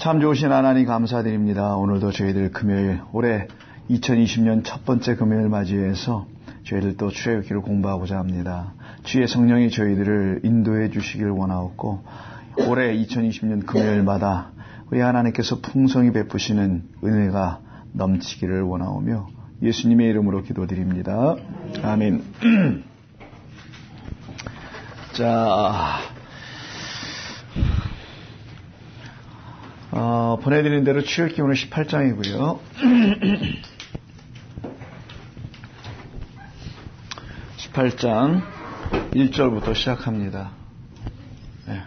참 좋으신 하나님 감사드립니다. 오늘도 저희들 금요일, 올해 2020년 첫 번째 금요일 맞이해서 저희들 또 출애굽기를 공부하고자 합니다. 주의 성령이 저희들을 인도해 주시길 원하옵고, 올해 2020년 금요일마다 우리 하나님께서 풍성히 베푸시는 은혜가 넘치기를 원하오며 예수님의 이름으로 기도드립니다. 아멘. 자, 보내드린 대로 출애굽기 오늘 18장이고요. 18장 1절부터 시작합니다. 네.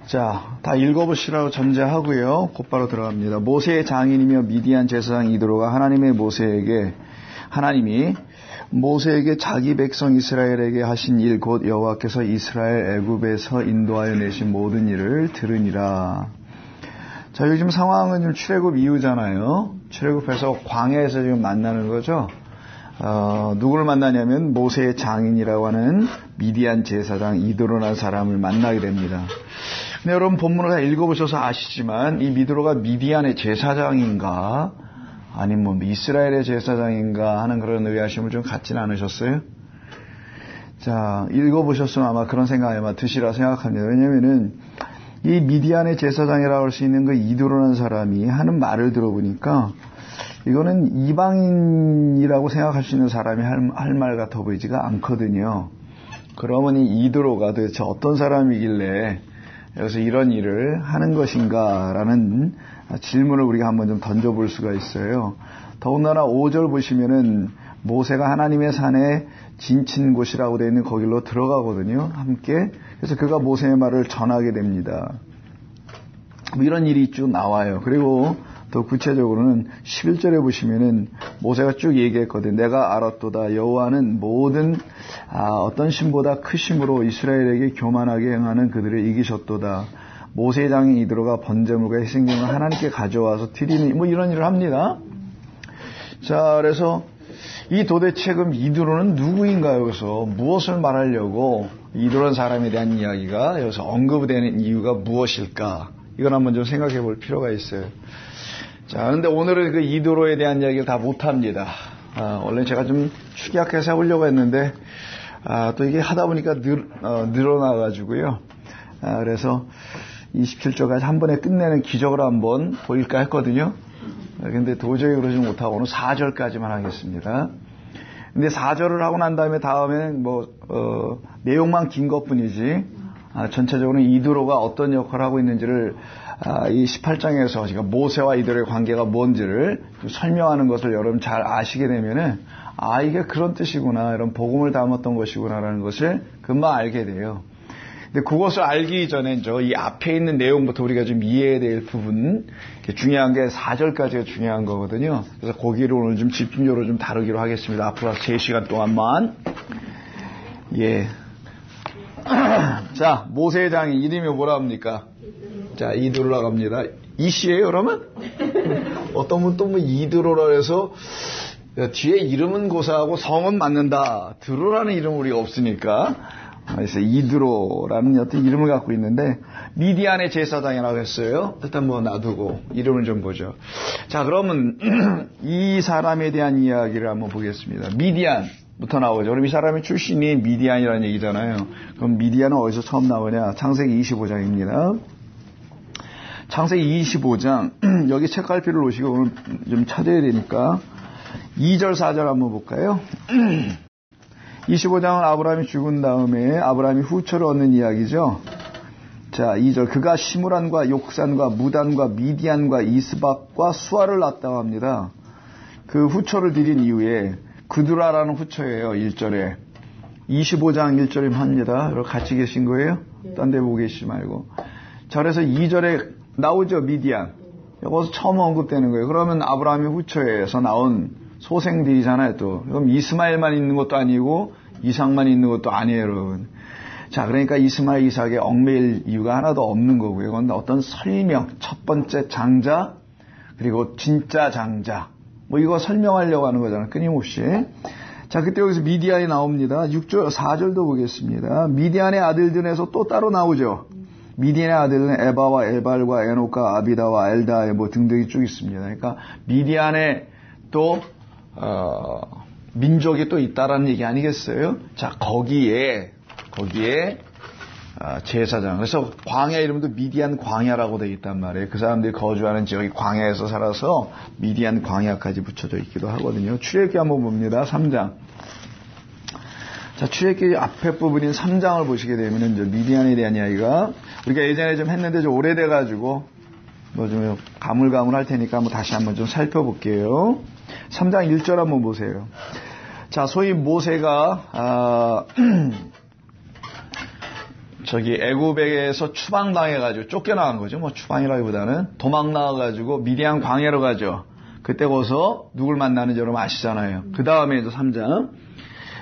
자, 다 읽어보시라고 전제하고요. 곧바로 들어갑니다. 모세의 장인이며 미디안 제사장 이드로가 하나님이 모세에게 자기 백성 이스라엘에게 하신 일 곧 여호와께서 이스라엘 애굽에서 인도하여 내신 모든 일을 들으니라. 자, 요즘 상황은 지금 출애굽 이후잖아요. 출애굽해서 광야에서 지금 만나는 거죠. 누구를 만나냐면 모세의 장인이라고 하는 미디안 제사장 이드로라는 사람을 만나게 됩니다. 근데 여러분 본문을 다 읽어보셔서 아시지만 이 미드로가 미디안의 제사장인가 아니면 이스라엘의 제사장인가 하는 그런 의아심을 좀 갖지는 않으셨어요? 자, 읽어보셨으면 아마 그런 생각이 아마 드시라 생각합니다. 왜냐면은 이 미디안의 제사장이라고 할 수 있는 그 이드로라는 사람이 하는 말을 들어보니까 이거는 이방인이라고 생각할 수 있는 사람이 할 말 같아 보이지가 않거든요. 그러면 이 이드로가 도대체 어떤 사람이길래 여기서 이런 일을 하는 것인가라는 질문을 우리가 한번 좀 던져볼 수가 있어요. 더군다나 5절 보시면은 모세가 하나님의 산에 진친 곳이라고 되어 있는 거길로 들어가거든요. 함께. 그래서 그가 모세의 말을 전하게 됩니다. 뭐 이런 일이 쭉 나와요. 그리고 더 구체적으로는 11절에 보시면은 모세가 쭉 얘기했거든요. 내가 알았도다. 여호와는 모든 어떤 신보다 크심으로 이스라엘에게 교만하게 행하는 그들을 이기셨도다. 모세의 장인 이드로가 번제물과 희생제물을 하나님께 가져와서 드리니 뭐 이런 일을 합니다. 자, 그래서 이 도대체 그럼 이드로는 누구인가요? 그래서 무엇을 말하려고 이드로라는 사람에 대한 이야기가 여기서 언급되는 이유가 무엇일까? 이건 한번 좀 생각해 볼 필요가 있어요. 자, 그런데 오늘은 그 이드로에 대한 이야기를 다 못합니다. 원래 제가 좀 축약해서 해보려고 했는데 또 이게 하다 보니까 늘어나가지고요. 그래서 27절까지 한 번에 끝내는 기적을 한번 보일까 했거든요. 근데 도저히 그러지 못하고 오늘 4절까지만 하겠습니다. 근데 4절을 하고 난 다음에는 내용만 긴 것 뿐이지, 전체적으로 이드로가 어떤 역할을 하고 있는지를, 이 18장에서 제가 모세와 이드로의 관계가 뭔지를 설명하는 것을 여러분 잘 아시게 되면은, 이게 그런 뜻이구나, 이런 복음을 담았던 것이구나라는 것을 금방 알게 돼요. 근데 그것을 알기 전에 이 앞에 있는 내용부터 우리가 좀 이해해야 될 부분, 중요한 게 4절까지가 중요한 거거든요. 그래서 거기를 오늘 좀 집중적으로 좀 다루기로 하겠습니다. 앞으로 3시간 동안만. 예. 자, 모세의 장인 이름이 뭐라 합니까? 자, 이드로라고 합니다. 이씨예요, 그러면? 어떤 분 또 이드로라 해서 뒤에 이름은 고사하고 성은 맞는다. 드로라는 이름은 우리가 없으니까. 그래서 이드로라는 어떤 이름을 갖고 있는데 미디안의 제사장이라고 했어요. 일단 놔두고 이름을 좀 보죠. 자, 그러면 이 사람에 대한 이야기를 한번 보겠습니다. 미디안부터 나오죠. 그럼 이 사람의 출신이 미디안이라는 얘기잖아요. 그럼 미디안은 어디서 처음 나오냐? 창세기 25장입니다. 창세기 25장 여기 책갈피를 놓으시고 오늘 좀 찾아야 되니까 2절 4절 한번 볼까요? 25장은 아브라함이 죽은 다음에 아브라함이 후처를 얻는 이야기죠. 자, 2절. 그가 시므란과 욕산과 무단과 미디안과 이스박과 수아를 낳았다고 합니다. 그 후처를 드린 이후에 그두라라는 후처예요. 1절에. 25장 1절에 합니다. 여러분 같이 계신 거예요? 딴 데 보고 계시지 말고. 자, 그래서 2절에 나오죠. 미디안. 여기서 처음 언급되는 거예요. 그러면 아브라함의 후처에서 나온 소생들이잖아요, 또. 그럼 이스마엘만 있는 것도 아니고, 이삭만 있는 것도 아니에요, 여러분. 자, 그러니까 이스마엘, 이삭에 얽매일 이유가 하나도 없는 거고요. 이건 어떤 설명, 첫 번째 장자, 그리고 진짜 장자. 이거 설명하려고 하는 거잖아요, 끊임없이. 자, 그때 여기서 미디안이 나옵니다. 6절, 4절도 보겠습니다. 미디안의 아들들에서 또 따로 나오죠. 미디안의 아들은 에바와 에발과 에녹과 아비다와 엘다 뭐 등등이 쭉 있습니다. 그러니까 미디안에 또 민족이 또 있다라는 얘기 아니겠어요? 자, 거기에 제사장. 그래서 광야 이름도 미디안 광야라고 되어 있단 말이에요. 그 사람들이 거주하는 지역이 광야에서 살아서 미디안 광야까지 붙여져 있기도 하거든요. 출애굽기 한번 봅니다. 3장. 자, 출애굽기 앞에 부분인 3장을 보시게 되면은 이제 미디안에 대한 이야기가 우리가 예전에 좀 했는데 좀 오래돼가지고 뭐 좀 가물가물할 테니까 한번 다시 한번 좀 살펴볼게요. 3장 1절 한번 보세요. 자, 소위 모세가 저기 애굽에서 추방당해가지고 쫓겨나간 거죠. 뭐 추방이라기보다는 도망 나와가지고 미디안 광야로 가죠. 그때 거기서 누굴 만나는지 여러분 아시잖아요. 그 다음에 이제 3장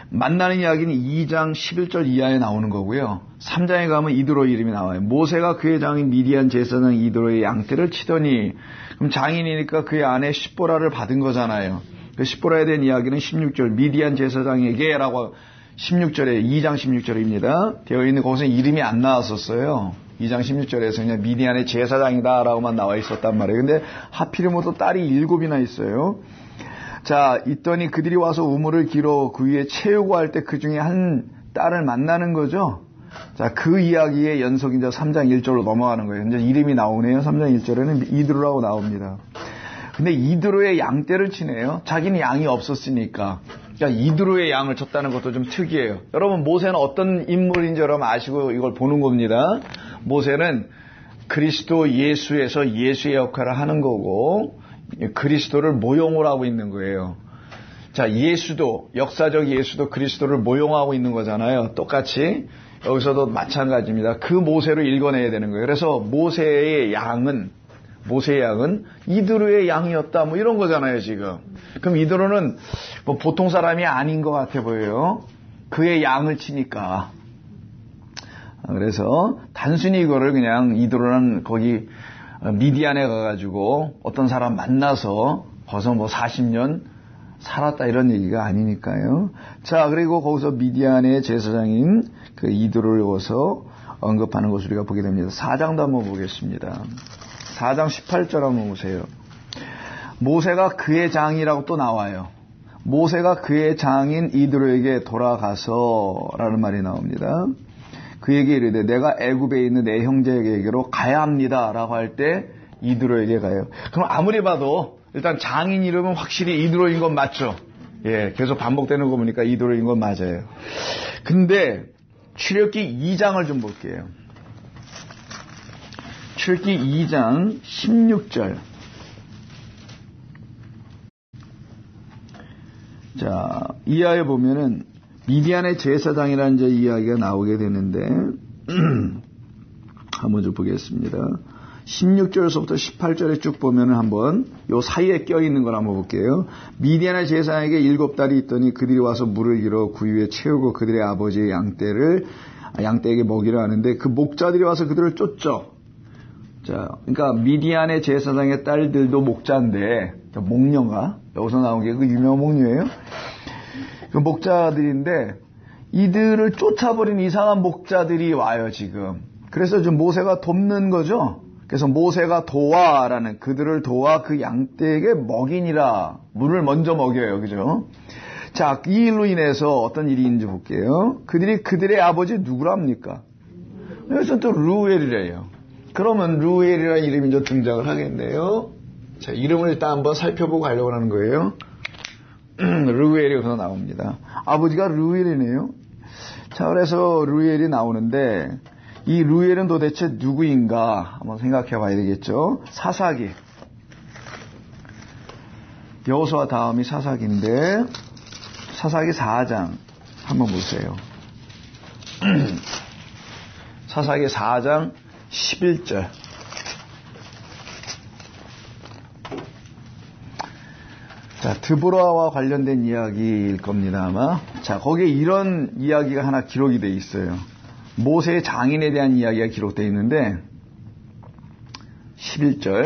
만나는 이야기는 2장 11절 이하에 나오는 거고요. 3장에 가면 이드로 이름이 나와요. 모세가 그의 장인 미디안 제사장 이드로의 양떼를 치더니, 그럼 장인이니까 그의 아내 십보라를 받은 거잖아요. 그 십보라에 대한 이야기는 16절 미디안 제사장에게 라고 16절에 2장 16절입니다. 되어 있는 곳은 이름이 안 나왔었어요. 2장 16절에서 그냥 미디안의 제사장이다라고만 나와 있었단 말이에요. 근데 하필이면 또 딸이 7이나 있어요. 자, 있더니 그들이 와서 우물을 길어 그 위에 채우고 할 때 그 중에 한 딸을 만나는 거죠. 자, 그 이야기의 연속이 이제 3장 1절로 넘어가는 거예요. 이제 이름이 나오네요. 3장 1절에는 이드로라고 나옵니다. 근데 이드로의 양떼를 치네요. 자기는 양이 없었으니까. 그러니까 이드로의 양을 쳤다는 것도 좀 특이해요. 여러분, 모세는 어떤 인물인지 여러분 아시고 이걸 보는 겁니다. 모세는 그리스도 예수에서 예수의 역할을 하는 거고, 그리스도를 모형을 하고 있는 거예요. 자, 예수도, 역사적 예수도 그리스도를 모형하고 있는 거잖아요. 똑같이. 여기서도 마찬가지입니다. 그 모세로 읽어내야 되는 거예요. 그래서 모세의 양은 이드로의 양이었다. 뭐 이런 거잖아요, 지금. 그럼 이드로는 뭐 보통 사람이 아닌 것 같아 보여요. 그의 양을 치니까. 그래서 단순히 이거를 그냥 이드로는 거기 미디안에 가가지고 어떤 사람 만나서 거기서 뭐 40년 살았다 이런 얘기가 아니니까요. 자, 그리고 거기서 미디안의 제사장인 그 이드로를 여기서 언급하는 것을 우리가 보게 됩니다. 4장도 한번 보겠습니다. 4장 18절 한번 보세요. 모세가 그의 장이라고 또 나와요. 모세가 그의 장인 이드로에게 돌아가서 라는 말이 나옵니다. 그에게 이르되 내가 애굽에 있는 내 형제에게로 가야 합니다 라고 할 때 이드로에게 가요. 그럼 아무리 봐도 일단 장인 이름은 확실히 이드로인 건 맞죠. 예, 계속 반복되는 거 보니까 이드로인 건 맞아요. 근데 출애굽기 2장을 좀 볼게요. 출애굽기 2장 16절. 자, 이하에 보면은 미디안의 제사장이라는 이제 이야기가 나오게 되는데 한번 좀 보겠습니다. 16절에서부터 18절에 쭉 보면은 한번 요 사이에 껴있는 걸 한번 볼게요. 미디안의 제사장에게 7달이 있더니 그들이 와서 물을 길어 그 위에 채우고 그들의 아버지의 양떼에게 먹이려 하는데 그 목자들이 와서 그들을 쫓죠. 자, 그러니까 미디안의 제사장의 딸들도 목자인데 목녀가 여기서 나온 게 그 유명한 목녀예요. 그 목자들인데 이들을 쫓아버린 이상한 목자들이 와요 지금. 그래서 좀 모세가 돕는 거죠. 그래서 모세가 도와라는 그들을 도와 그 양떼에게 먹이니라. 물을 먼저 먹여요, 그죠? 자, 이 일로 인해서 어떤 일이 있는지 볼게요. 그들이 그들의 아버지 누구랍니까? 여기서 또 루엘이래요. 그러면 루엘이라는 이름이 이제 등장을 하겠네요. 자, 이름을 일단 한번 살펴보고 가려고 하는 거예요. 루엘이 여기서 나옵니다. 아버지가 루엘이네요. 자, 그래서 루엘이 나오는데 이 루엘은 도대체 누구인가 한번 생각해 봐야 되겠죠. 사사기. 여호수아 다음이 사사기인데 사사기 4장 한번 보세요. 사사기 4장 11절. 자, 드보라와 관련된 이야기일 겁니다, 아마. 자, 거기에 이런 이야기가 하나 기록이 돼 있어요. 모세의 장인에 대한 이야기가 기록되어 있는데 11절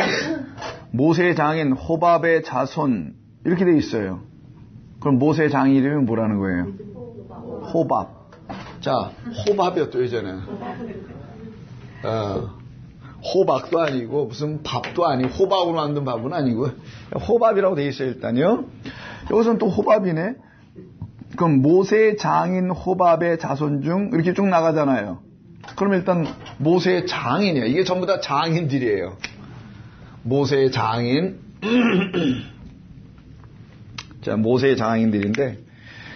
모세의 장인 호밥의 자손 이렇게 돼 있어요. 그럼 모세의 장인 이름이 뭐라는 거예요? 호밥. 자, 호밥이었죠, 예전에. 호박도 아니고 무슨 밥도 아니고 호박으로 만든 밥은 아니고 호밥이라고 돼 있어요, 일단요. 여기서는 또 호밥이네. 그럼 모세의 장인 호밥의 자손 중 이렇게 쭉 나가잖아요. 그럼 일단 모세의 장인이에요. 이게 전부 다 장인들이에요. 모세의 장인. 자, 모세의 장인들인데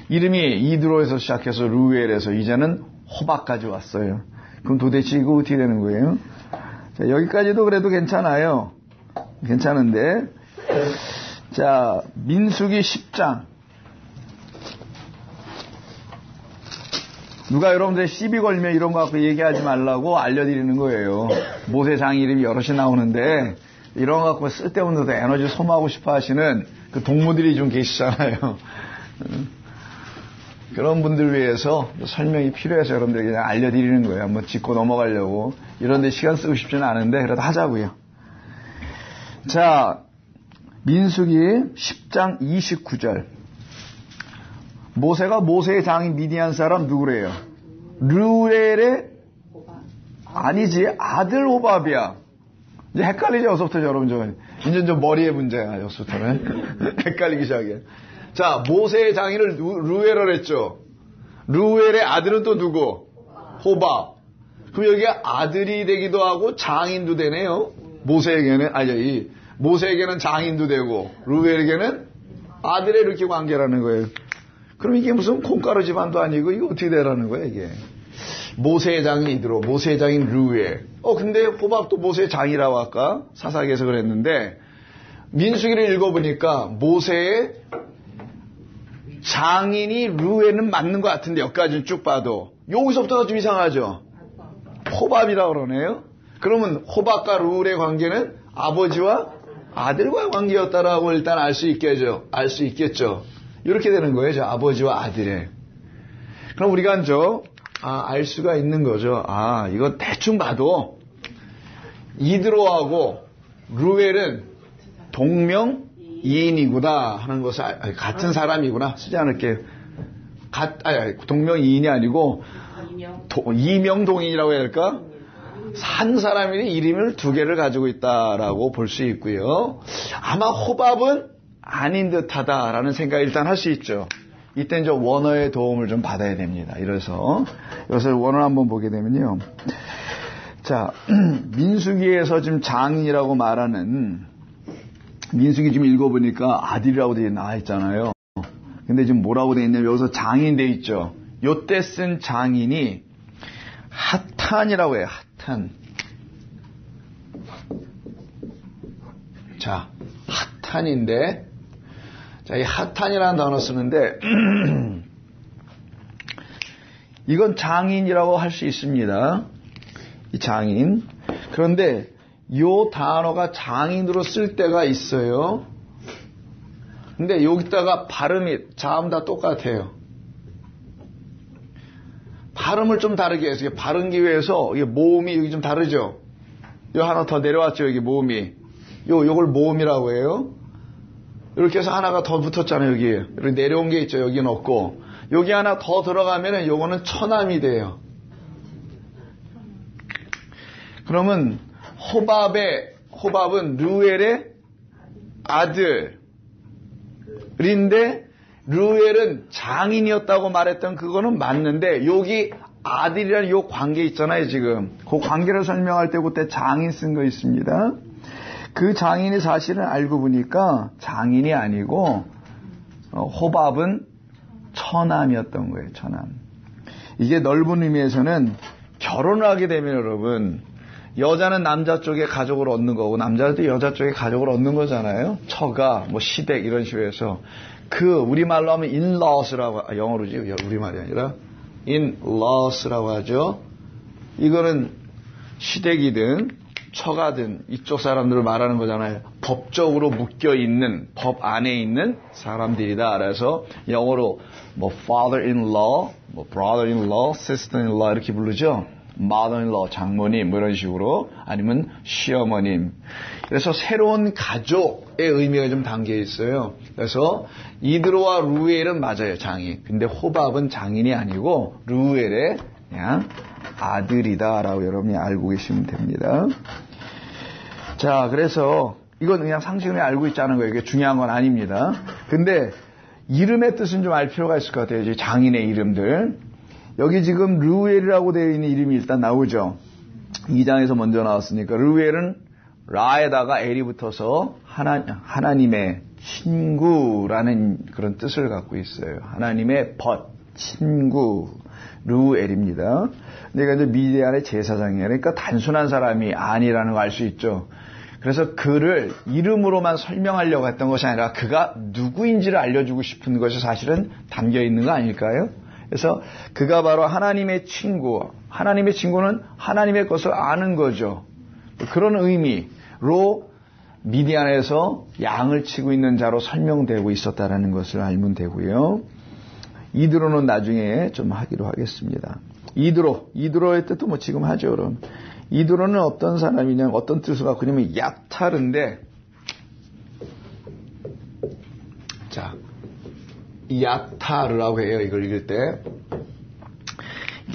이름이 이드로에서 시작해서 루엘에서 이제는 호박까지 왔어요. 그럼 도대체 이거 어떻게 되는 거예요? 자, 여기까지도 그래도 괜찮아요. 괜찮은데, 자, 민수기 10장. 누가 여러분들 시비 걸면 이런 거 갖고 얘기하지 말라고 알려드리는 거예요. 모세 장인 이름이 여럿이 나오는데 이런 거 갖고 쓸데없는 에너지 소모하고 싶어 하시는 그 동무들이 좀 계시잖아요. 그런 분들 위해서 설명이 필요해서 여러분들에게 그냥 알려드리는 거예요. 한번 짚고 넘어가려고. 이런데 시간 쓰고 싶지는 않은데 그래도 하자고요. 자, 민수기 10장 29절. 모세가 모세의 장인 미디안 사람 누구래요? 르우엘의 아니지, 아들 호밥이야. 이제 헷갈리죠, 여기서부터 여러분. 이제 좀 머리의 문제야, 여기서부터는. 헷갈리기 시작해. 자, 모세의 장인을 르우엘을 했죠. 르우엘의 아들은 또 누구? 호밥. 그럼 여기가 아들이 되기도 하고 장인도 되네요. 모세에게는, 모세에게는 장인도 되고, 르우엘에게는 아들의 이렇게 관계라는 거예요. 그럼 이게 무슨 콩가루 집안도 아니고, 이거 어떻게 되라는 거야, 이게. 모세의 장인 이드로, 모세의 장인 르우엘. 근데 호밥도 모세의 장이라고 아까 사사기에서 그랬는데, 민수기를 읽어보니까 모세의 장인이 르우엘은 맞는 것 같은데, 여기까지는 쭉 봐도. 여기서부터가 좀 이상하죠? 호밥이라고 그러네요? 그러면 호밥과 르우엘의 관계는 아버지와 아들과의 관계였다라고 일단 알 수 있겠죠. 이렇게 되는 거예요, 아버지와 아들의. 그럼 우리가 알 수가 있는 거죠. 이거 대충 봐도 이드로하고 르우엘은 동명이인이구나 하는 것을 같은 사람이구나. 쓰지 않을게요. 동명이인이 아니고 이명동인이라고 해야 할까? 한 사람이 이름을 두 개를 가지고 있다라고 볼 수 있고요. 아마 호밥은 아닌 듯하다라는 생각을 일단 할 수 있죠. 이때는 좀 원어의 도움을 좀 받아야 됩니다. 이래서 여기서 원어를 한번 보게 되면요. 자, 민수기에서 지금 장인이라고 말하는 민수기 좀 읽어보니까 아들이라고 나와 있잖아요. 근데 지금 뭐라고 되어 있냐면 여기서 장인 돼 있죠. 요때 쓴 장인이 핫탄이라고 해요. 핫탄. 자, 핫탄인데, 자, 이 핫탄이라는 단어 쓰는데, 이건 장인이라고 할 수 있습니다. 이 장인. 그런데 요 단어가 장인으로 쓸 때가 있어요. 근데 여기다가 발음이 자음 다 똑같아요. 발음을 좀 다르게 해서 발음기 위해서 이게 모음이 여기 좀 다르죠. 요 하나 더 내려왔죠. 여기 모음이. 요걸 모음이라고 해요. 이렇게 해서 하나가 더 붙었잖아요. 여기. 이렇게 내려온 게 있죠. 여기는 없고. 여기 하나 더 들어가면은 요거는 처남이 돼요. 그러면 호밥은 르우엘의 아들인데 르우엘은 장인이었다고 말했던 그거는 맞는데 여기 아들이라는 요 관계 있잖아요. 지금 그 관계를 설명할 때 그때 장인 쓴 거 있습니다. 그 장인이 사실은 알고 보니까 장인이 아니고 호밥은 처남이었던 거예요. 처남. 이게 넓은 의미에서는 결혼을 하게 되면 여러분 여자는 남자 쪽에 가족을 얻는 거고 남자도 여자 쪽에 가족을 얻는 거잖아요. 처가, 시댁 이런 식으로 해서 우리말로 하면 in-laws라고 영어로지 우리말이 아니라 in-laws라고 하죠. 이거는 시댁이든 처가든 이쪽 사람들을 말하는 거잖아요. 법적으로 묶여있는 법 안에 있는 사람들이다. 그래서 영어로 father-in-law, brother-in-law, sister-in-law 이렇게 부르죠. mother-in-law, 장모님, 뭐 이런 식으로, 아니면 시어머님. 그래서 새로운 가족의 의미가 좀 담겨 있어요. 그래서 이드로와 루엘은 맞아요, 장인. 근데 호밥은 장인이 아니고 루엘의 그냥 아들이다라고 여러분이 알고 계시면 됩니다. 자, 그래서 이건 그냥 상식을 알고 있자는 거예요. 이게 중요한 건 아닙니다. 근데 이름의 뜻은 좀 알 필요가 있을 것 같아요. 이제 장인의 이름들. 여기 지금 르우엘이라고 되어 있는 이름이 일단 나오죠. 2장에서 먼저 나왔으니까 르우엘은 라에다가 엘이 붙어서 하나님의 친구라는 그런 뜻을 갖고 있어요. 하나님의 친구 르우엘입니다. 내가 이제 미디안의 제사장이에요. 그러니까 단순한 사람이 아니라는 걸 알 수 있죠. 그래서 그를 이름으로만 설명하려고 했던 것이 아니라 그가 누구인지를 알려주고 싶은 것이 사실은 담겨 있는 거 아닐까요? 그래서 그가 바로 하나님의 친구, 하나님의 친구는 하나님의 것을 아는 거죠. 그런 의미로 미디안에서 양을 치고 있는 자로 설명되고 있었다라는 것을 알면 되고요. 이드로는 나중에 좀 하기로 하겠습니다. 이드로의 뜻도 뭐 지금 하죠, 그럼. 이드로는 어떤 사람이냐, 어떤 뜻을 갖고 있냐면 야타르인데, 자, 야타르라고 해요, 이걸 읽을 때.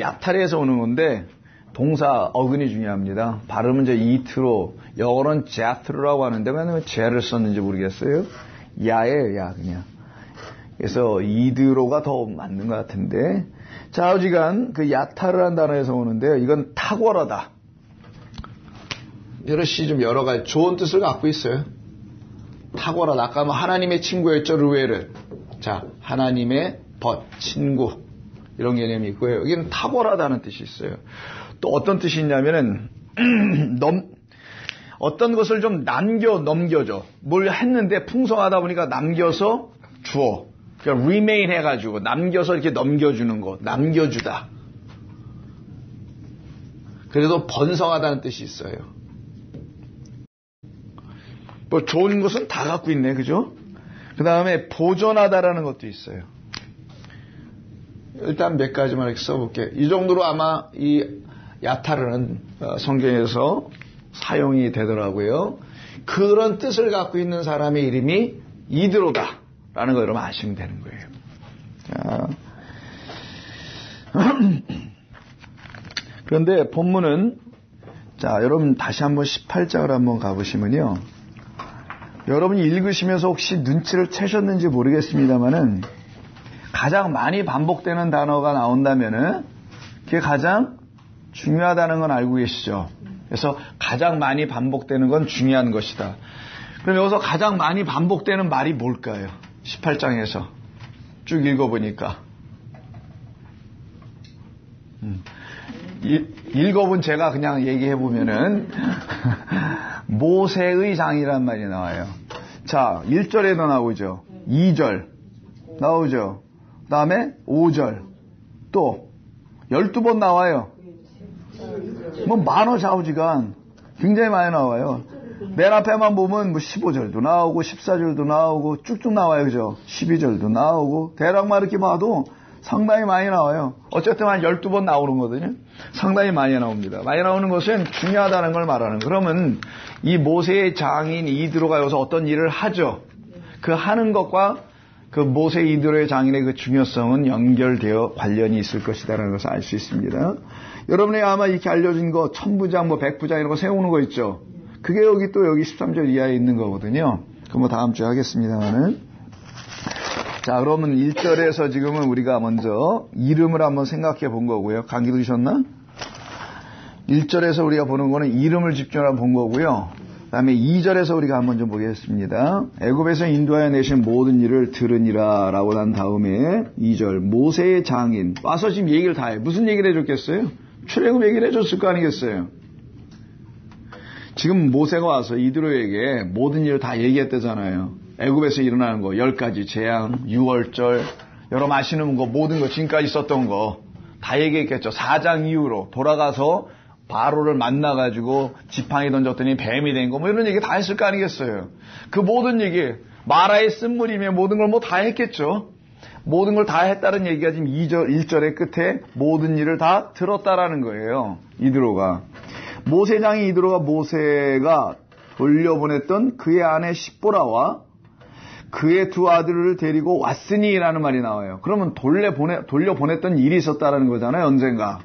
야타르에서 오는 건데, 동사 어근이 중요합니다. 발음은 이제 이트로, 영어로는 제트로라고 하는데, 왜 제를 썼는지 모르겠어요. 야예요, 야, 그냥. 그래서 이드로가 더 맞는 것 같은데, 자, 어지간 그 야타르라는 단어에서 오는데요. 이건 탁월하다. 여럿이 좀 여러 가지 좋은 뜻을 갖고 있어요. 탁월하다. 아까 뭐 하나님의 친구였죠, 르우엘은. 자, 하나님의 친구. 이런 개념이 있고요. 여기는 탁월하다는 뜻이 있어요. 또 어떤 뜻이 있냐면은, 어떤 것을 좀 넘겨줘. 뭘 했는데 풍성하다 보니까 남겨서 주어. 그러니까 remain 해가지고 남겨서 이렇게 넘겨주는 거. 남겨주다. 그래도 번성하다는 뜻이 있어요. 뭐 좋은 것은 다 갖고 있네, 그죠? 그 다음에 보존하다라는 것도 있어요. 일단 몇 가지만 이렇게 써볼게요. 이 정도로 아마 이 야타르는 성경에서 사용이 되더라고요. 그런 뜻을 갖고 있는 사람의 이름이 이드로다라는 거 여러분 아시면 되는 거예요. 그런데 본문은, 자, 여러분 다시 한번 18장을 한번 가보시면요. 여러분이 읽으시면서 혹시 눈치를 채셨는지 모르겠습니다만은 가장 많이 반복되는 단어가 나온다면은 그게 가장 중요하다는 건 알고 계시죠? 그래서 가장 많이 반복되는 건 중요한 것이다. 그럼 여기서 가장 많이 반복되는 말이 뭘까요? 18장에서 쭉 읽어보니까. 읽어본 제가 그냥 얘기해보면은 모세의 장이란 말이 나와요. 자, 1절에도 나오죠. 2절 나오죠. 그 다음에 5절 또 12번 나와요. 뭐 만어 좌우지간 굉장히 많이 나와요. 맨 앞에만 보면 뭐 15절도 나오고 14절도 나오고 쭉쭉 나와요. 그죠? 12절도 나오고 대략만 이렇게 봐도 상당히 많이 나와요. 어쨌든 한 12번 나오는 거거든요. 상당히 많이 나옵니다. 많이 나오는 것은 중요하다는 걸 말하는. 그러면 이 모세의 장인 이드로가 여기서 어떤 일을 하죠. 그 하는 것과 그 모세 이드로의 장인의 그 중요성은 연결되어 관련이 있을 것이다라는 것을 알 수 있습니다. 여러분이 아마 이렇게 알려진 거 천부장 뭐 백부장 이런 거 세우는 거 있죠. 그게 여기 또 여기 13절 이하에 있는 거거든요. 그럼 뭐 다음 주에 하겠습니다만은. 자, 그러면 1절에서 지금은 우리가 먼저 이름을 한번 생각해 본 거고요. 감기 들으셨나? 1절에서 우리가 보는 거는 이름을 집중하러 본 거고요. 그 다음에 2절에서 우리가 한번 좀 보겠습니다. 애굽에서 인도하여 내신 모든 일을 들으니라 라고 난 다음에 2절 모세의 장인 와서 지금 얘기를 다 해. 무슨 얘기를 해줬겠어요? 출애굽 얘기를 해줬을 거 아니겠어요? 지금 모세가 와서 이드로에게 모든 일을 다 얘기했다잖아요. 애굽에서 일어나는 거 10가지 재앙, 6월절 여러분 아시는 거 모든 거 지금까지 있었던 거 다 얘기했겠죠. 4장 이후로 돌아가서 바로를 만나가지고 지팡이 던졌더니 뱀이 된 거 뭐 이런 얘기 다 했을 거 아니겠어요. 그 모든 얘기 마라의 쓴물이며 모든 걸 뭐 다 했겠죠. 모든 걸 다 했다는 얘기가 지금 1절의 끝에 모든 일을 다 들었다라는 거예요. 이드로가. 모세장이 이드로가 모세가 돌려보냈던 그의 아내 십보라와 그의 두 아들을 데리고 왔으니라는 말이 나와요. 그러면 돌려보냈던 일이 있었다라는 거잖아요. 언젠가.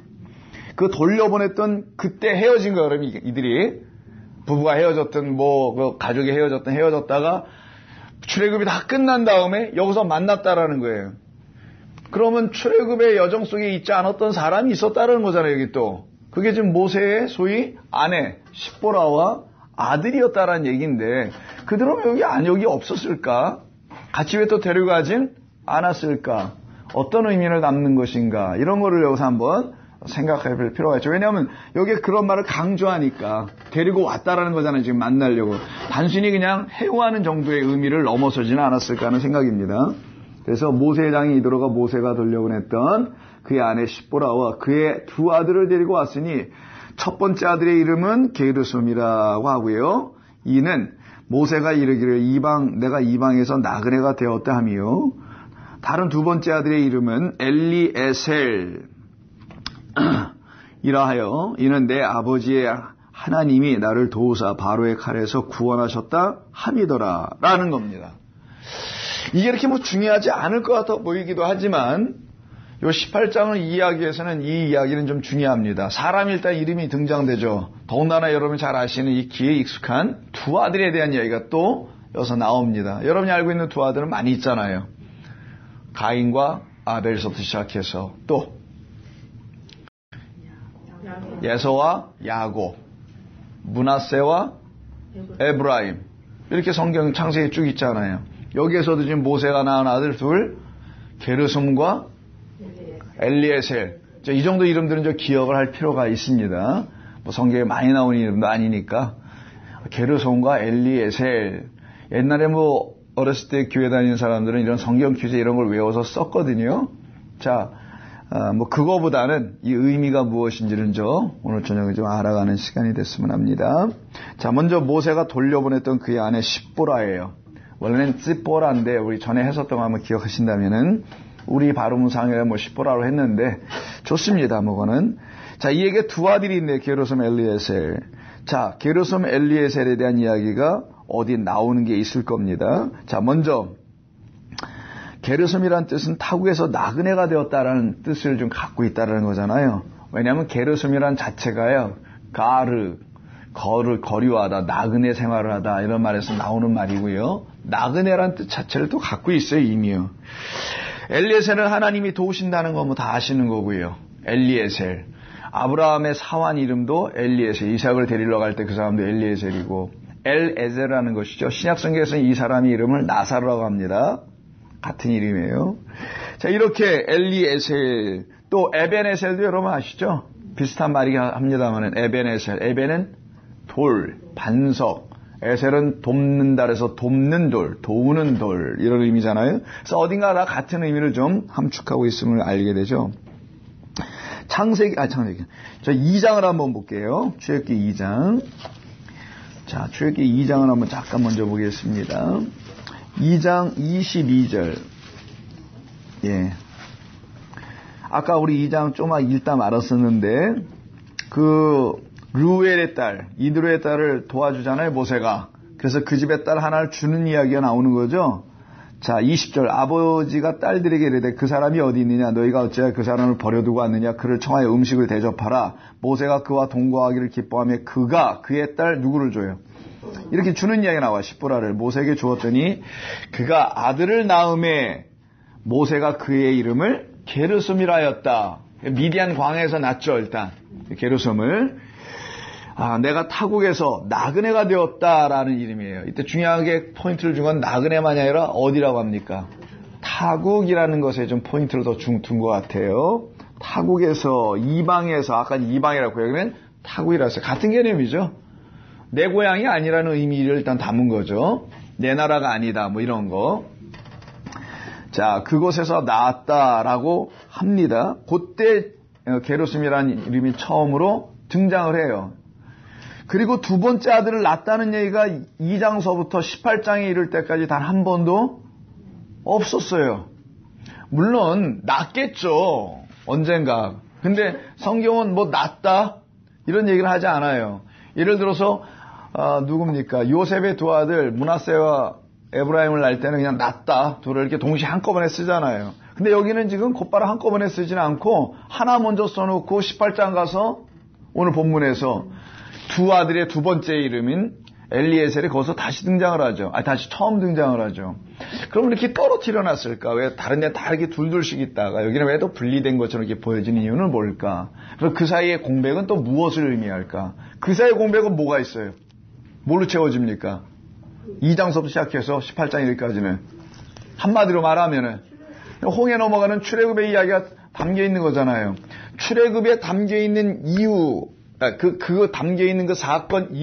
그 돌려보냈던 그때 헤어진 거예요. 그럼 이들이 부부가 헤어졌든 그 가족이 헤어졌다가 출애굽이 다 끝난 다음에 여기서 만났다라는 거예요. 그러면 출애굽의 여정 속에 있지 않았던 사람이 있었다는 거잖아요. 여기 또. 그게 지금 모세의 소위 아내 십보라와 아들이었다라는 얘기인데 그들은 여기 없었을까? 같이 왜 또 데려가진 않았을까? 어떤 의미를 담는 것인가? 이런 거를 여기서 한번 생각해 볼 필요가 있죠. 왜냐하면 여기에 그런 말을 강조하니까 데리고 왔다라는 거잖아요. 지금 만나려고. 단순히 그냥 해오하는 정도의 의미를 넘어서지는 않았을까 하는 생각입니다. 그래서 모세장이 이드로가 모세가 돌려보냈던 그의 아내 십보라와 그의 두 아들을 데리고 왔으니 첫 번째 아들의 이름은 게르솜이라고 하고요. 이는 모세가 이르기를 내가 이방에서 나그네가 되었다 하며 다른 두 번째 아들의 이름은 엘리에셀 이라 하여 이는 내 아버지의 하나님이 나를 도우사 바로의 칼에서 구원하셨다 함이더라 라는 겁니다. 이게 이렇게 중요하지 않을 것 같아 보이기도 하지만 요 18장을 이야기해서는 이 이야기는 좀 중요합니다. 사람이 일단 이름이 등장되죠. 더군다나 여러분이 잘 아시는 이 귀에 익숙한 두 아들에 대한 이야기가 또 여기서 나옵니다. 여러분이 알고 있는 두 아들은 많이 있잖아요. 가인과 아벨서부터 시작해서 또 예서와 야곱, 므낫세와 에브라임 이렇게 성경 창세기에 쭉 있잖아요. 여기에서도 지금 모세가 낳은 아들 둘 게르솜과 엘리에셀 이 정도 이름들은 좀 기억을 할 필요가 있습니다. 성경에 많이 나오는 이름도 아니니까 게르솜과 엘리에셀 옛날에 어렸을 때 교회 다니는 사람들은 이런 성경 퀴즈 이런 걸 외워서 썼거든요. 자, 그거보다는 이 의미가 무엇인지는 오늘 저녁에 좀 알아가는 시간이 됐으면 합니다. 자, 먼저 모세가 돌려보냈던 그의 아내 십보라예요. 원래는 찌뽀라인데 우리 전에 했었던 거 한번 기억하신다면은 우리 발음상에 십보라로 했는데 좋습니다. 그거는. 자, 이에게 두 아들이 있네. 게르솜 엘리에셀. 자, 게르솜 엘리에셀에 대한 이야기가 어디 나오는 게 있을 겁니다. 자, 먼저 게르솜이라는 뜻은 타국에서 나그네가 되었다라는 뜻을 좀 갖고 있다라는 거잖아요. 왜냐하면 게르솜이라는 자체가요. 거류하다, 나그네 생활을 하다 이런 말에서 나오는 말이고요. 나그네라는 뜻 자체를 또 갖고 있어요. 이미요. 엘리에셀은 하나님이 도우신다는 거 다 아시는 거고요. 엘리에셀. 아브라함의 사환 이름도 엘리에셀. 이삭을 데리러 갈 때 그 사람도 엘리에셀이고 엘에셀이라는 것이죠. 신약성경에서는 이 사람의 이름을 나사로라고 합니다. 같은 이름이에요. 자, 이렇게 엘리에셀 또 에벤에셀도 여러분 아시죠? 비슷한 말이긴 합니다만 에벤에셀. 에벤은 돌, 반석. 에셀은 돕는다 그래서 돕는 돌, 도우는 돌 이런 의미잖아요. 그래서 어딘가 다 같은 의미를 좀 함축하고 있음을 알게 되죠. 창세기. 자, 2장을 한번 볼게요. 출애굽기 2장. 자, 출애굽기 2장을 한번 잠깐 먼저 보겠습니다. 2장 22절. 예. 아까 우리 2장 좀 읽다 말았었는데 르우엘의 딸, 이드로의 딸을 도와주잖아요, 모세가. 그래서 그 집의 딸 하나를 주는 이야기가 나오는 거죠. 자, 20절. 아버지가 딸들에게 이르되 그 사람이 어디 있느냐? 너희가 어찌하여 그 사람을 버려두고 왔느냐? 그를 청하여 음식을 대접하라. 모세가 그와 동거하기를 기뻐하며 그가 그의 딸 누구를 줘요? 이렇게 주는 이야기가 나와. 십보라를 모세에게 주었더니 그가 아들을 낳음에 모세가 그의 이름을 게르솜이라 하였다. 미디안 광야에서 낳죠, 일단. 게르솜을. 내가 타국에서 나그네가 되었다라는 이름이에요. 이때 중요하게 포인트를 준 건 나그네만이 아니라 어디라고 합니까? 타국이라는 것에 좀 포인트를 더 둔 것 같아요. 타국에서, 이방에서, 아까 이방이라고 해요. 그러면 타국이라고 했어요. 같은 개념이죠. 내 고향이 아니라는 의미를 일단 담은 거죠. 내 나라가 아니다, 이런 거. 자, 그곳에서 나왔다라고 합니다. 그때 게르솜이라는 이름이 처음으로 등장을 해요. 그리고 두 번째 아들을 낳았다는 얘기가 2장서부터 18장에 이를 때까지 단 한 번도 없었어요. 물론 낫겠죠. 언젠가. 근데 성경은 뭐 낫다 이런 얘기를 하지 않아요. 예를 들어서 누굽니까? 요셉의 두 아들 므낫세와 에브라임을 낳을 때는 그냥 낫다 둘을 이렇게 동시에 한꺼번에 쓰잖아요. 근데 여기는 지금 곧바로 한꺼번에 쓰지는 않고 하나 먼저 써놓고 18장 가서 오늘 본문에서 두 아들의 두 번째 이름인 엘리에셀이 거기서 다시 등장을 하죠. 다시 처음 등장을 하죠. 그럼 이렇게 떨어뜨려 놨을까? 왜 다른 데 다 이렇게 둘둘씩 있다가 여기는 왜 또 분리된 것처럼 이렇게 보여지는 이유는 뭘까? 그리고 그 사이의 공백은 또 무엇을 의미할까? 그 사이의 공백은 뭐가 있어요? 뭘로 채워집니까? 2장서부터 시작해서 18장 여기까지는 한마디로 말하면은 홍해 넘어가는 출애굽의 이야기가 담겨 있는 거잖아요. 출애굽에 담겨 있는 이유, 그 담겨 있는 그 사건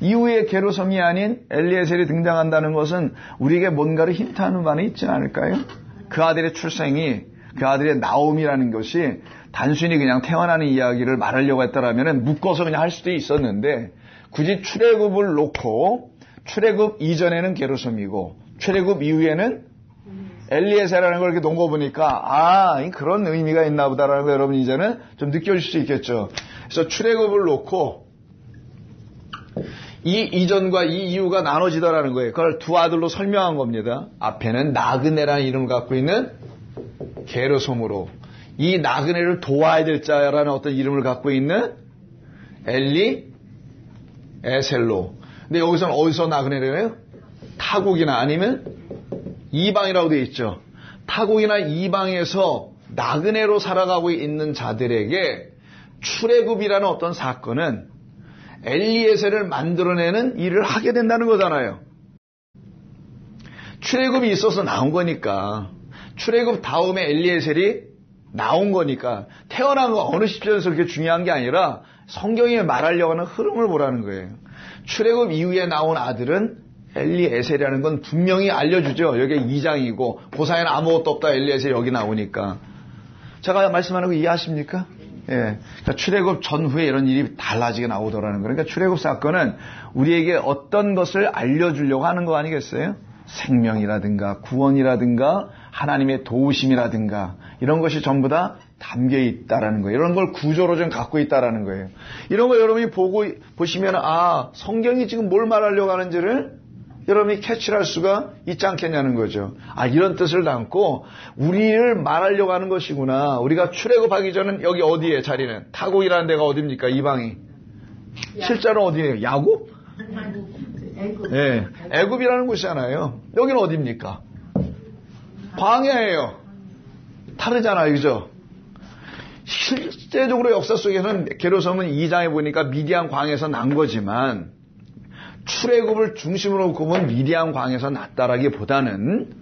이후에 게르솜이 아닌 엘리에셀이 등장한다는 것은 우리에게 뭔가를 힌트하는 바는 있지 않을까요? 그 아들의 출생이, 그 아들의 나옴이라는 것이 단순히 그냥 태어나는 이야기를 말하려고 했더라면 묶어서 그냥 할 수도 있었는데 굳이 출애굽을 놓고 출애굽 이전에는 게르솜이고 출애굽 이후에는 엘리에셀이라는 걸 이렇게 놓은 거 보니까 그런 의미가 있나 보다라는 거 여러분 이제는 좀 느껴질 수 있겠죠. 그래서 출애굽을 놓고 이 이전과 이 이후가 나눠지더라는 거예요. 그걸 두 아들로 설명한 겁니다. 앞에는 나그네라는 이름을 갖고 있는 게르솜으로 이 나그네를 도와야 될 자라는 어떤 이름을 갖고 있는 엘리에셀로. 근데 여기서는 어디서 나그네래요? 타국이나 아니면 이방이라고 되어 있죠. 타국이나 이방에서 나그네로 살아가고 있는 자들에게 출애굽이라는 어떤 사건은 엘리에셀을 만들어내는 일을 하게 된다는 거잖아요. 출애굽이 있어서 나온 거니까. 출애굽 다음에 엘리에셀이 나온 거니까. 태어난 거 어느 시점에서 그렇게 중요한 게 아니라 성경이 말하려고 하는 흐름을 보라는 거예요. 출애굽 이후에 나온 아들은 엘리에셀이라는 건 분명히 알려주죠. 여기 2장이고 고사에는 아무것도 없다. 엘리에셀이 여기 나오니까. 제가 말씀하는 거 이해하십니까? 예. 그러니까 출애굽 전후에 이런 일이 달라지게 나오더라는 거예요. 그러니까 출애굽 사건은 우리에게 어떤 것을 알려주려고 하는 거 아니겠어요? 생명이라든가 구원이라든가 하나님의 도우심이라든가 이런 것이 전부 다 담겨 있다라는 거예요. 이런 걸 구조로 좀 갖고 있다라는 거예요. 이런 거 여러분이 보시면 성경이 지금 뭘 말하려고 하는지를 여러분이 캐치할 수가 있지 않겠냐는 거죠. 이런 뜻을 담고 우리를 말하려고 하는 것이구나. 우리가 출애굽하기 전은 여기 어디에 자리는? 타국이라는 데가 어디입니까? 이방이. 실제로 어디예요? 야곱? 네, 애굽이라는 곳이잖아요. 여기는 어디입니까? 광야예요. 다르잖아요. 그죠? 실제적으로 역사 속에서는 게르솜은 2장에 보니까 미디안 광에서 난 거지만 출애굽을 중심으로 보면 미디안 광에서 났다라기보다는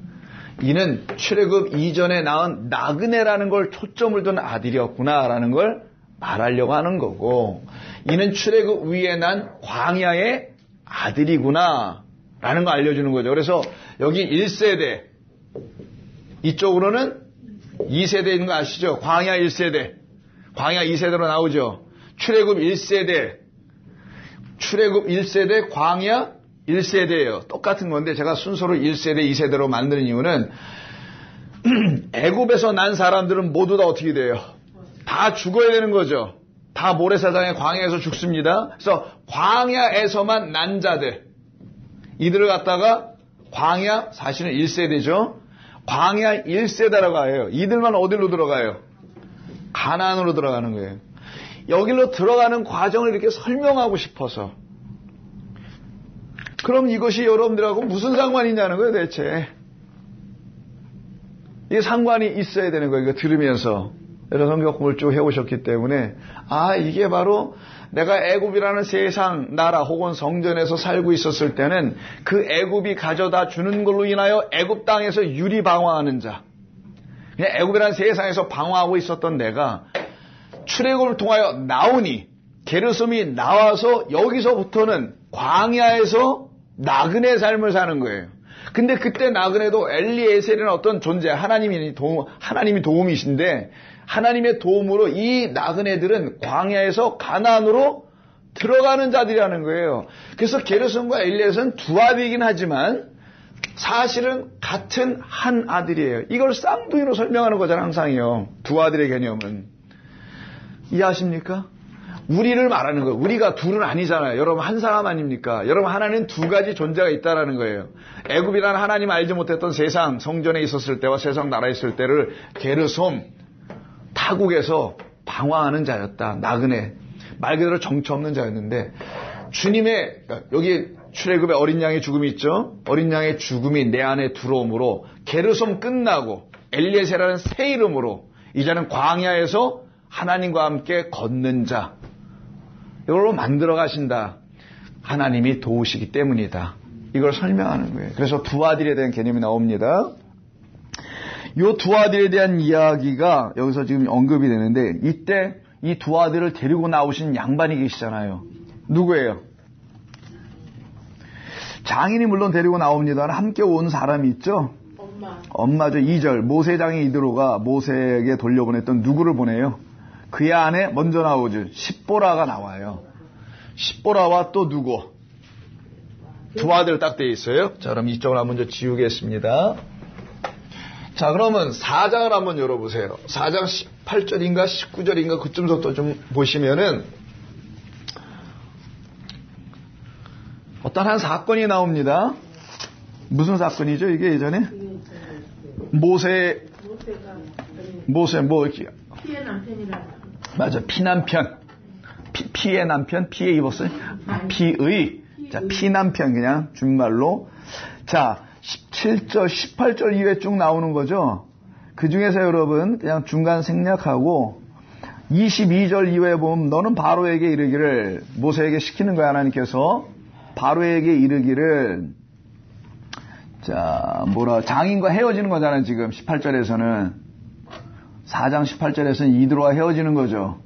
이는 출애굽 이전에 낳은 나그네라는 걸 초점을 둔 아들이었구나라는 걸 말하려고 하는 거고 이는 출애굽 위에 난 광야의 아들이구나라는 거 알려주는 거죠. 그래서 여기 1세대 이쪽으로는 2세대 있는 거 아시죠? 광야 1세대 광야 2세대로 나오죠. 출애굽 1세대 출애굽 1세대, 광야 1세대예요. 똑같은 건데 제가 순서로 1세대, 2세대로 만드는 이유는 애굽에서 난 사람들은 모두 다 어떻게 돼요? 다 죽어야 되는 거죠. 다 모래사장의 광야에서 죽습니다. 그래서 광야에서만 난 자들 이들을 갖다가 광야 사실은 1세대죠. 광야 1세대라고 해요. 이들만 어디로 들어가요? 가나안으로 들어가는 거예요. 여기로 들어가는 과정을 이렇게 설명하고 싶어서. 그럼 이것이 여러분들하고 무슨 상관이 있냐는 거예요, 대체. 이게 상관이 있어야 되는 거예요, 이거 들으면서. 여러 성경 공부를 쭉 해오셨기 때문에, 이게 바로 내가 애굽이라는 세상, 나라 혹은 성전에서 살고 있었을 때는 그 애굽이 가져다 주는 걸로 인하여 애굽 땅에서 유리방황하는 자. 그냥 애굽이라는 세상에서 방황하고 있었던 내가 출애굽을 통하여 나오니 게르솜이 나와서 여기서부터는 광야에서 나그네 삶을 사는 거예요. 근데 그때 나그네도 엘리에셀이라는 어떤 존재, 하나님이 도움이신데 하나님의 도움으로 이 나그네들은 광야에서 가나안으로 들어가는 자들이라는 거예요. 그래서 게르솜과 엘리에셀은 두 아들이긴 하지만 사실은 같은 한 아들이에요. 이걸 쌍둥이로 설명하는 거잖아요. 항상이요. 두 아들의 개념은. 이해하십니까? 우리를 말하는 거예요. 우리가 둘은 아니잖아요. 여러분 한 사람 아닙니까? 여러분 하나는 두 가지 존재가 있다라는 거예요. 애굽이라는 하나님 알지 못했던 세상, 성전에 있었을 때와 세상 나라에 있을 때를 게르솜, 타국에서 방황하는 자였다. 나그네. 말 그대로 정처 없는 자였는데 주님의 여기 출애굽의 어린 양의 죽음이 있죠. 어린 양의 죽음이 내 안에 들어옴으로 게르솜 끝나고 엘리에셀이라는 새 이름으로 이제는 광야에서 하나님과 함께 걷는 자 이걸로 만들어 가신다. 하나님이 도우시기 때문이다. 이걸 설명하는 거예요. 그래서 두 아들에 대한 개념이 나옵니다. 이 두 아들에 대한 이야기가 여기서 지금 언급이 되는데 이때 이 두 아들을 데리고 나오신 양반이 계시잖아요. 누구예요? 장인이 물론 데리고 나옵니다. 함께 온 사람이 있죠? 엄마죠. 2절. 모세장인 이드로가 모세에게 돌려보냈던 누구를 보내요? 그의 안에 먼저 나오죠. 십보라가 나와요. 십보라와 또 누구? 두 아들 딱 돼 있어요. 자, 그럼 이쪽을 한번 먼저 지우겠습니다. 자, 그러면 4장을 한번 열어보세요. 4장 18절인가 19절인가 그쯤부터 좀 보시면은 어떤 한 사건이 나옵니다. 무슨 사건이죠? 이게 예전에? 모세 뭐 이렇게 피의 남편이라. 맞아. 피남편. 피의 남편? 피해 입었어요? 피의. 자, 피남편 그냥 준말로. 자, 17절, 18절 이후에 쭉 나오는 거죠. 그 중에서 여러분 그냥 중간 생략하고 22절 이후에 보면 너는 바로에게 이르기를 모세에게 시키는 거야. 하나님께서 바로에게 이르기를 자, 장인과 헤어지는 거잖아요. 지금 18절에서는 4장 18절에서는 이드로와 헤어지는 거죠.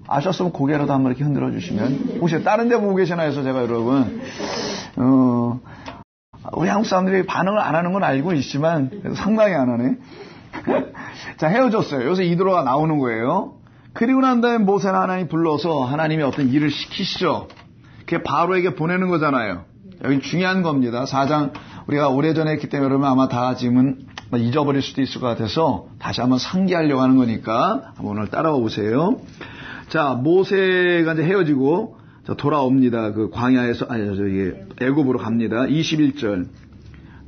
아셨으면 고개라도 한번 이렇게 흔들어 주시면. 혹시 다른 데 보고 계시나 해서 제가 여러분 우리 한국 사람들이 반응을 안 하는 건 알고 있지만 상당히 안 하네. 자, 헤어졌어요. 여기서 이드로가 나오는 거예요. 그리고 난 다음에 모세는 하나님 불러서 하나님이 어떤 일을 시키시죠. 그게 바로에게 보내는 거잖아요. 여기 중요한 겁니다. 4장 우리가 오래전에 했기 때문에 여러분 아마 다 지금은 잊어버릴 수도 있을 것 같아서 다시 한번 상기하려고 하는 거니까 한번 오늘 따라와 보세요. 자, 모세가 이제 헤어지고 돌아옵니다. 그 광야에서 애굽으로 갑니다. 21절.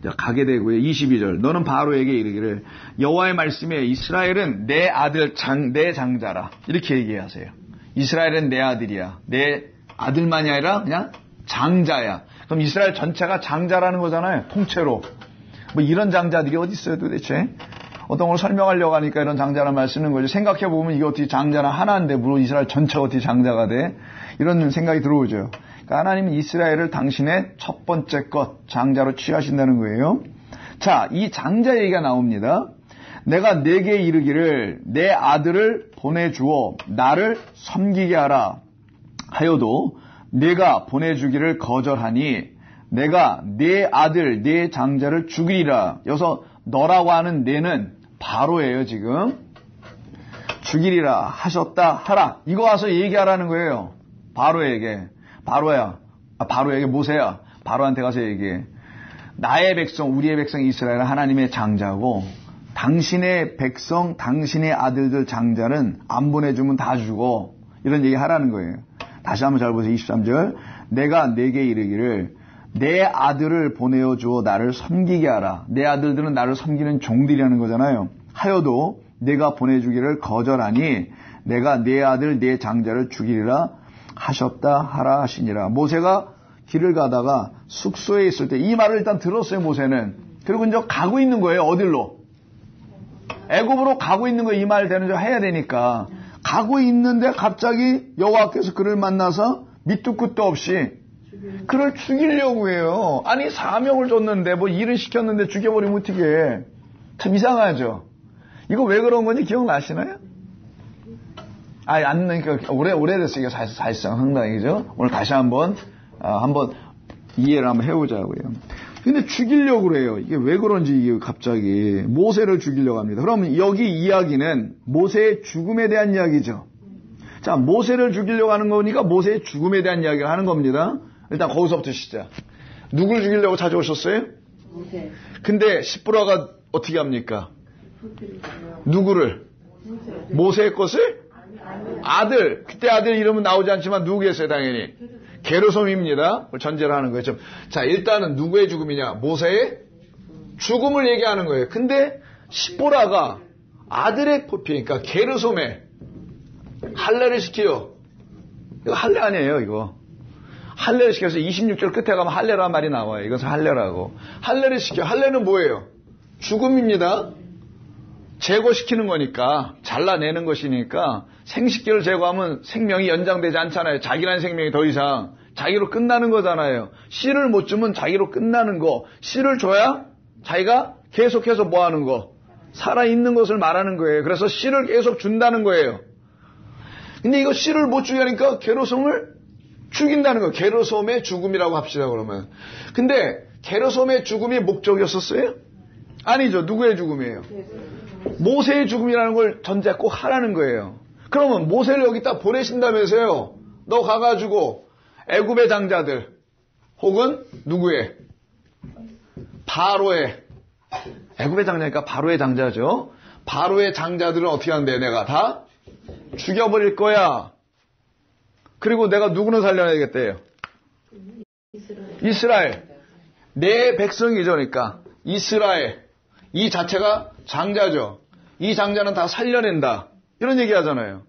자, 가게 되고요. 22절. 너는 바로에게 이르기를 여호와의 말씀에 이스라엘은 내 아들 내 장자라. 이렇게 얘기하세요. 이스라엘은 내 아들이야. 내 아들만이 아니라 그냥 장자야. 그럼 이스라엘 전체가 장자라는 거잖아요. 통째로. 뭐 이런 장자들이 어디 있어요 도대체? 어떤 걸 설명하려고 하니까 이런 장자란 말 쓰는 거죠. 생각해보면 이게 어떻게 장자는 하나인데 물론 이스라엘 전체가 어떻게 장자가 돼? 이런 생각이 들어오죠. 그러니까 하나님은 이스라엘을 당신의 첫 번째 것 장자로 취하신다는 거예요. 자, 이 장자 얘기가 나옵니다. 내가 내게 이르기를 내 아들을 보내주어 나를 섬기게 하라 하여도 내가 보내주기를 거절하니 내가 내 아들 내 장자를 죽이리라. 여기서 너라고 하는 내는 바로예요. 지금 죽이리라 하셨다 하라. 이거 와서 얘기하라는 거예요. 바로에게. 바로에게 모세야. 바로한테 가서 얘기해. 나의 백성 우리의 백성 이스라엘은 하나님의 장자고 당신의 백성 당신의 아들들 장자는 안 보내주면 다 죽어. 이런 얘기 하라는 거예요. 다시 한번 잘 보세요. 23절. 내가 내게 이르기를 내 아들을 보내어 주어 나를 섬기게 하라. 내 아들들은 나를 섬기는 종들이라는 거잖아요. 하여도 내가 보내주기를 거절하니 내가 내 아들 내 장자를 죽이리라 하셨다 하라 하시니라. 모세가 길을 가다가 숙소에 있을 때 이 말을 일단 들었어요. 모세는. 그리고 이제 가고 있는 거예요. 어딜로? 애굽으로 가고 있는 거예요. 이 말 되는 줄 해야 되니까. 가고 있는데 갑자기 여호와께서 그를 만나서 밑도 끝도 없이 그를 죽이려고 해요. 아니 사명을 줬는데 뭐 일을 시켰는데 죽여버리면 어떻게 해. 참 이상하죠. 이거 왜 그런 건지 기억나시나요? 그러니까 오래됐어요. 이게 사실상 상당히 그죠. 오늘 다시 한번 이해를 한번 해보자고요. 근데 죽이려고 그래요. 이게 왜 그런지 이게 갑자기 모세를 죽이려고 합니다. 그러면 여기 이야기는 모세의 죽음에 대한 이야기죠. 자, 모세를 죽이려고 하는 거니까 모세의 죽음에 대한 이야기를 하는 겁니다. 일단 거기서부터 시작. 누굴 죽이려고 찾아오셨어요? 모세. 근데 십보라가 어떻게 합니까? 누구를? 모세의 것을? 아들. 그때 아들 이름은 나오지 않지만 누구겠어요, 당연히? 게르솜입니다. 전제를 하는 거예요. 자, 일단은 누구의 죽음이냐? 모세의 죽음을 얘기하는 거예요. 근데 십보라가 아들의 포피니까 게르솜에 할례를 시켜요. 이거 할례 아니에요, 이거. 할례를 시켜서 26절 끝에 가면 할례라는 말이 나와요. 이것은 할례라고. 할례를 시켜. 할례는 뭐예요? 죽음입니다. 제거시키는 거니까, 잘라내는 것이니까 생식기를 제거하면 생명이 연장되지 않잖아요. 자기라는 생명이 더 이상 자기로 끝나는 거잖아요. 씨를 못 주면 자기로 끝나는 거. 씨를 줘야 자기가 계속해서 뭐 하는 거? 살아있는 것을 말하는 거예요. 그래서 씨를 계속 준다는 거예요. 근데 이거 씨를 못 주게 하니까 게르솜을 죽인다는 거예요. 게르솜의 죽음이라고 합시다, 그러면. 근데 게르솜의 죽음이 목적이었었어요? 아니죠. 누구의 죽음이에요? 모세의 죽음이라는 걸 전제 꼭 하라는 거예요. 그러면 모세를 여기다 보내신다면서요. 너 가가지고 애굽의 장자들 혹은 누구의? 바로의. 애굽의 장자니까 바로의 장자죠. 바로의 장자들은 어떻게 하는데 내가 다 죽여버릴 거야. 그리고 내가 누구는 살려내겠대요? 이스라엘. 내 백성이죠. 그러니까 이스라엘. 이 자체가 장자죠. 이 장자는 다 살려낸다. 이런 얘기 하잖아요.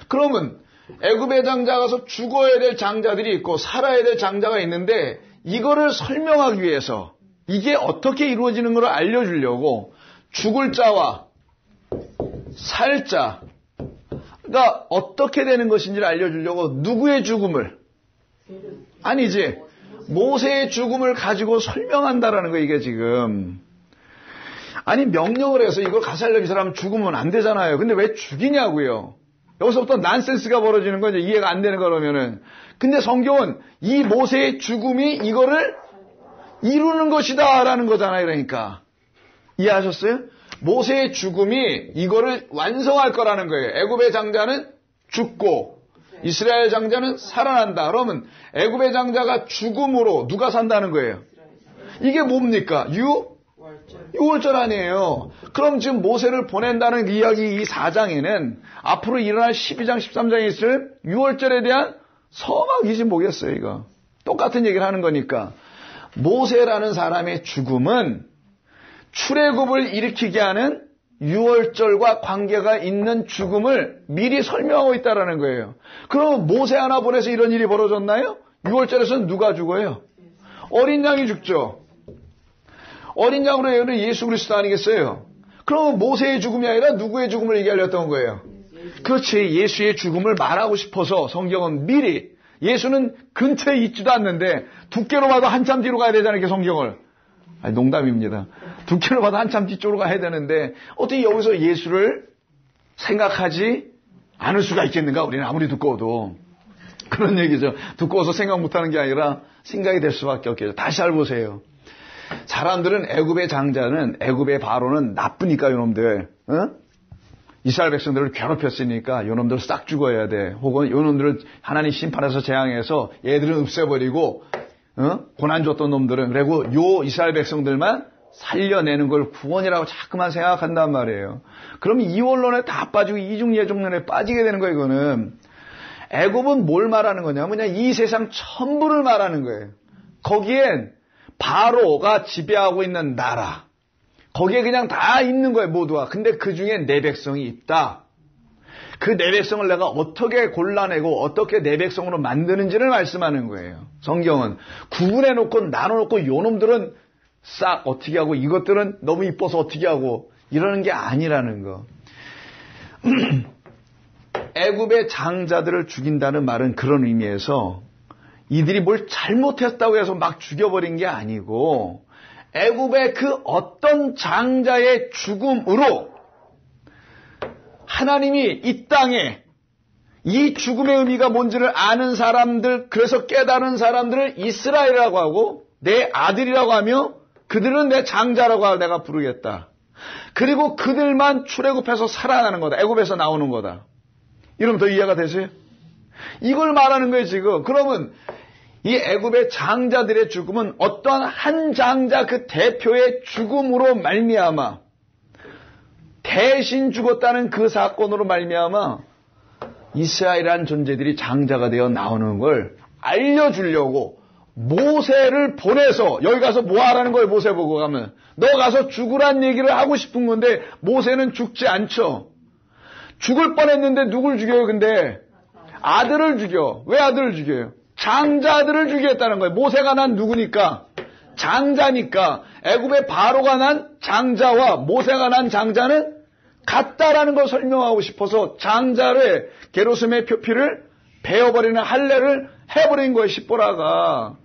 그러면 애굽의 장자 가서 죽어야 될 장자들이 있고 살아야 될 장자가 있는데 이거를 설명하기 위해서 이게 어떻게 이루어지는 걸 알려주려고 죽을 자와 살 자가 어떻게 되는 것인지를 알려주려고 누구의 죽음을? 아니지. 모세의 죽음을 가지고 설명한다라는 거 이게 지금. 아니 명령을 해서 이걸 가살려 이 사람 죽으면 안 되잖아요. 근데 왜 죽이냐고요. 여기서부터 난센스가 벌어지는 거죠. 이해가 안 되는 거라면은. 근데 성경은 이 모세의 죽음이 이거를 이루는 것이다 라는 거잖아요. 그러니까 이해하셨어요? 모세의 죽음이 이거를 완성할 거라는 거예요. 애굽의 장자는 죽고 이스라엘 장자는 살아난다. 그러면 애굽의 장자가 죽음으로 누가 산다는 거예요? 이게 뭡니까? 유월절 아니에요. 그럼 지금 모세를 보낸다는 이야기 이 4장에는 앞으로 일어날 12장 13장에 있을 유월절에 대한 서막이지 뭐겠어요. 이거 똑같은 얘기를 하는 거니까. 모세라는 사람의 죽음은 출애굽을 일으키게 하는 유월절과 관계가 있는 죽음을 미리 설명하고 있다는 거예요. 그럼 모세 하나 보내서 이런 일이 벌어졌나요? 유월절에서는 누가 죽어요? 어린 양이 죽죠. 어린 양으로 얘기하는 예수 그리스도 아니겠어요? 그럼 모세의 죽음이 아니라 누구의 죽음을 얘기하려던 거예요? 그렇지. 예수의 죽음을 말하고 싶어서 성경은 미리 예수는 근처에 있지도 않는데 두께로 봐도 한참 뒤로 가야 되잖아요. 이렇게 성경을. 아니, 농담입니다. 두께로 봐도 한참 뒤쪽으로 가야 되는데 어떻게 여기서 예수를 생각하지 않을 수가 있겠는가? 우리는 아무리 두꺼워도. 그런 얘기죠. 두꺼워서 생각 못하는 게 아니라 생각이 될 수밖에 없겠죠. 다시 잘 보세요. 사람들은 애굽의 장자는 애굽의 바로는 나쁘니까 요놈들 이스라엘 백성들을 괴롭혔으니까 요놈들 싹 죽어야 돼. 혹은 요놈들을 하나님 심판해서 재앙해서 얘들은 없애버리고 고난 줬던 놈들은 그리고 요 이스라엘 백성들만 살려내는 걸 구원이라고 자꾸만 생각한단 말이에요. 그럼 이 원론에 다 빠지고 이중예종론에 빠지게 되는 거예요. 이거는 애굽은 뭘 말하는 거냐면 그냥 이 세상 전부를 말하는 거예요. 거기엔 바로가 지배하고 있는 나라 거기에 그냥 다 있는 거예요. 모두가. 근데 그 중에 내 백성이 있다. 그 내 백성을 내가 어떻게 골라내고 어떻게 내 백성으로 만드는지를 말씀하는 거예요. 성경은 구분해놓고 나눠놓고 요놈들은 싹 어떻게 하고 이것들은 너무 이뻐서 어떻게 하고 이러는 게 아니라는 거. 애굽의 장자들을 죽인다는 말은 그런 의미에서 이들이 뭘 잘못했다고 해서 막 죽여버린 게 아니고 애굽의 그 어떤 장자의 죽음으로 하나님이 이 땅에 이 죽음의 의미가 뭔지를 아는 사람들, 그래서 깨달은 사람들을 이스라엘이라고 하고 내 아들이라고 하며 그들은 내 장자라고 내가 부르겠다. 그리고 그들만 출애굽해서 살아나는 거다. 애굽에서 나오는 거다. 이러면 더 이해가 되세요? 이걸 말하는 거예요 지금. 그러면 이 애굽의 장자들의 죽음은 어떠한 한 장자 그 대표의 죽음으로 말미암아 대신 죽었다는 그 사건으로 말미암아 이스라엘이라는 존재들이 장자가 되어 나오는 걸 알려주려고 모세를 보내서 여기 가서 뭐 하라는 거예요. 모세 보고 가면 너 가서 죽으란 얘기를 하고 싶은 건데 모세는 죽지 않죠. 죽을 뻔했는데 누굴 죽여요? 근데 아들을 죽여. 왜 아들을 죽여요? 장자들을 죽이겠다는 거예요. 모세가 난 누구니까? 장자니까. 애굽의 바로가 난 장자와 모세가 난 장자는 같다라는 걸 설명하고 싶어서 장자를 게르솜의 표피를 베어버리는 할례를 해버린 거예요. 십보라가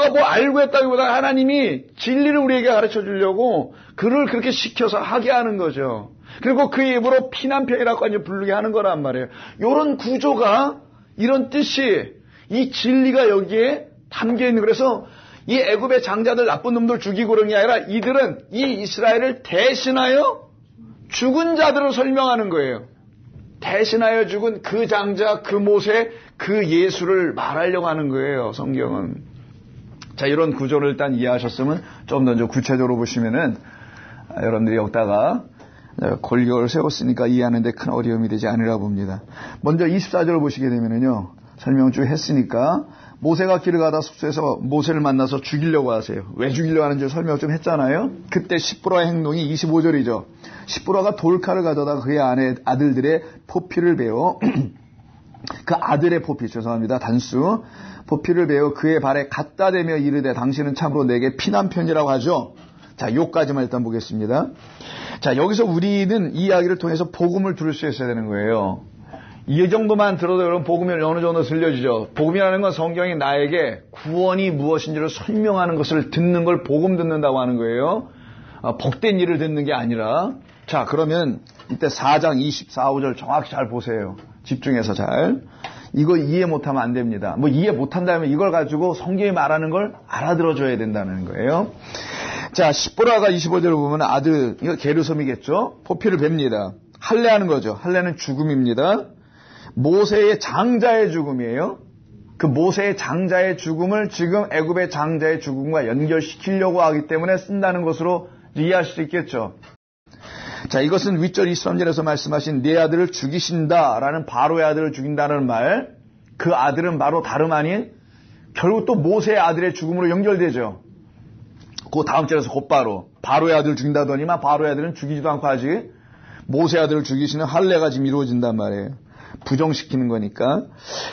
뭐 알고 했다기보다 하나님이 진리를 우리에게 가르쳐 주려고 그를 그렇게 시켜서 하게 하는 거죠. 그리고 그 입으로 피난편이라고 이제 부르게 하는 거란 말이에요. 이런 구조가, 이런 뜻이, 이 진리가 여기에 담겨 있는, 그래서 이 애굽의 장자들 나쁜 놈들 죽이고 그런 게 아니라 이들은 이 이스라엘을 대신하여 죽은 자들을 설명하는 거예요. 대신하여 죽은 그 장자, 그 모세, 그 예수를 말하려고 하는 거예요, 성경은. 자, 이런 구조를 일단 이해하셨으면 좀 더 구체적으로 보시면은 여러분들이 여기다가 골격을 세웠으니까 이해하는데 큰 어려움이 되지 않으라 봅니다. 먼저 24절을 보시게 되면은요, 설명 쭉 했으니까 모세가 길을 가다 숙소에서 모세를 만나서 죽이려고 하세요. 왜 죽이려고 하는지 설명 좀 했잖아요. 그때 십보라의 행동이 25절이죠. 십보라가 돌칼을 가져다 그의 아들들의 포피를 베어 그 아들의 포피, 죄송합니다. 단수. 포피를 베어 그의 발에 갖다 대며 이르되 당신은 참으로 내게 피난편이라고 하죠. 자, 요까지만 일단 보겠습니다. 자, 여기서 우리는 이 이야기를 통해서 복음을 들을 수 있어야 되는 거예요. 이 정도만 들어도 여러분 복음이 어느 정도 들려지죠. 복음이라는 건 성경이 나에게 구원이 무엇인지를 설명하는 것을 듣는 걸 복음 듣는다고 하는 거예요. 복된 일을 듣는 게 아니라. 자, 그러면 이때 4장 24, 5절 정확히 잘 보세요. 집중해서 잘. 이거 이해 못하면 안 됩니다. 뭐 이해 못한다면 이걸 가지고 성경이 말하는 걸 알아들어줘야 된다는 거예요. 자, 십보라가 25절을 보면 아들, 이거 게르솜이겠죠. 포피를 뵙니다. 할례하는 거죠. 할례는 죽음입니다. 모세의 장자의 죽음이에요. 그 모세의 장자의 죽음을 지금 애굽의 장자의 죽음과 연결시키려고 하기 때문에 쓴다는 것으로 이해할 수 있겠죠. 자, 이것은 윗절 23절에서 말씀하신 네 아들을 죽이신다라는 바로의 아들을 죽인다는 말, 그 아들은 바로 다름 아닌 결국 또 모세의 아들의 죽음으로 연결되죠. 그 다음 절에서 곧바로 바로의 아들을 죽인다더니만 바로의 아들은 죽이지도 않고 아직 모세의 아들을 죽이시는 할례가 지금 이루어진단 말이에요. 부정시키는 거니까.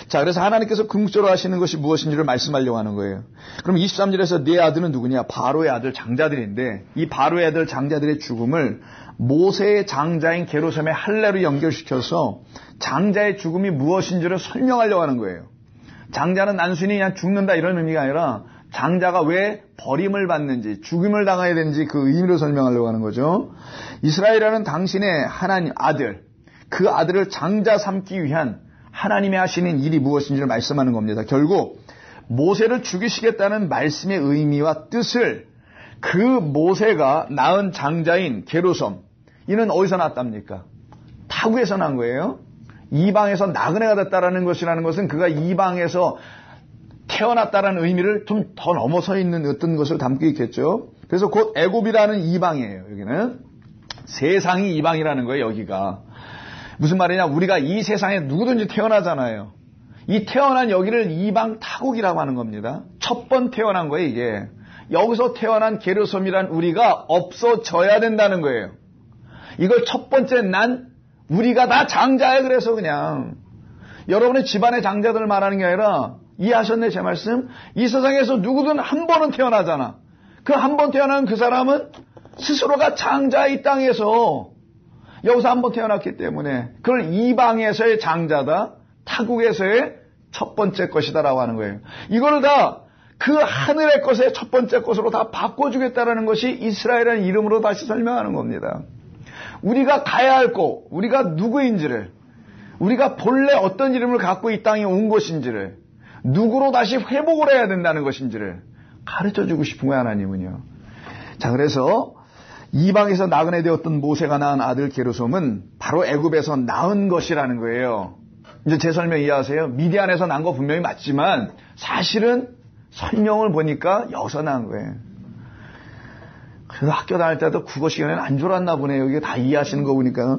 자, 그래서 하나님께서 궁극적으로 하시는 것이 무엇인지를 말씀하려고 하는 거예요. 그럼 23절에서 네 아들은 누구냐? 바로의 아들 장자들인데 이 바로의 아들 장자들의 죽음을 모세의 장자인 게르솜의 할례로 연결시켜서 장자의 죽음이 무엇인지를 설명하려고 하는 거예요. 장자는 단순히 그냥 죽는다 이런 의미가 아니라 장자가 왜 버림을 받는지, 죽임을 당해야 되는지 그 의미로 설명하려고 하는 거죠. 이스라엘이라는 당신의 하나님 아들, 그 아들을 장자 삼기 위한 하나님이 하시는 일이 무엇인지를 말씀하는 겁니다. 결국 모세를 죽이시겠다는 말씀의 의미와 뜻을 그 모세가 낳은 장자인 게르솜, 이는 어디서 났답니까? 타국에서 난 거예요. 이방에서 나그네가 됐다라는 것이라는 것은 그가 이방에서 태어났다라는 의미를 좀 더 넘어서 있는 어떤 것을 담고 있겠죠. 그래서 곧 애굽이라는 이방이에요. 여기는 세상이 이방이라는 거예요. 여기가 무슨 말이냐? 우리가 이 세상에 누구든지 태어나잖아요. 이 태어난 여기를 이방 타국이라고 하는 겁니다. 첫 번 태어난 거예요. 이게 여기서 태어난 게르솜이란 우리가 없어져야 된다는 거예요. 이걸 첫 번째 난 우리가 다 장자야. 그래서 그냥 여러분의 집안의 장자들을 말하는 게 아니라, 이해하셨네 제 말씀? 이 세상에서 누구든 한 번은 태어나잖아. 그 한 번 태어난 그 사람은 스스로가 장자, 이 땅에서 여기서 한 번 태어났기 때문에 그걸 이방에서의 장자다, 타국에서의 첫 번째 것이다라고 하는 거예요. 이거를 다 그 하늘의 것의 첫 번째 것으로 다 바꿔주겠다라는 것이 이스라엘이라는 이름으로 다시 설명하는 겁니다. 우리가 가야 할 곳, 우리가 누구인지를, 우리가 본래 어떤 이름을 갖고 이 땅에 온 것인지를, 누구로 다시 회복을 해야 된다는 것인지를 가르쳐주고 싶은 거야, 하나님은요. 자, 그래서 이방에서 나그네 되었던 모세가 낳은 아들 게르솜은 바로 애굽에서 낳은 것이라는 거예요. 이제 제 설명 이해하세요? 미디안에서 난 거 분명히 맞지만 사실은 설명을 보니까 여기서 난 거예요. 그래서 학교 다닐 때도 국어 시간에는 안 졸았나 보네요. 이게 다 이해하시는 거 보니까.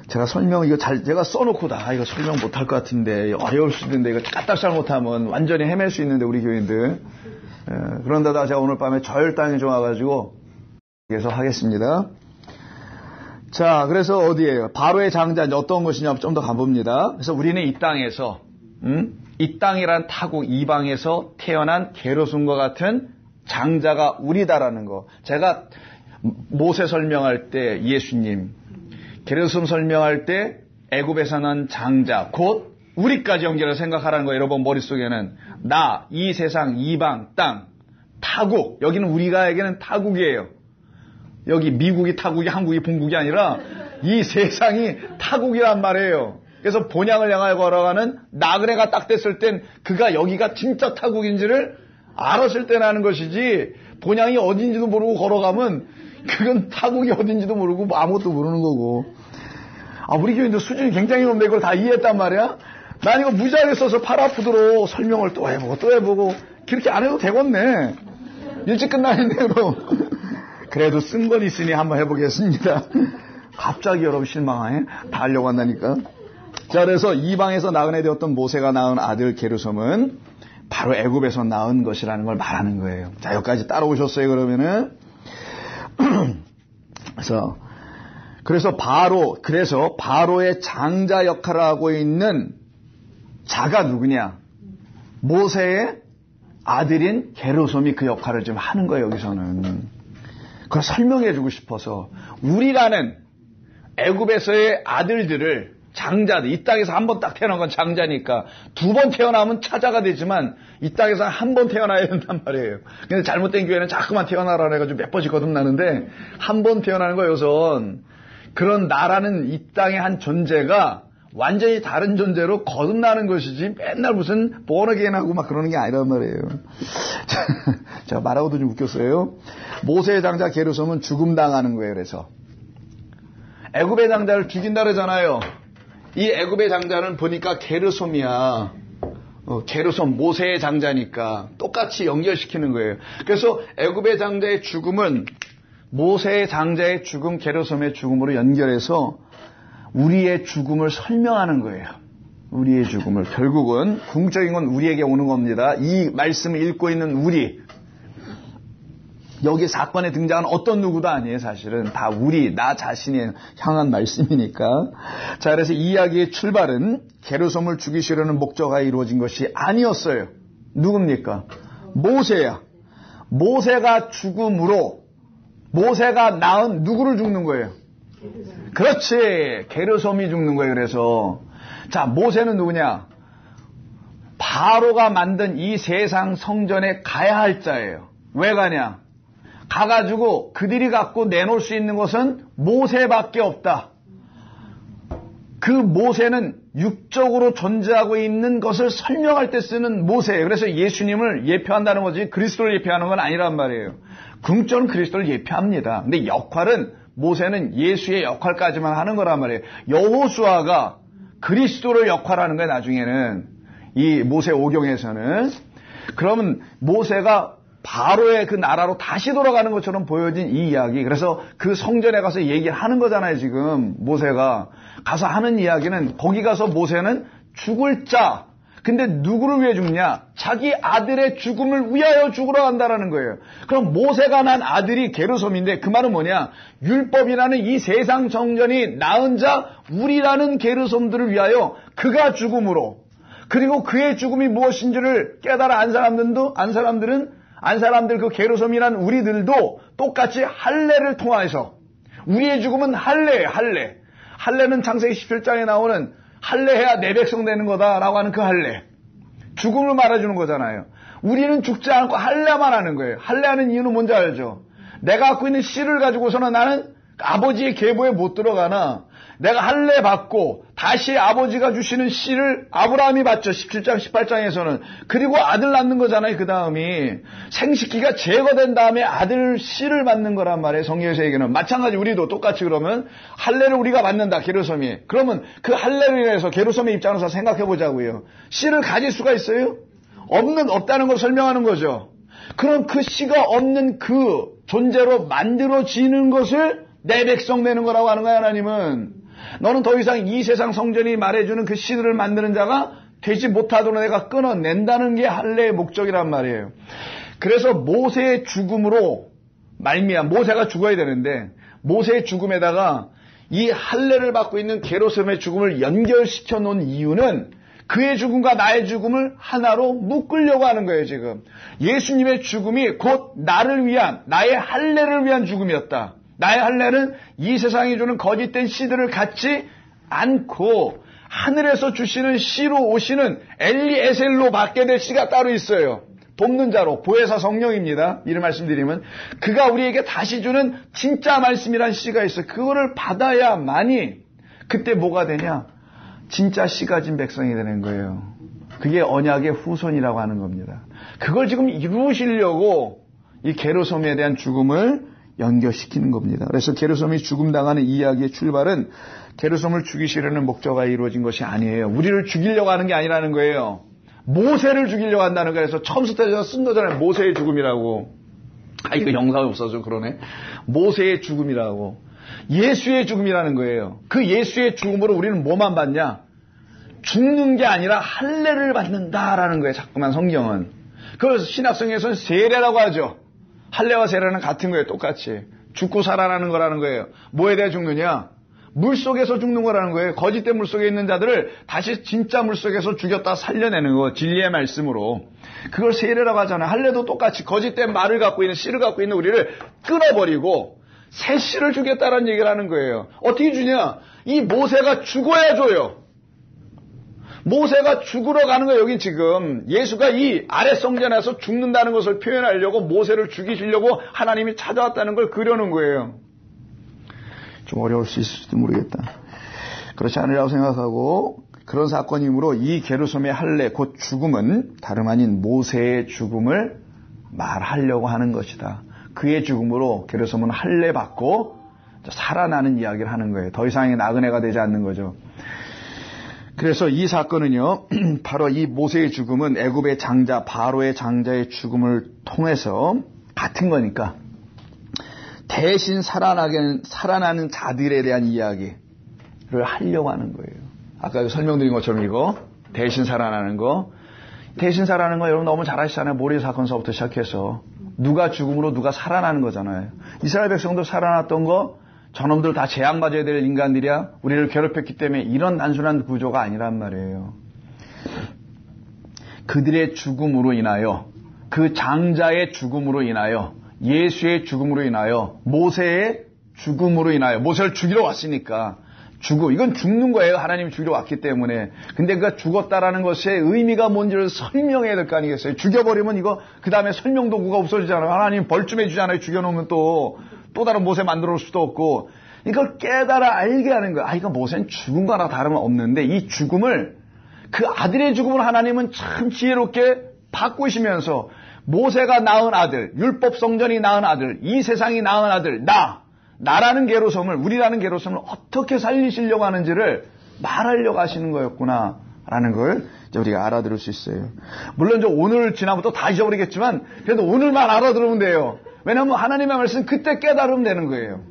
제가 설명 제가 써놓고 이거 설명 못할 것 같은데 어려울 수도 있는데 이거 까딱 잘못하면 완전히 헤맬 수 있는데 우리 교인들. 그런데다 제가 오늘 밤에 절당이 좀 와가지고 그래서 하겠습니다. 자, 그래서 어디에요? 바로의 장자 어떤 것이냐 좀 더 가봅니다. 그래서 우리는 이 땅에서 이 땅이란 타국 이방에서 태어난 게르솜과 같은 장자가 우리다라는 거. 제가 모세 설명할 때 예수님, 게르솜 설명할 때 애굽에서 난 장자 곧 우리까지 연결해서 생각하라는 거. 여러분 머릿속에는 나, 이 세상, 이방, 땅, 타국. 여기는 우리가에게는 타국이에요. 여기 미국이 타국이 한국이 본국이 아니라 이 세상이 타국이란 말이에요. 그래서 본향을 향하여 걸어가는 나그네가 딱 됐을 땐 그가 여기가 진짜 타국인지를 알았을 때라는 것이지 본향이 어딘지도 모르고 걸어가면 그건 타국이 어딘지도 모르고 아무것도 모르는 거고. 우리 교인들 수준이 굉장히 높네. 이걸 다 이해했단 말이야. 난 이거 무지하게 써서 팔 아프도록 설명을 또 해보고 그렇게 안 해도 되겠네. 일찍 끝나는데 그럼. 그래도 쓴 건 있으니 한번 해보겠습니다. 갑자기 여러분 실망하네. 다 하려고 한다니까. 자, 그래서 이방에서 나그네 되었던 모세가 낳은 아들 게르솜은 바로 애굽에서 낳은 것이라는 걸 말하는 거예요. 자, 여기까지 따라오셨어요, 그러면은. 그래서 바로의 장자 역할을 하고 있는 자가 누구냐? 모세의 아들인 게르솜이 그 역할을 좀 하는 거예요, 여기서는. 그걸 설명해주고 싶어서 우리라는 애굽에서의 아들들을 장자들, 이 땅에서 한 번 딱 태어난 건 장자니까 두 번 태어나면 차자가 되지만 이 땅에서 한 번 태어나야 된단 말이에요. 근데 잘못된 교회는 자꾸만 태어나라 해가지고 몇 번씩 거듭나는데 한 번 태어나는 거여선 그런 나라는 이 땅의 한 존재가 완전히 다른 존재로 거듭나는 것이지 맨날 무슨 born-again하고 막 그러는 게 아니란 말이에요. 제가 말하고도 좀 웃겼어요. 모세의 장자 게르솜은 죽음당하는 거예요. 그래서 애굽의 장자를 죽인다 그러잖아요. 이 애굽의 장자는 보니까 게르솜이야. 게르솜 모세의 장자니까 똑같이 연결시키는 거예요. 그래서 애굽의 장자의 죽음은 모세의 장자의 죽음, 게르솜의 죽음으로 연결해서 우리의 죽음을 설명하는 거예요. 우리의 죽음을. 결국은 궁극적인 건 우리에게 오는 겁니다. 이 말씀을 읽고 있는 우리. 여기 사건에 등장한 어떤 누구도 아니에요. 사실은 다 나 자신이 향한 말씀이니까. 자, 그래서 이 이야기의 출발은 게르솜을 죽이시려는 목적하에 이루어진 것이 아니었어요. 누굽니까? 모세야. 모세가 죽음으로 모세가 낳은 누구를 죽는 거예요? 그렇지. 게르솜이 죽는 거예요. 그래서 자, 모세는 누구냐? 바로가 만든 이 세상 성전에 가야 할 자예요. 왜 가냐? 가가지고 그들이 갖고 내놓을 수 있는 것은 모세밖에 없다. 그 모세는 육적으로 존재하고 있는 것을 설명할 때 쓰는 모세예요. 그래서 예수님을 예표한다는 거지 그리스도를 예표하는 건 아니란 말이에요. 궁극적으로 그리스도를 예표합니다. 근데 역할은 모세는 예수의 역할까지만 하는 거란 말이에요. 여호수아가 그리스도를 역할하는 거예요. 나중에는 이 모세 오경에서는. 그러면 모세가 바로의 그 나라로 다시 돌아가는 것처럼 보여진 이 이야기. 그래서 그 성전에 가서 얘기를 하는 거잖아요. 지금 모세가 가서 하는 이야기는 거기 가서 모세는 죽을 자. 근데 누구를 위해 죽냐? 자기 아들의 죽음을 위하여 죽으러 간다라는 거예요. 그럼 모세가 난 아들이 게르솜인데 그 말은 뭐냐? 율법이라는 이 세상 정전이 낳은 자 우리라는 게르솜들을 위하여 그가 죽음으로 그리고 그의 죽음이 무엇인지를 깨달아 안 사람들 그 게르솜이란 우리들도 똑같이 할례를 통해서 우리의 죽음은 할례예요. 할례는 창세기 17장에 나오는 할례해야 내 백성 되는 거다라고 하는 그 할례. 죽음을 말해주는 거잖아요. 우리는 죽지 않고 할례만 하는 거예요. 할례하는 이유는 뭔지 알죠? 내가 갖고 있는 씨를 가지고서는 나는 아버지의 계보에 못 들어가나 내가 할례 받고 다시 아버지가 주시는 씨를 아브라함이 받죠. 17장 18장에서는. 그리고 아들 낳는 거잖아요. 그 다음이 생식기가 제거된 다음에 아들 씨를 받는 거란 말이에요. 성경에서 얘기는. 마찬가지 우리도 똑같이 그러면 할례를 우리가 받는다. 게르솜이. 그러면 그 할례를 인해서 게르솜의 입장에서 생각해 보자고요. 씨를 가질 수가 있어요? 없다는 걸 설명하는 거죠. 그럼 그 씨가 없는 그 존재로 만들어지는 것을 내 백성 되는 거라고 하는 거야. 하나님은. 너는 더 이상 이 세상 성전이 말해주는 그 씨들을 만드는 자가 되지 못하도록 내가 끊어낸다는 게 할례의 목적이란 말이에요. 그래서 모세의 죽음으로 말미암아 모세가 죽어야 되는데 모세의 죽음에다가 이 할례를 받고 있는 게르솜의 죽음을 연결시켜 놓은 이유는 그의 죽음과 나의 죽음을 하나로 묶으려고 하는 거예요. 지금 예수님의 죽음이 곧 나를 위한 나의 할례를 위한 죽음이었다. 나의 할례는 이 세상이 주는 거짓된 씨들을 갖지 않고 하늘에서 주시는 씨로 오시는 엘리에셀로 받게 될 씨가 따로 있어요. 돕는 자로 보혜사 성령입니다. 이를 말씀드리면 그가 우리에게 다시 주는 진짜 말씀이란 씨가 있어요. 그거를 받아야만이 그때 뭐가 되냐? 진짜 씨 가진 백성이 되는 거예요. 그게 언약의 후손이라고 하는 겁니다. 그걸 지금 이루시려고 이 게르솜에 대한 죽음을 연결시키는 겁니다. 그래서 게르솜이 죽음당하는 이야기의 출발은 게르솜을 죽이시려는 목적과 이루어진 것이 아니에요. 우리를 죽이려고 하는 게 아니라는 거예요. 모세를 죽이려고 한다는 거예요. 그래서 첨스테에서 쓴 거잖아요. 모세의 죽음이라고. 이거 영상이 없어서 그러네. 모세의 죽음이라고. 예수의 죽음이라는 거예요. 그 예수의 죽음으로 우리는 뭐만 받냐? 죽는 게 아니라 할례를 받는다라는 거예요. 자꾸만 성경은. 그래서 신약성에서는 세례라고 하죠. 할례와 세례는 같은 거예요. 똑같이. 죽고 살아나는 거라는 거예요. 뭐에 대해 죽느냐? 물속에서 죽는 거라는 거예요. 거짓된 물속에 있는 자들을 다시 진짜 물속에서 죽였다 살려내는 거. 진리의 말씀으로. 그걸 세례라고 하잖아요. 할례도 똑같이 거짓된 말을 갖고 있는 씨를 갖고 있는 우리를 끊어버리고 새 씨를 주겠다라는 얘기를 하는 거예요. 어떻게 주냐? 이 모세가 죽어야 줘요. 모세가 죽으러 가는 거예요. 여기 지금 예수가 이 아래 성전에서 죽는다는 것을 표현하려고 모세를 죽이시려고 하나님이 찾아왔다는 걸 그려놓은 거예요. 좀 어려울 수 있을지도 모르겠다. 그렇지 않으라고 생각하고 그런 사건이므로 이 게르솜의 할례 곧 죽음은 다름 아닌 모세의 죽음을 말하려고 하는 것이다. 그의 죽음으로 게르솜은 할례 받고 살아나는 이야기를 하는 거예요. 더 이상의 나그네가 되지 않는 거죠. 그래서 이 사건은요, 바로 이 모세의 죽음은 애굽의 장자, 바로의 장자의 죽음을 통해서 같은 거니까 대신 살아나는 자들에 대한 이야기를 하려고 하는 거예요. 아까 설명드린 것처럼 이거 대신 살아나는 거 여러분 너무 잘 아시잖아요. 모리 사건서부터 시작해서 누가 죽음으로 누가 살아나는 거잖아요. 이스라엘 백성도 살아났던 거 저놈들 다 재앙받아야 될 인간들이야. 우리를 괴롭혔기 때문에 이런 단순한 구조가 아니란 말이에요. 그들의 죽음으로 인하여 그 장자의 죽음으로 인하여 예수의 죽음으로 인하여 모세의 죽음으로 인하여 모세를 죽이러 왔으니까 이건 죽는 거예요. 하나님이 죽이러 왔기 때문에. 근데 그가 죽었다라는 것의 의미가 뭔지를 설명해야 될 거 아니겠어요. 죽여버리면 이거 그 다음에 설명 도구가 없어지잖아요. 하나님 벌점해 주잖아요. 죽여놓으면 또 다른 모세 만들어 올 수도 없고. 이걸 깨달아 알게 하는 거예요. 이거 모세는 죽은 거나 다름은 없는데 이 죽음을 그 아들의 죽음을 하나님은 참 지혜롭게 바꾸시면서 모세가 낳은 아들, 율법 성전이 낳은 아들, 이 세상이 낳은 아들, 나라는 게르솜을, 우리라는 게르솜을 어떻게 살리시려고 하는지를 말하려고 하시는 거였구나라는 걸 이제 우리가 알아들을 수 있어요. 물론 이제 오늘 지나부터 다 잊어버리겠지만 그래도 오늘만 알아들으면 돼요. 왜냐하면 하나님의 말씀 그때 깨달으면 되는 거예요.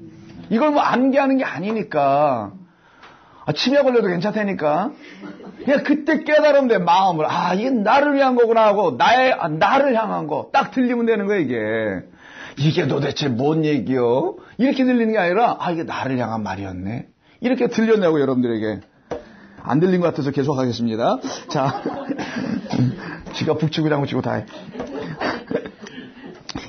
이걸 뭐 암기하는 게 아니니까. 치매 걸려도 괜찮다니까. 그냥 그때 깨달으면 돼, 마음을. 이게 나를 위한 거구나 하고, 나를 향한 거. 딱 들리면 되는 거야, 이게. 이게 도대체 뭔 얘기요? 이렇게 들리는 게 아니라, 이게 나를 향한 말이었네. 이렇게 들렸냐고, 여러분들에게. 안 들린 것 같아서 계속 하겠습니다. 자. 지가 북치고 장구치고 다 해.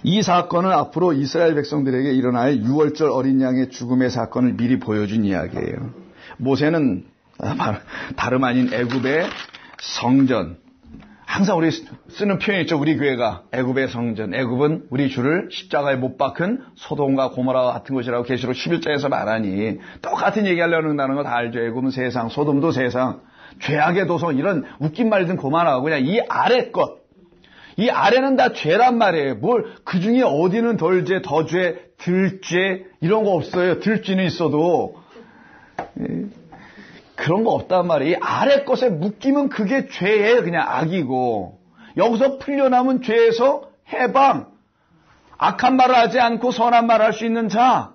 이 사건은 앞으로 이스라엘 백성들에게 일어날 6월절 어린 양의 죽음의 사건을 미리 보여준 이야기예요. 모세는 다름 아닌 애굽의 성전, 항상 우리 쓰는 표현이 있죠. 우리 교회가 애굽의 성전, 애굽은 우리 주를 십자가에 못 박은 소돔과 고모라와 같은 곳이라고 계시록 11장에서 말하니 똑같은 얘기하려는다는 거 다 알죠. 애굽은 세상, 소돔도 세상, 죄악의 도성, 이런 웃긴 말든 그만하고 그냥 이 아래 것, 이 아래는 다 죄란 말이에요. 뭘 그 중에 어디는 덜 죄, 더 죄, 들 죄 이런 거 없어요. 들 죄는 있어도 그런 거 없단 말이에요. 이 아래 것에 묶이면 그게 죄예요. 그냥 악이고, 여기서 풀려나면 죄에서 해방, 악한 말을 하지 않고 선한 말을 할 수 있는 자,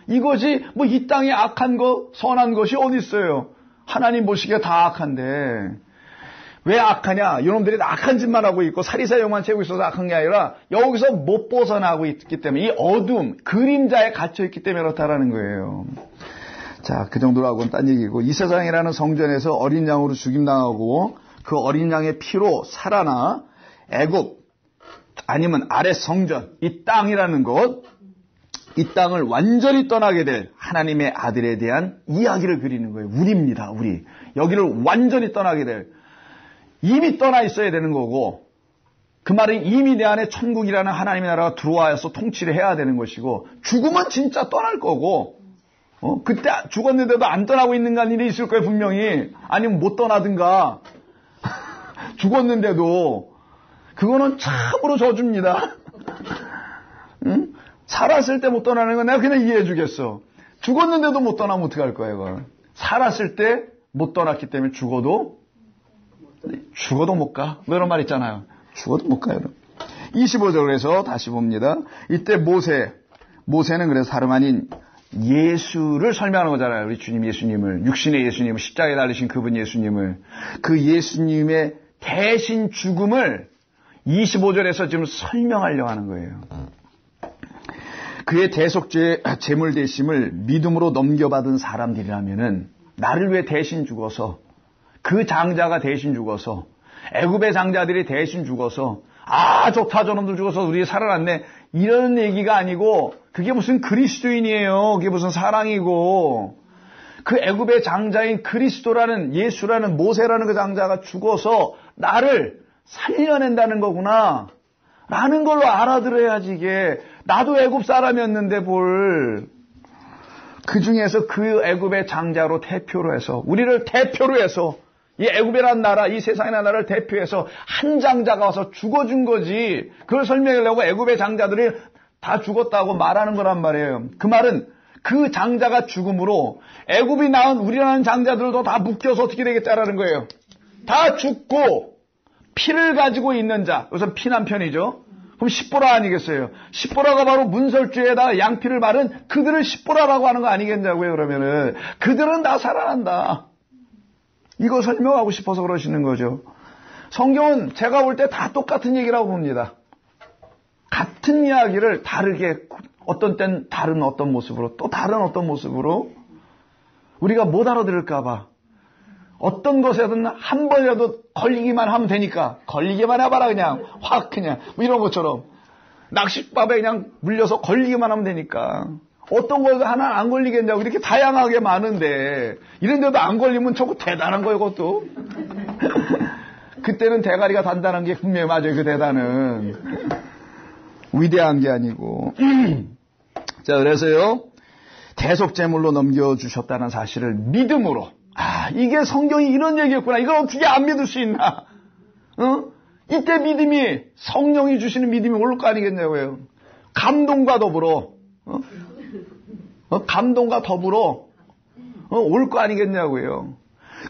이거지. 뭐 이 땅에 악한 거, 선한 것이 어디 있어요? 하나님 보시기에 다 악한데 왜 악하냐? 이놈들이 악한 짓만 하고 있고 사리사 영만 채우고 있어서 악한 게 아니라 여기서 못 벗어나고 있기 때문에, 이 어둠, 그림자에 갇혀있기 때문에 그렇다라는 거예요. 자, 그 정도로 하고는 딴 얘기고, 이 세상이라는 성전에서 어린 양으로 죽임당하고 그 어린 양의 피로 살아나 애굽 아니면 아래 성전, 이 땅이라는 것, 이 땅을 완전히 떠나게 될 하나님의 아들에 대한 이야기를 그리는 거예요. 우리입니다. 우리. 여기를 완전히 떠나게 될, 이미 떠나 있어야 되는 거고, 그 말은 이미 내 안에 천국이라는 하나님의 나라가 들어와서 통치를 해야 되는 것이고, 죽으면 진짜 떠날 거고, 그때 죽었는데도 안 떠나고 있는 일이 있을 거예요, 분명히. 아니면 못 떠나든가. 죽었는데도. 그거는 참으로 저주입니다. 응? 살았을 때 못 떠나는 건 내가 그냥 이해해 주겠어. 죽었는데도 못 떠나면 어떡할 거예요, 이건. 살았을 때 못 떠났기 때문에 죽어도 못 가. 뭐 이런 말 있잖아요. 죽어도 못 가요. 25절에서 다시 봅니다. 이때 모세는 그래서 다름 아닌 예수를 설명하는 거잖아요. 우리 주님 예수님을, 육신의 예수님을, 십자가에 달리신 그분 예수님을, 그 예수님의 대신 죽음을 25절에서 지금 설명하려고 하는 거예요. 그의 대속죄 제물 대심을 믿음으로 넘겨받은 사람들이라면은, 나를 위해 대신 죽어서, 그 장자가 대신 죽어서, 애굽의 장자들이 대신 죽어서, 아 좋다 저놈들 죽어서 우리 살아났네, 이런 얘기가 아니고, 그게 무슨 그리스도인이에요. 그게 무슨 사랑이고, 그 애굽의 장자인 그리스도라는, 예수라는, 모세라는 그 장자가 죽어서 나를 살려낸다는 거구나 라는 걸로 알아들어야지. 이게 나도 애굽 사람이었는데 뭘, 그 중에서 그 애굽의 장자로 대표로 해서, 우리를 대표로 해서, 이 애굽이라는 나라, 이 세상이라는 나라를 대표해서 한 장자가 와서 죽어준 거지. 그걸 설명하려고 애굽의 장자들이 다 죽었다고 말하는 거란 말이에요. 그 말은 그 장자가 죽음으로 애굽이 낳은 우리라는 장자들도 다 묶여서 어떻게 되겠다라는 거예요. 다 죽고 피를 가지고 있는 자, 여기서 피난 편이죠. 그럼 십보라 아니겠어요? 십보라가 바로 문설주에다가 양피를 바른 그들을 십보라라고 하는 거 아니겠냐고요. 그러면은 그들은 다 살아난다. 이거 설명하고 싶어서 그러시는 거죠. 성경은 제가 볼 때 다 똑같은 얘기라고 봅니다. 같은 이야기를 다르게, 어떤 땐 다른 어떤 모습으로, 또 다른 어떤 모습으로, 우리가 못 알아들을까 봐 어떤 것에든 한 번이라도 걸리기만 하면 되니까, 걸리기만 해봐라 그냥 확 그냥 뭐 이런 것처럼, 낚싯밥에 그냥 물려서 걸리기만 하면 되니까, 어떤 거에도 하나 안 걸리겠냐고, 이렇게 다양하게 많은데 이런데도 안 걸리면 저거 대단한 거예요. 그것도 그때는 대가리가 단단한 게 분명히 맞아요. 그 대단은 위대한 게 아니고. 자, 그래서요, 대속제물로 넘겨주셨다는 사실을 믿음으로, 아, 이게 성경이 이런 얘기였구나, 이걸 어떻게 안 믿을 수 있나. 이때 믿음이, 성령이 주시는 믿음이 올 거 아니겠냐고요. 감동과 더불어, 감동과 더불어 올 거 아니겠냐고요.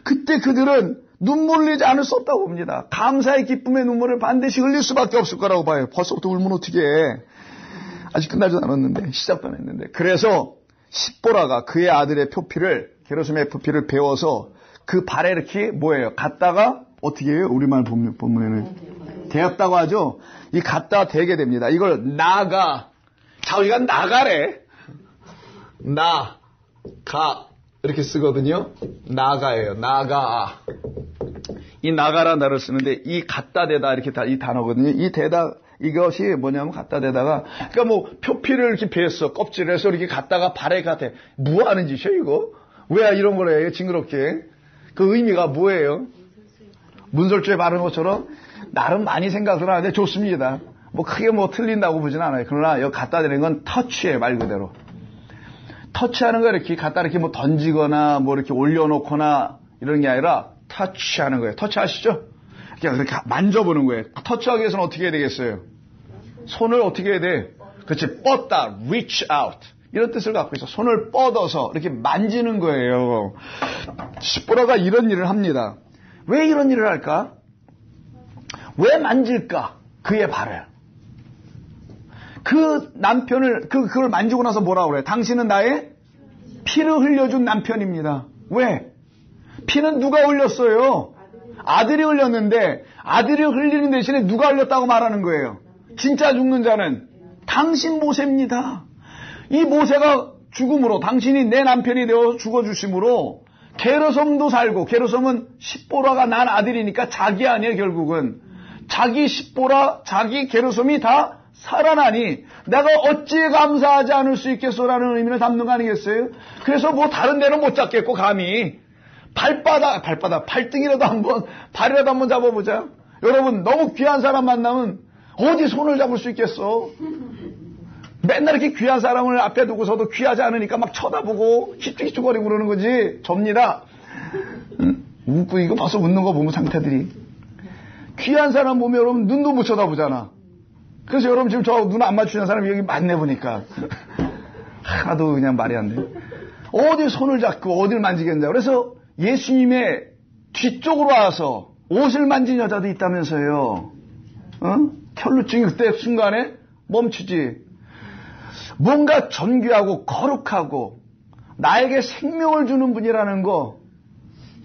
그때 그들은 눈물 흘리지 않을 수 없다고 봅니다. 감사의 기쁨의 눈물을 반드시 흘릴 수밖에 없을 거라고 봐요. 벌써부터 울면 어떻게 해. 아직 끝나지 않았는데, 시작도 안 했는데. 그래서 십보라가 그의 아들의 표피를, 게르솜의 표피를 베어서 그 발에 이렇게 뭐예요? 갖다가 어떻게 해요? 우리말 본문에는 대었다고 하죠. 이 갖다 대게 됩니다. 이걸 나가, 자, 우리가 나가래, 나가 이렇게 쓰거든요. 나가예요. 나가. 이 나가라는 단어를 쓰는데, 이 갖다 대다 이렇게 이 단어거든요. 이 대다, 이것이 뭐냐면 갖다 대다가, 그러니까 뭐 표피를 이렇게 베었어, 껍질에서 이렇게 갖다가 발에 갖다. 뭐 하는 짓이야 이거? 왜 이런 걸 해요? 징그럽게. 그 의미가 뭐예요? 문설주에 바르는 것처럼 나름 많이 생각을 하는데 좋습니다. 뭐 크게 뭐 틀린다고 보진 않아요. 그러나 여기 갖다 대는 건 터치예요, 말 그대로. 터치하는 거 이렇게 갖다 이렇게 뭐 던지거나 뭐 이렇게 올려놓거나 이런 게 아니라 터치하는 거예요. 터치하시죠? 이렇게 만져보는 거예요. 터치하기 위해서는 어떻게 해야 되겠어요? 손을 어떻게 해야 돼? 그렇지, 뻗다, reach out. 이런 뜻을 갖고 있어. 손을 뻗어서 이렇게 만지는 거예요. 십보라가 이런 일을 합니다. 왜 이런 일을 할까? 왜 만질까? 그의 발을. 그 남편을, 그걸 만지고 나서 뭐라고 그래요? 당신은 나의 피를 흘려준 남편입니다. 왜? 피는 누가 흘렸어요? 아들이 흘렸는데, 아들이 흘리는 대신에 누가 흘렸다고 말하는 거예요? 진짜 죽는 자는 당신 모세입니다. 이 모세가 죽음으로 당신이 내 남편이 되어 죽어주심으로 게르솜도 살고, 게르솜은 십보라가 난 아들이니까 자기 아니에요. 결국은 자기 십보라, 자기 게르솜이 다 살아나니 내가 어찌 감사하지 않을 수 있겠소라는 의미를 담는 거 아니겠어요? 그래서 뭐 다른 데는 못 잡겠고 감히 발등이라도 한번, 발이라도 한번 잡아보자. 여러분, 너무 귀한 사람 만나면 어디 손을 잡을 수 있겠어? 맨날 이렇게 귀한 사람을 앞에 두고서도 귀하지 않으니까 막 쳐다보고 희죽희죽거리고 그러는 거지. 접니다. 웃고 이거 벌써 웃는 거 보면 상태들이. 귀한 사람 보면 여러분 눈도 못 쳐다보잖아. 그래서 여러분 지금 저 눈 안 맞추는 사람이 여기 많네 보니까. 하나도 그냥 말이 안 돼. 어디 손을 잡고 어딜 만지겠냐. 그래서 예수님의 뒤쪽으로 와서 옷을 만진 여자도 있다면서요. 혈루증이 그때 순간에 멈추지. 뭔가 존귀하고 거룩하고 나에게 생명을 주는 분이라는 거,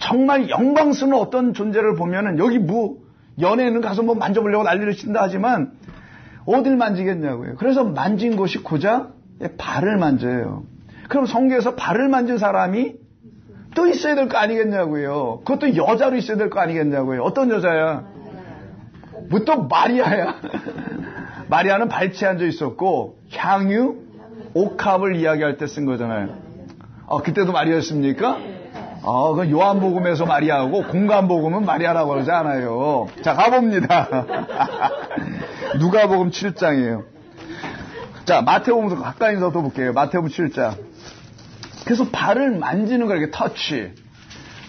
정말 영광스러운 어떤 존재를 보면은 여기 뭐 연예인은 가서 뭐 만져보려고 난리를 친다 하지만 어딜 만지겠냐고요. 그래서 만진 곳이 고작 발을 만져요. 그럼 성경에서 발을 만진 사람이 또 있어야 될 거 아니겠냐고요. 그것도 여자로 있어야 될 거 아니겠냐고요. 어떤 여자야? 뭐 또 마리아야. 마리아는 발치에 앉아 있었고 향유, 옥합을 이야기할 때 쓴 거잖아요. 그때도 마리아였습니까? 그 요한복음에서 마리아하고 공간복음은 마리아라고 그러지 않아요. 자, 가봅니다. 누가복음 7장이에요. 자, 마태복음도 가까이서 또 볼게요. 마태복음 7장. 그래서 발을 만지는 거, 이렇게 터치.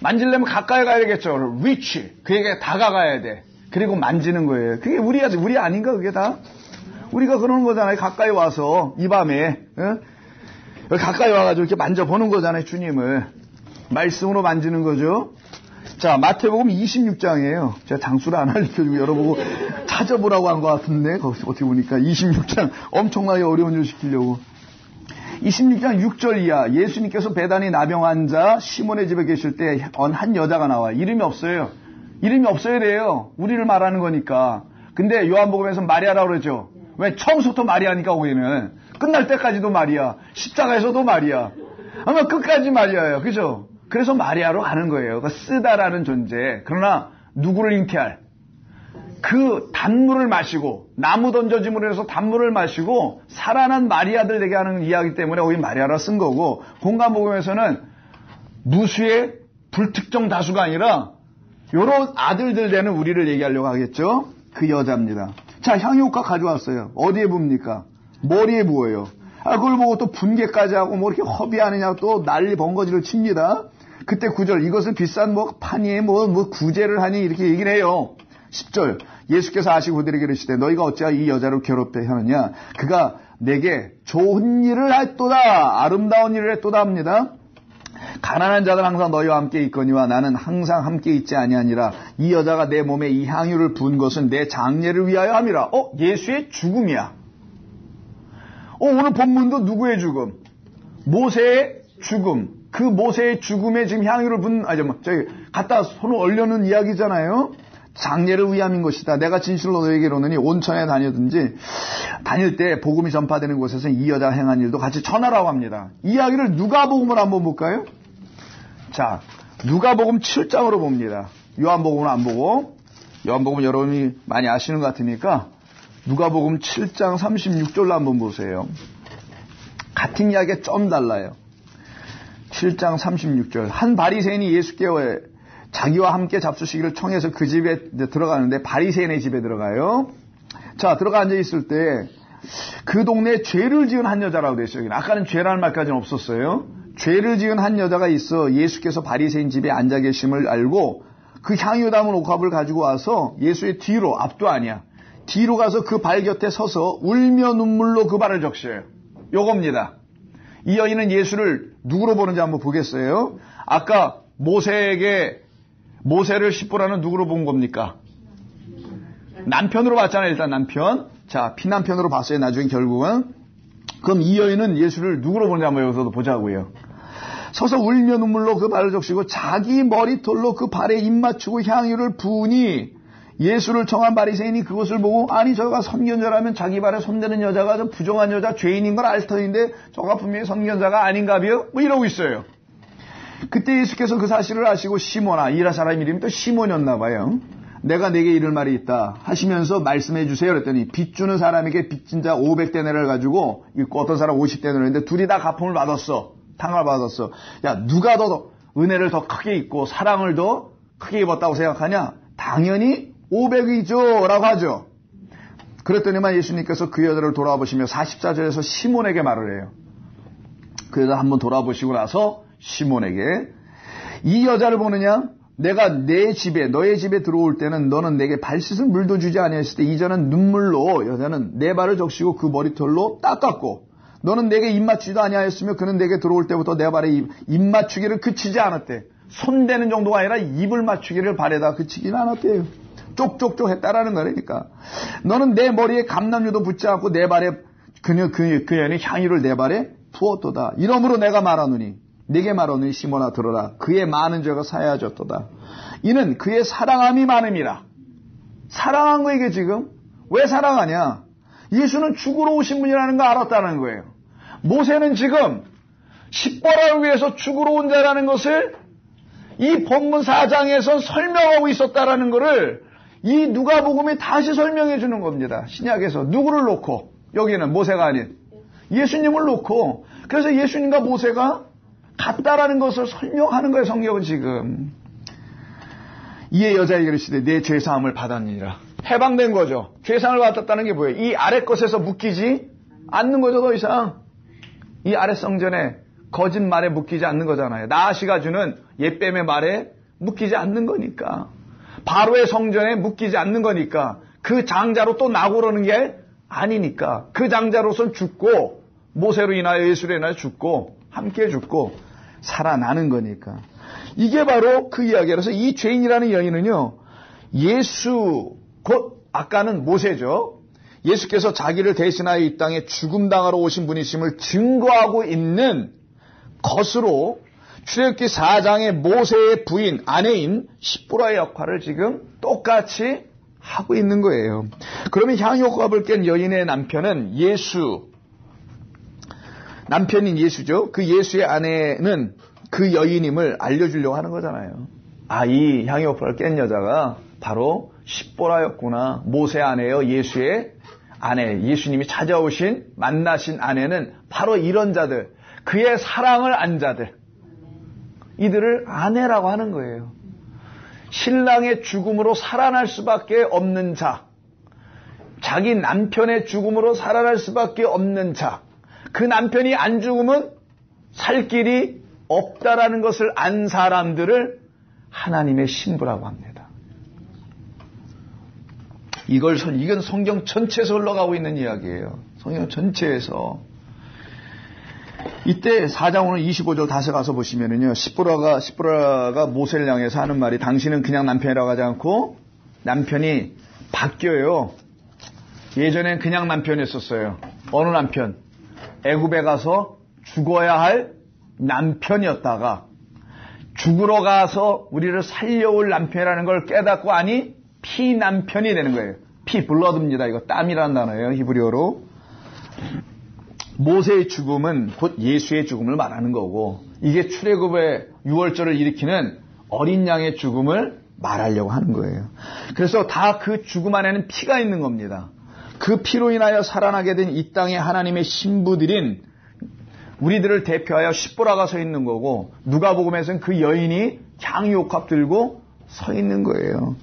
만지려면 가까이 가야 되겠죠. reach. 그에게 다가가야 돼. 그리고 만지는 거예요. 그게 우리 아닌가, 그게 다? 우리가 그러는 거잖아요. 가까이 와서, 이 밤에, 여기 가까이 와가지고 이렇게 만져보는 거잖아요, 주님을. 말씀으로 만지는 거죠. 자, 마태복음 26장이에요. 제가 장수를 안 알려주고 여러보고 찾아보라고 한 것 같은데, 거기서 어떻게 보니까 26장 엄청나게 어려운 일 시키려고. 26장 6절 이하, 예수님께서 배단위 나병 환자 시몬의 집에 계실 때 한 여자가 나와요. 이름이 없어요. 이름이 없어야 돼요. 우리를 말하는 거니까. 근데 요한복음에서 마리아라고 그러죠. 왜? 처음부터 마리아니까 우리는. 끝날 때까지도 마리아. 십자가에서도 마리아. 아마 끝까지 마리아예요. 그죠? 그래서 마리아로 가는 거예요. 쓰다라는 존재. 그러나 누구를 잉태할? 그 단물을 마시고, 나무 던져짐으로 해서 단물을 마시고 살아난 마리아들 되게 하는 이야기 때문에 거기 마리아라 쓴 거고, 공간복음에서는 무수의 불특정 다수가 아니라 요런 아들들 되는 우리를 얘기하려고 하겠죠. 그 여자입니다. 자, 향유옥합 가져왔어요. 어디에 붑니까? 머리에 부어요. 그걸 보고 또 분개까지 하고 뭐 이렇게 허비하느냐고 또 난리 번거지를 칩니다. 그때 9절, 이것을 비싼 뭐 판이에 뭐 구제를 하니 이렇게 얘기를 해요. 10절, 예수께서 아시고 그들에게 이르시되 너희가 어찌하여 이 여자를 괴롭게 하느냐? 그가 내게 좋은 일을 했도다, 아름다운 일을 했도다 합니다. 가난한 자는 항상 너희와 함께 있거니와 나는 항상 함께 있지 아니하니라. 이 여자가 내 몸에 이 향유를 부은 것은 내 장례를 위하여 함이라. 예수의 죽음이야. 오늘 본문도 누구의 죽음? 모세의 죽음. 그 모세의 죽음에 지금 향유를 갖다 손을 얼려놓은 이야기잖아요. 장례를 위함인 것이다. 내가 진실로 너에게 이르노니 온천에 다닐 때 복음이 전파되는 곳에서 이 여자가 행한 일도 같이 전하라고 합니다. 이야기를 누가복음을 한번 볼까요? 자, 누가복음 7장으로 봅니다. 요한복음은 안 보고, 요한복음 여러분이 많이 아시는 것 같으니까 누가복음 7장 36절로 한번 보세요. 같은 이야기가 좀 달라요. 7장 36절. 한 바리새인이 예수께 자기와 함께 잡수시기를 청해서 그 집에 들어가는데 바리새인의 집에 들어가요. 자, 들어가 앉아 있을 때 그 동네에 죄를 지은 한 여자라고 되어 있어요. 아까는 죄라는 말까지는 없었어요. 죄를 지은 한 여자가 있어 예수께서 바리새인 집에 앉아 계심을 알고 그 향유 담은 옥합을 가지고 와서 예수의 뒤로, 앞도 아니야, 뒤로 가서 그 발 곁에 서서 울며 눈물로 그 발을 적셔요. 요겁니다. 이 여인은 예수를 누구로 보는지 한번 보겠어요. 아까 모세를 십보라는 누구로 본 겁니까? 남편으로 봤잖아요. 일단 남편. 자, 피남편으로 봤어요. 나중에 결국은. 그럼 이 여인은 예수를 누구로 보는지 한번 여기서도 보자고요. 서서 울며 눈물로 그 발을 적시고 자기 머리털로 그 발에 입 맞추고 향유를 부으니 예수를 청한 바리새인이 그것을 보고 아니 저가 선견자라면 자기 발에 손대는 여자가 좀 부정한 여자 죄인인 걸 알 터인데 저가 분명히 선견자가 아닌가비요? 뭐 이러고 있어요. 그때 예수께서 그 사실을 아시고 시몬아, 이 사람 이름이 또 시몬이었나 봐요. 내가 네게 이를 말이 있다 하시면서 말씀해 주세요. 그랬더니 빚 주는 사람에게 빚진 자 500데나리를 가지고 어떤 사람 50데나리인데 둘이 다 가품을 받았어. 탕을 받았어. 야, 누가 더 은혜를 더 크게 입고 사랑을 더 크게 입었다고 생각하냐? 당연히 500이죠 라고 하죠. 그랬더니만 예수님께서 그 여자를 돌아보시며 44절에서 시몬에게 말을 해요. 그 여자 한번 돌아보시고 나서 시몬에게 이 여자를 보느냐? 내가 내 집에 너의 집에 들어올 때는 너는 내게 발 씻을 물도 주지 아니했을 때 이전은 눈물로 여자는 내 발을 적시고 그 머리털로 닦았고 너는 내게 입 맞추지도 아니하였으며 그는 내게 들어올 때부터 내 발에 입 맞추기를 그치지 않았대. 손대는 정도가 아니라 입을 맞추기를 발에다 그치지는 않았대요. 쪽쪽쪽 했다라는 거니까. 너는 내 머리에 감람유도 붓지 않고 내 발에 그 여인의 향유를 내 발에 부었도다. 이러므로 내가 말하노니 네게 말하노니 시몬아 들어라. 그의 많은 죄가 사하여졌도다. 이는 그의 사랑함이 많음이라. 사랑한 거 이게 지금? 왜 사랑하냐? 예수는 죽으러 오신 분이라는 거 알았다는 거예요. 모세는 지금 십보라를 위해서 죽으러 온 자라는 것을 이 본문 4장에서 설명하고 있었다라는 것을 이 누가복음이 다시 설명해 주는 겁니다. 신약에서 누구를 놓고? 여기는 모세가 아닌 예수님을 놓고. 그래서 예수님과 모세가 같다라는 것을 설명하는 거예요. 성경은 지금. 이에 여자에게 이르시되 내 죄사함을 받았느니라. 해방된 거죠. 죄사함을 받았다는 게 뭐예요? 이 아래 것에서 묶이지 않는 거죠. 더 이상 이 아래 성전에 거짓말에 묶이지 않는 거잖아요. 나아시가 주는 옛뱀의 말에 묶이지 않는 거니까. 바로의 성전에 묶이지 않는 거니까. 그 장자로 또 나고 그러는 게 아니니까. 그 장자로선 죽고 모세로 인하여 예수로 인하여 죽고 함께 죽고 살아나는 거니까. 이게 바로 그 이야기라서 이 죄인이라는 여인은요. 예수 곧 아까는 모세죠. 예수께서 자기를 대신하여 이 땅에 죽음당하러 오신 분이심을 증거하고 있는 것으로 출애굽기 4장의 모세의 부인 아내인 십보라의 역할을 지금 똑같이 하고 있는 거예요. 그러면 향유옥합을 깬 여인의 남편은 남편인 예수죠. 그 예수의 아내는 그 여인임을 알려주려고 하는 거잖아요. 아, 이 향유옥합을 깬 여자가 바로 십보라였구나. 모세 아내요. 예수의 아내. 예수님이 찾아오신 만나신 아내는 바로 이런 자들. 그의 사랑을 안 자들. 이들을 아내라고 하는 거예요. 신랑의 죽음으로 살아날 수밖에 없는 자. 자기 남편의 죽음으로 살아날 수밖에 없는 자. 그 남편이 안 죽으면 살 길이 없다라는 것을 안 사람들을 하나님의 신부라고 합니다. 이건 성경 전체에서 흘러가고 있는 이야기예요. 성경 전체에서. 이때 4장 오늘 25절 다시 가서 보시면은요, 십보라가 모세를 향해서 하는 말이 당신은 그냥 남편이라고 하지 않고 남편이 바뀌어요. 예전엔 그냥 남편이었었어요. 어느 남편? 애굽에 가서 죽어야 할 남편이었다가 죽으러 가서 우리를 살려올 남편이라는 걸 깨닫고 아니 피남편이 되는 거예요. 블러드입니다. 이거 땀이라는 단어예요. 히브리어로. 모세의 죽음은 곧 예수의 죽음을 말하는 거고 이게 출애굽의 유월절을 일으키는 어린 양의 죽음을 말하려고 하는 거예요. 그래서 다 그 죽음 안에는 피가 있는 겁니다. 그 피로 인하여 살아나게 된 이 땅의 하나님의 신부들인 우리들을 대표하여 십보라가 서 있는 거고 누가복음에서는 그 여인이 향유옥합 들고 서 있는 거예요.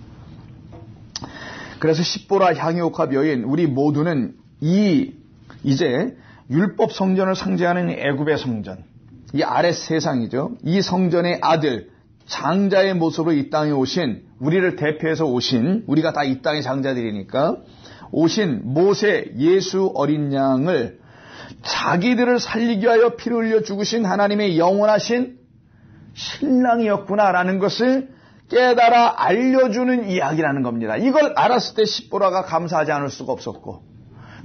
그래서 십보라 향유옥합 여인 우리 모두는 이제 율법 성전을 상징하는 애굽의 성전, 이 아랫 세상이죠. 이 성전의 아들 장자의 모습으로 이 땅에 오신, 우리를 대표해서 오신, 우리가 다 이 땅의 장자들이니까 오신 모세 예수 어린 양을 자기들을 살리기 위하여 피를 흘려 죽으신 하나님의 영원하신 신랑이었구나라는 것을 깨달아 알려주는 이야기라는 겁니다. 이걸 알았을 때 십보라가 감사하지 않을 수가 없었고,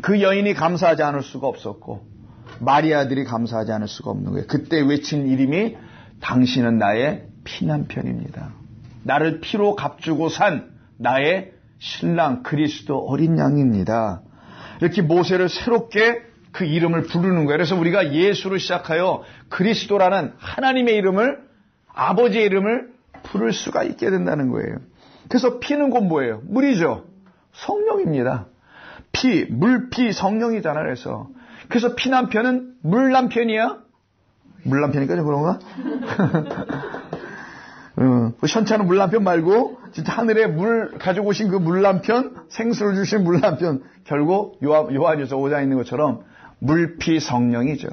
그 여인이 감사하지 않을 수가 없었고, 마리아들이 감사하지 않을 수가 없는 거예요. 그때 외친 이름이 당신은 나의 피남편입니다. 나를 피로 값주고 산 나의 신랑 그리스도 어린 양입니다. 이렇게 모세를 새롭게 그 이름을 부르는 거예요. 그래서 우리가 예수로 시작하여 그리스도라는 하나님의 이름을, 아버지의 이름을 부를 수가 있게 된다는 거예요. 그래서 피는 곧 뭐예요? 물이죠. 성령입니다. 피, 물피 성령이잖아요. 그래서 피남편은 물남편이야? 물남편이니까 좀 그런가? 현찬은 물남편 말고 진짜 하늘에 물 가지고 오신 그 물남편, 생수를 주신 물남편, 결국 요한일서 5장에 있는 것처럼 물피 성령이죠.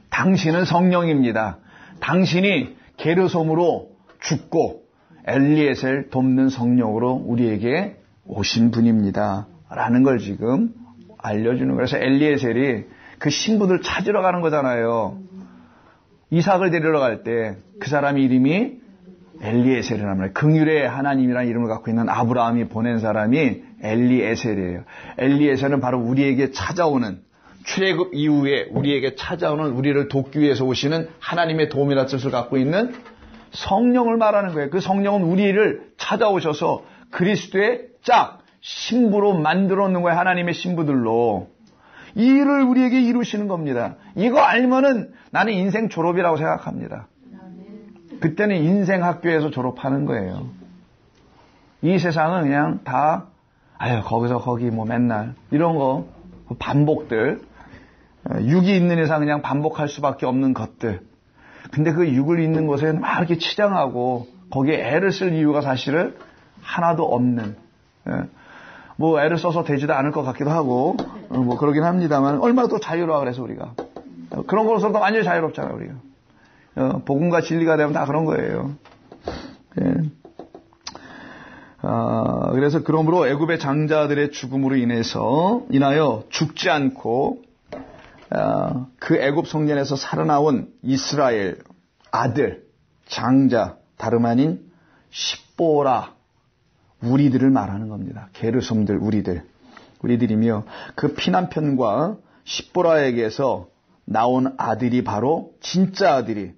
당신은 성령입니다. 당신이 게르솜으로 죽고 엘리에셀 돕는 성령으로 우리에게 오신 분입니다. 라는 걸 지금 알려주는 거예요. 그래서 엘리에셀이 그 신부들 찾으러 가는 거잖아요. 이삭을 데리러 갈 때 그 사람 이름이 엘리에셀이라는 말이에요. 긍휼의 하나님이라는 이름을 갖고 있는 아브라함이 보낸 사람이 엘리에셀이에요. 엘리에셀은 바로 우리에게 찾아오는, 출애굽 이후에 우리에게 찾아오는, 우리를 돕기 위해서 오시는 하나님의 도움이라 뜻을 갖고 있는 성령을 말하는 거예요. 그 성령은 우리를 찾아오셔서 그리스도의 짝, 신부로 만들어 놓은 거예요. 하나님의 신부들로. 이 일을 우리에게 이루시는 겁니다. 이거 알면은 나는 인생 졸업이라고 생각합니다. 그때는 인생 학교에서 졸업하는 거예요. 이 세상은 그냥 다 거기서 거기 뭐 맨날 이런 거 반복들, 육이 있는 이상 그냥 반복할 수밖에 없는 것들. 근데 그 육을 있는 곳에 막 이렇게 치장하고 거기에 애를 쓸 이유가 사실은 하나도 없는, 뭐 애를 써서 되지도 않을 것 같기도 하고 뭐 그러긴 합니다만, 얼마나 더 자유로워. 그래서 우리가 그런 거로서도 완전히 자유롭잖아요. 우리가 복음과 진리가 되면 다 그런 거예요. 그래서 그러므로 애굽의 장자들의 죽음으로 인하여 죽지 않고 그 애굽 성전에서 살아나온 이스라엘 아들 장자, 다름 아닌 십보라, 우리들을 말하는 겁니다. 게르솜들, 우리들이며 그 피남편과 십보라에게서 나온 아들이 바로 진짜 아들이,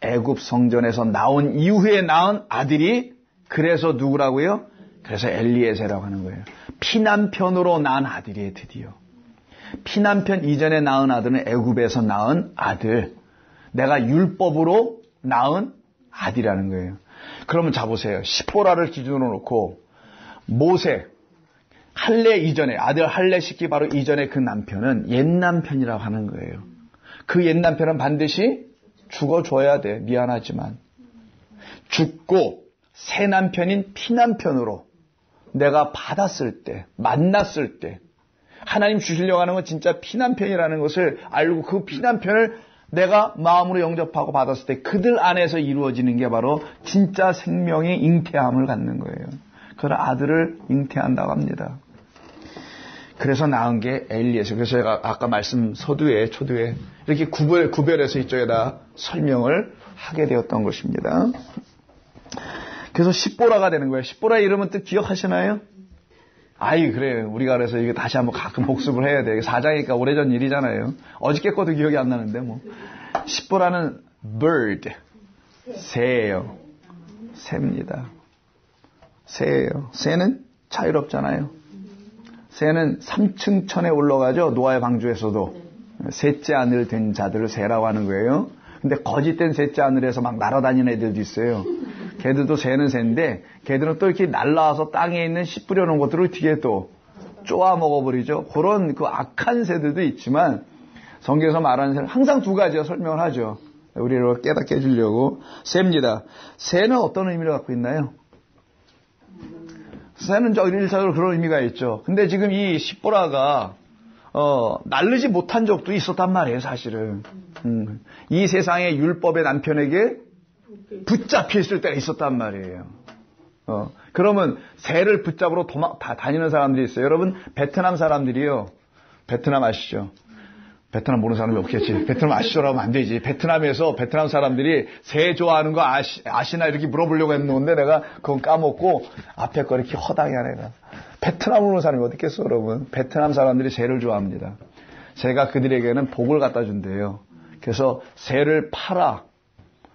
애굽 성전에서 나온 이후에 낳은 아들이, 그래서 누구라고요? 그래서 엘리에셀이라고 하는 거예요. 피남편으로 낳은 아들이에요. 드디어 피남편 이전에 낳은 아들은 애굽에서 낳은 아들, 내가 율법으로 낳은 아들이라는 거예요. 그러면 자보세요. 십보라를 기준으로 놓고 모세 할례 이전에, 아들 할례 시키 바로 이전에 그 남편은 옛 남편이라고 하는 거예요. 그 옛 남편은 반드시 죽어줘야 돼. 미안하지만 죽고 새 남편인 피남편으로 내가 받았을 때, 만났을 때, 하나님 주시려고 하는 건 진짜 피남편이라는 것을 알고 그 피남편을 내가 마음으로 영접하고 받았을 때 그들 안에서 이루어지는 게 바로 진짜 생명의 잉태함을 갖는 거예요. 그런 아들을 잉태한다고 합니다. 그래서 낳은 게 엘리에셀. 그래서 제가 아까 말씀 초두에 이렇게 구별해서 이쪽에다 설명을 하게 되었던 것입니다. 그래서 십보라가 되는 거예요. 십보라의 이름은 또 기억하시나요? 그래요. 우리가 그래서 이게 다시 한번 가끔 복습을 해야 돼요. 사장이니까 오래전 일이잖아요. 어저께 것도 기억이 안 나는데 뭐. 십보라는 bird, 새예요. 새입니다. 새예요. 새는 자유롭잖아요. 새는 3층 천에 올라가죠. 노아의 방주에서도. 셋째 하늘 된 자들을 새라고 하는 거예요. 근데 거짓된 셋째 하늘에서 막 날아다니는 애들도 있어요. 걔들도 새는 새인데 걔들은 또 이렇게 날라와서 땅에 있는 씨 뿌려놓은 것들을 뒤에 또 쪼아 먹어버리죠. 그런 그 악한 새들도 있지만 성경에서 말하는 새는 항상 두 가지가 설명을 하죠. 우리를 깨닫게 해주려고. 새입니다. 새는 어떤 의미를 갖고 있나요? 새는 일차적으로 그런 의미가 있죠. 근데 지금 이 십보라가 날르지 못한 적도 있었단 말이에요, 사실은. 이 세상의 율법의 남편에게 붙잡혀 있을 때가 있었단 말이에요. 그러면 새를 붙잡으러 다니는 사람들이 있어요. 여러분, 베트남 사람들이요. 베트남 아시죠? 베트남 모르는 사람이 없겠지. 베트남 아시죠라고 하면 안 되지. 베트남에서 베트남 사람들이 새 좋아하는 거 아시나 이렇게 물어보려고 했는데 내가 그건 까먹고 앞에 거 이렇게 허당히 하네가. 베트남 모르는 사람이 어디 있겠어, 여러분. 베트남 사람들이 새를 좋아합니다. 새가 그들에게는 복을 갖다 준대요. 그래서 새를 팔아,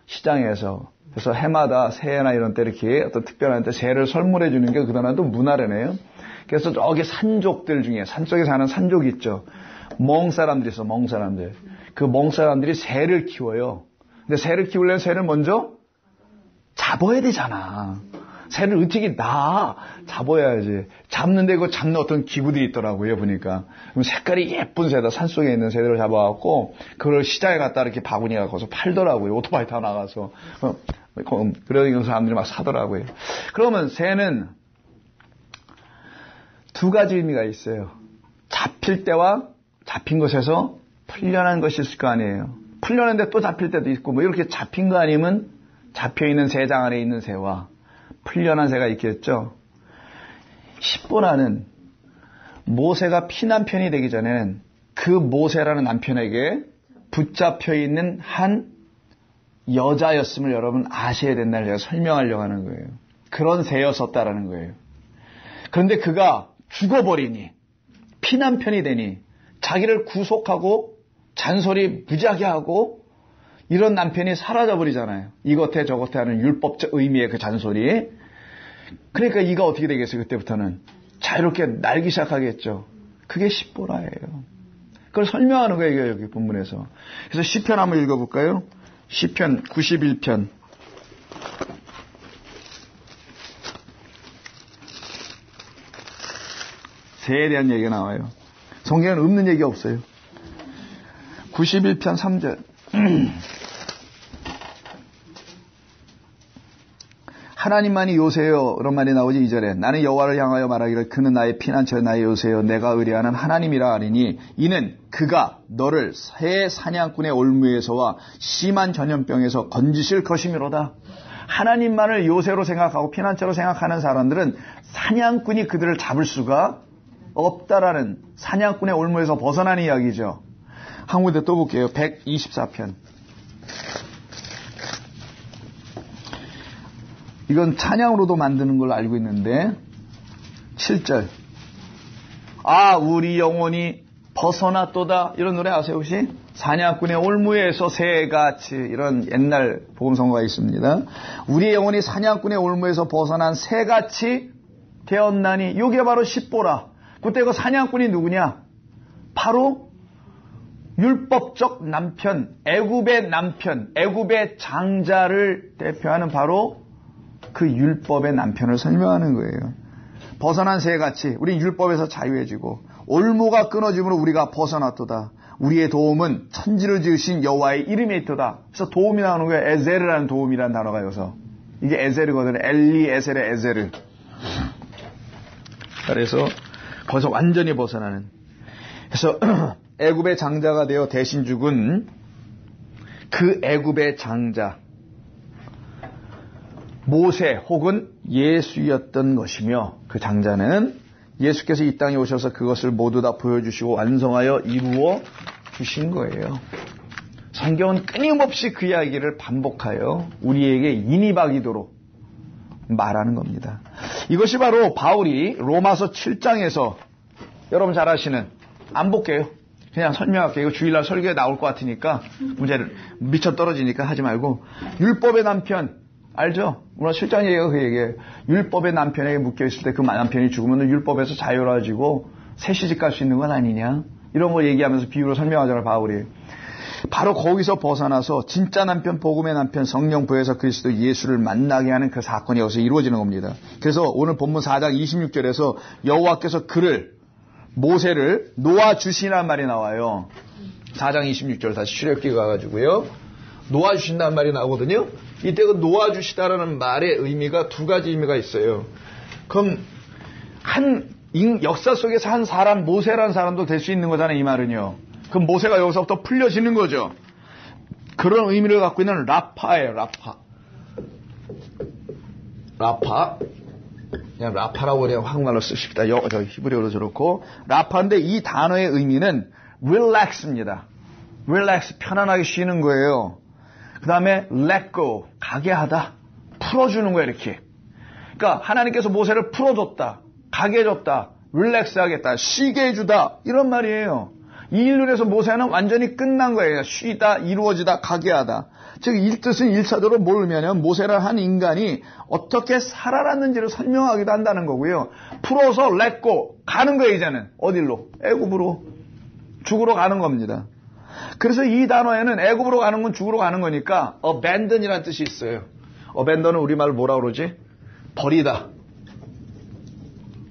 시장에서. 그래서 해마다 새해나 이런 때 이렇게 어떤 특별한 때 새를 선물해 주는 게 그다음에도 문화래네요. 그래서 저기 산족들 중에, 산속에 사는 산족이 있죠. 멍 사람들이 있어, 멍 사람들. 그 멍 사람들이 새를 키워요. 근데 새를 키우려면 새를 먼저 잡아야 되잖아. 새를 어떻게 잡아야지. 잡는데 그 잡는 어떤 기구들이 있더라고요, 보니까. 그럼 색깔이 예쁜 새다, 산속에 있는 새들을 잡아갖고, 그걸 시장에 갖다 이렇게 바구니에 갖고서 팔더라고요. 오토바이 타고 나가서. 그런 사람들이 막 사더라고요. 그러면 새는 두 가지 의미가 있어요. 잡힐 때와 잡힌 것에서 풀려난 것이 있을 거 아니에요. 풀려났는데 또 잡힐 때도 있고, 뭐 이렇게 잡힌 거 아니면 잡혀있는 새장 안에 있는 새와 풀려난 새가 있겠죠. 십보라는 모세가 피난편이 되기 전에는 그 모세라는 남편에게 붙잡혀 있는 한 여자였음을 여러분 아셔야 된다는 제가 설명하려고 하는 거예요. 그런 새였었다라는 거예요. 그런데 그가 죽어버리니, 피난편이 되니, 자기를 구속하고 잔소리 무지하게 하고 이런 남편이 사라져버리잖아요. 이것에 저것에 하는 율법적 의미의 그 잔소리. 그러니까 이가 어떻게 되겠어요? 그때부터는 자유롭게 날기 시작하겠죠. 그게 십보라예요. 그걸 설명하는 거예요, 여기 본문에서. 그래서 시편 한번 읽어볼까요? 시편 91편. 새에 대한 얘기가 나와요. 성경에는 없는 얘기가 없어요. 91편 3절. 하나님만이 요새요, 이런 말이 나오지 2절에. 나는 여호와를 향하여 말하기를 그는 나의 피난처 나의 요새요 내가 의뢰하는 하나님이라 하리니 이는 그가 너를 새 사냥꾼의 올무에서와 심한 전염병에서 건지실 것이미로다. 하나님만을 요새로 생각하고 피난처로 생각하는 사람들은 사냥꾼이 그들을 잡을 수가 없다라는, 사냥꾼의 올무에서 벗어나는 이야기죠. 한 군데 또 볼게요. 124편. 이건 찬양으로도 만드는 걸로 알고 있는데 7절. 아, 우리 영혼이 벗어났도다. 이런 노래 아세요 혹시? 사냥꾼의 올무에서 새같이, 이런 옛날 복음성가가 있습니다. 우리 영혼이 사냥꾼의 올무에서 벗어난 새같이 되었나니, 이게 바로 십보라. 그때 그 사냥꾼이 누구냐? 바로 율법적 남편, 애굽의 남편, 애굽의 장자를 대표하는 바로 그 율법의 남편을 설명하는 거예요. 벗어난 새같이 우리 율법에서 자유해지고 올무가 끊어짐으로 우리가 벗어났도다. 우리의 도움은 천지를 지으신 여호와의 이름에 있도다. 그래서 도움이 나오는 거예요. 에제르라는 도움이라는 단어가 여기서. 이게 에제르거든요. 엘리 에셀의 에제르. 그래서 거기서 완전히 벗어나는. 그래서 애굽의 장자가 되어 대신 죽은 그 애굽의 장자 모세 혹은 예수였던 것이며, 그 장자는 예수께서 이 땅에 오셔서 그것을 모두 다 보여주시고 완성하여 이루어 주신 거예요. 성경은 끊임없이 그 이야기를 반복하여 우리에게 인이박이도록 말하는 겁니다. 이것이 바로 바울이 로마서 7장에서, 여러분 잘 아시는, 안 볼게요. 그냥 설명할게요. 이거 주일날 설교에 나올 것 같으니까 문제를 미쳐 떨어지니까 하지 말고, 율법의 남편 알죠? 오늘 실장 얘기가 그 얘기예요. 율법의 남편에게 묶여있을 때 그 남편이 죽으면 율법에서 자유로워지고 새 시집갈 수 있는 건 아니냐? 이런 거 얘기하면서 비유로 설명하잖아요, 바울이. 바로 거기서 벗어나서 진짜 남편, 복음의 남편, 성령 부에서 그리스도 예수를 만나게 하는 그 사건이 여기서 이루어지는 겁니다. 그래서 오늘 본문 4장 26절에서 여호와께서 그를, 모세를 놓아주시라는 말이 나와요. 4장 26절 다시 출애굽기 가가지고요. 놓아주신다는 말이 나오거든요. 이때 그 놓아주시다라는 말의 의미가 두 가지 의미가 있어요. 그럼 역사 속에서 한 사람, 모세라는 사람도 될 수 있는 거잖아요, 이 말은요. 그럼 모세가 여기서부터 풀려지는 거죠. 그런 의미를 갖고 있는 라파예요, 라파. 라파. 그냥 라파라고 그냥 한국말로 쓰십시다. 히브리어로 저렇고. 라파인데 이 단어의 의미는 relax입니다. relax, 편안하게 쉬는 거예요. 그 다음에 let go, 가게 하다. 풀어주는 거예요, 이렇게. 그러니까 하나님께서 모세를 풀어줬다. 가게 해줬다. 릴렉스 하겠다. 쉬게 해주다. 이런 말이에요. 이 일로 해서 모세는 완전히 끝난 거예요. 쉬다, 이루어지다, 가게 하다. 즉, 이 뜻은 1차적으로 모르면 모세라 한 인간이 어떻게 살아났는지를 설명하기도 한다는 거고요. 풀어서 let go, 가는 거예요, 이제는. 어디로? 애굽으로. 죽으러 가는 겁니다. 그래서 이 단어에는 애굽으로 가는 건 죽으러 가는 거니까 abandon이라는 뜻이 있어요. abandon은 우리말로 뭐라 그러지? 버리다.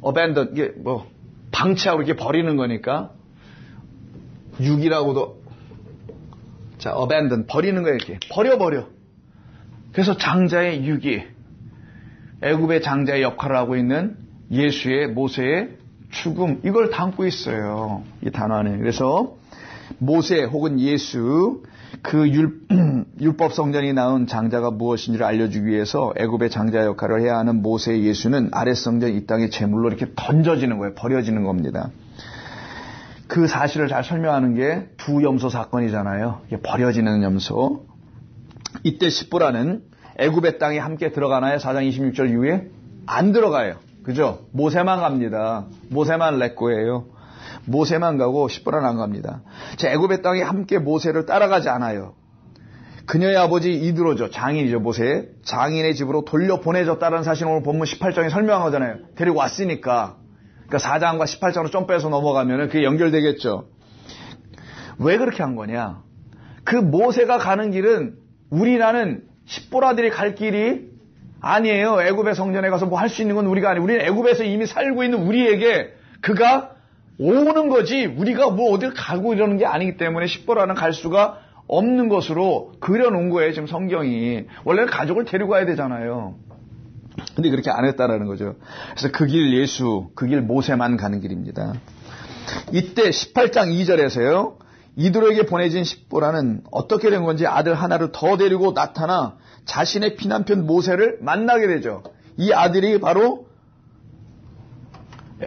abandon, 이게 방치하고 이렇게 버리는 거니까. 육이라고도, 자, abandon, 버리는 거예요, 이렇게. 버려. 그래서 장자의 육이, 애굽의 장자의 역할을 하고 있는 예수의, 모세의 죽음, 이걸 담고 있어요. 이 단어 안에. 그래서 모세 혹은 예수, 그 율법 성전이 낳은 장자가 무엇인지를 알려주기 위해서 애굽의 장자 역할을 해야 하는 모세 예수는 아랫 성전 이 땅의 제물로 이렇게 던져지는 거예요. 버려지는 겁니다. 그 사실을 잘 설명하는 게 두 염소 사건이잖아요. 이게 버려지는 염소. 이때 십보라는 애굽의 땅에 함께 들어가나요? 4장 26절 이후에? 안 들어가요. 그죠? 모세만 갑니다. 모세만 렛고예요. 모세만 가고 십보라는 안 갑니다. 애굽의 땅에 함께 모세를 따라가지 않아요. 그녀의 아버지 이드로죠. 장인이죠, 모세. 장인의 집으로 돌려보내졌다는 사실을 오늘 본문 18장에 설명한 거잖아요. 데리고 왔으니까. 그러니까 4장과 18장으로 좀 빼서 넘어가면 그게 연결되겠죠. 왜 그렇게 한 거냐? 그 모세가 가는 길은 우리라는 십보라들이 갈 길이 아니에요. 애굽의 성전에 가서 뭐 할 수 있는 건 우리가 아니에요. 우리는 애굽에서 이미 살고 있는 우리에게 그가 오는 거지 우리가 뭐 어딜 가고 이러는 게 아니기 때문에 십보라는 갈 수가 없는 것으로 그려놓은 거예요. 지금 성경이. 원래는 가족을 데리고 가야 되잖아요. 근데 그렇게 안 했다라는 거죠. 그래서 그 길 예수, 그 길 모세만 가는 길입니다. 이때 18장 2절에서요. 이드로에게 보내진 십보라는 어떻게 된 건지 아들 하나를 더 데리고 나타나 자신의 피남편 모세를 만나게 되죠. 이 아들이 바로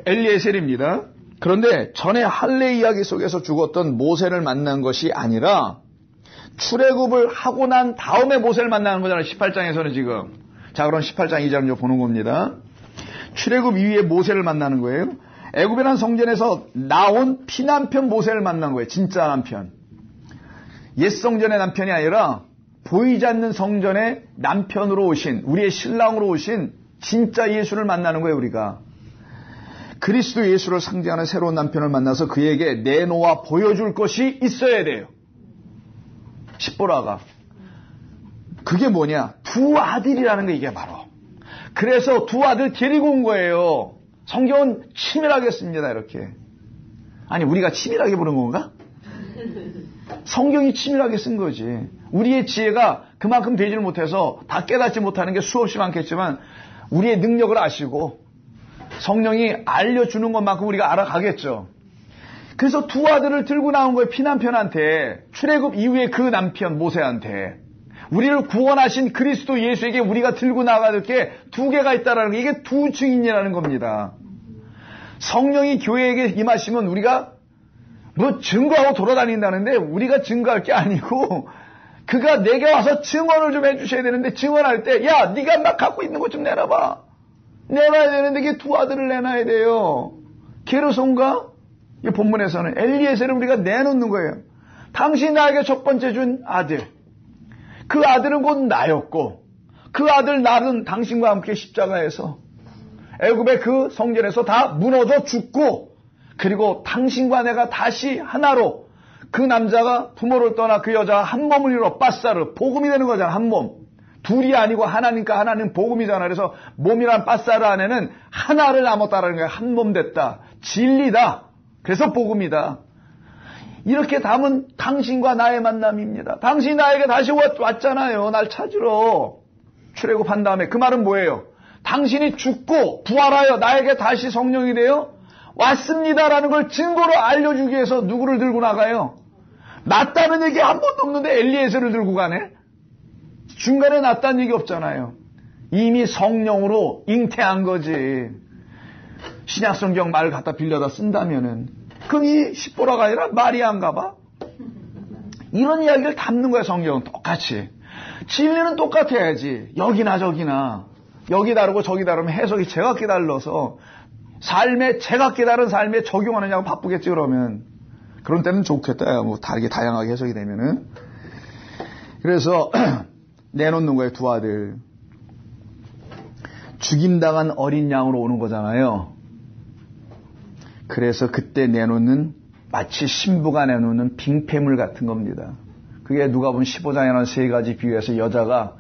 엘리에셀입니다. 그런데 전에 할례 이야기 속에서 죽었던 모세를 만난 것이 아니라 출애굽을 하고 난 다음에 모세를 만나는 거잖아요. 18장에서는 지금. 자, 그럼 18장 2절을 보는 겁니다. 출애굽 이후에 모세를 만나는 거예요. 애굽이라는 성전에서 나온 피남편 모세를 만난 거예요. 진짜 남편. 옛 성전의 남편이 아니라 보이지 않는 성전의 남편으로 오신, 우리의 신랑으로 오신 진짜 예수를 만나는 거예요, 우리가. 그리스도 예수를 상징하는 새로운 남편을 만나서 그에게 내놓아 보여줄 것이 있어야 돼요. 십보라가. 그게 뭐냐? 두 아들이라는 게 이게 바로. 그래서 두 아들 데리고 온 거예요. 성경은 치밀하게 씁니다, 이렇게. 아니, 우리가 치밀하게 보는 건가? 성경이 치밀하게 쓴 거지. 우리의 지혜가 그만큼 되지를 못해서 다 깨닫지 못하는 게 수없이 많겠지만 우리의 능력을 아시고 성령이 알려주는 것만큼 우리가 알아가겠죠. 그래서 두 아들을 들고 나온 거예요. 피남편한테. 출애굽 이후에 그 남편 모세한테. 우리를 구원하신 그리스도 예수에게 우리가 들고 나가야 게 두 개가 있다라는 게 이게 두 증인이라는 겁니다. 성령이 교회에게 임하시면 우리가 뭐 증거하고 돌아다닌다는데 우리가 증거할 게 아니고 그가 내게 와서 증언을 좀 해주셔야 되는데 증언할 때 야 네가 막 갖고 있는 것 좀 내놔봐. 내놔야 되는데 이게 두 아들을 내놔야 돼요. 게르손과 이 본문에서는 엘리에셀을 우리가 내놓는 거예요. 당신 나에게 첫 번째 준 아들. 그 아들은 곧 나였고 그 아들 나는 당신과 함께 십자가에서 애굽의 그 성전에서 다 무너져 죽고 그리고 당신과 내가 다시 하나로 그 남자가 부모를 떠나 그 여자가 한 몸을 이루어 빠싸르 복음이 되는 거잖아. 한 몸. 둘이 아니고 하나니까 하나는 복음이잖아. 그래서 몸이란 빠싸르 안에는 하나를 남았다라는 거야. 한 몸 됐다. 진리다. 그래서 복음이다. 이렇게 담은 당신과 나의 만남입니다. 당신이 나에게 다시 왔잖아요. 날 찾으러. 출애굽한 다음에 그 말은 뭐예요? 당신이 죽고 부활하여 나에게 다시 성령이 되어 왔습니다라는 걸 증거로 알려주기 위해서 누구를 들고 나가요? 낫다는 얘기 한 번도 없는데 엘리에셀을 들고 가네? 중간에 낫다는 얘기 없잖아요. 이미 성령으로 잉태한 거지. 신약성경 말을 갖다 빌려다 쓴다면은 그럼 이 십보라가 아니라 마리아인가 봐? 이런 이야기를 담는 거야. 성경은 똑같이. 진리는 똑같아야지. 여기나 저기나. 여기 다르고 저기 다르면 해석이 제각기 달라서 삶에 제각기 다른 삶에 적용하느냐고 바쁘겠지. 그러면 그런 때는 좋겠다. 뭐 다르게 다양하게 해석이 되면은. 그래서 내놓는 거예요. 두 아들. 죽임당한 어린 양으로 오는 거잖아요. 그래서 그때 내놓는 마치 신부가 내놓는 빙패물 같은 겁니다. 그게 누가 보면 15장이라는 세 가지 비유에서 여자가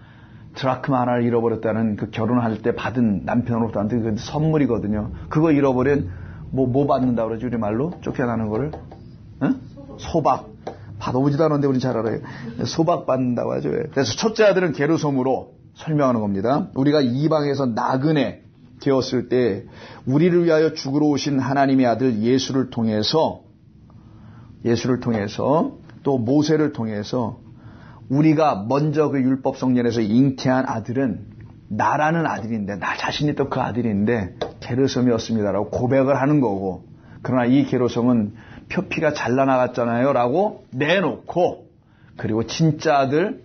드라크마 하나를 잃어버렸다는 그 결혼할 때 받은 남편으로부터 그 선물이거든요. 그거 잃어버린 뭐 받는다 그러지 우리 말로? 쫓겨나는 거를? 응? 소박. 받아보지도 않았는데 우리 잘 알아요. 소박 받는다고 하죠. 그래서 첫째 아들은 게르솜으로 설명하는 겁니다. 우리가 이방에서 나그네 되었을 때 우리를 위하여 죽으러 오신 하나님의 아들 예수를 통해서 또 모세를 통해서 우리가 먼저 그 율법 성전에서 잉태한 아들은 나라는 아들인데 나 자신이 또 그 아들인데 게르솜이었습니다라고 고백을 하는 거고, 그러나 이 게르솜은 표피가 잘라나갔잖아요 라고 내놓고, 그리고 진짜 아들,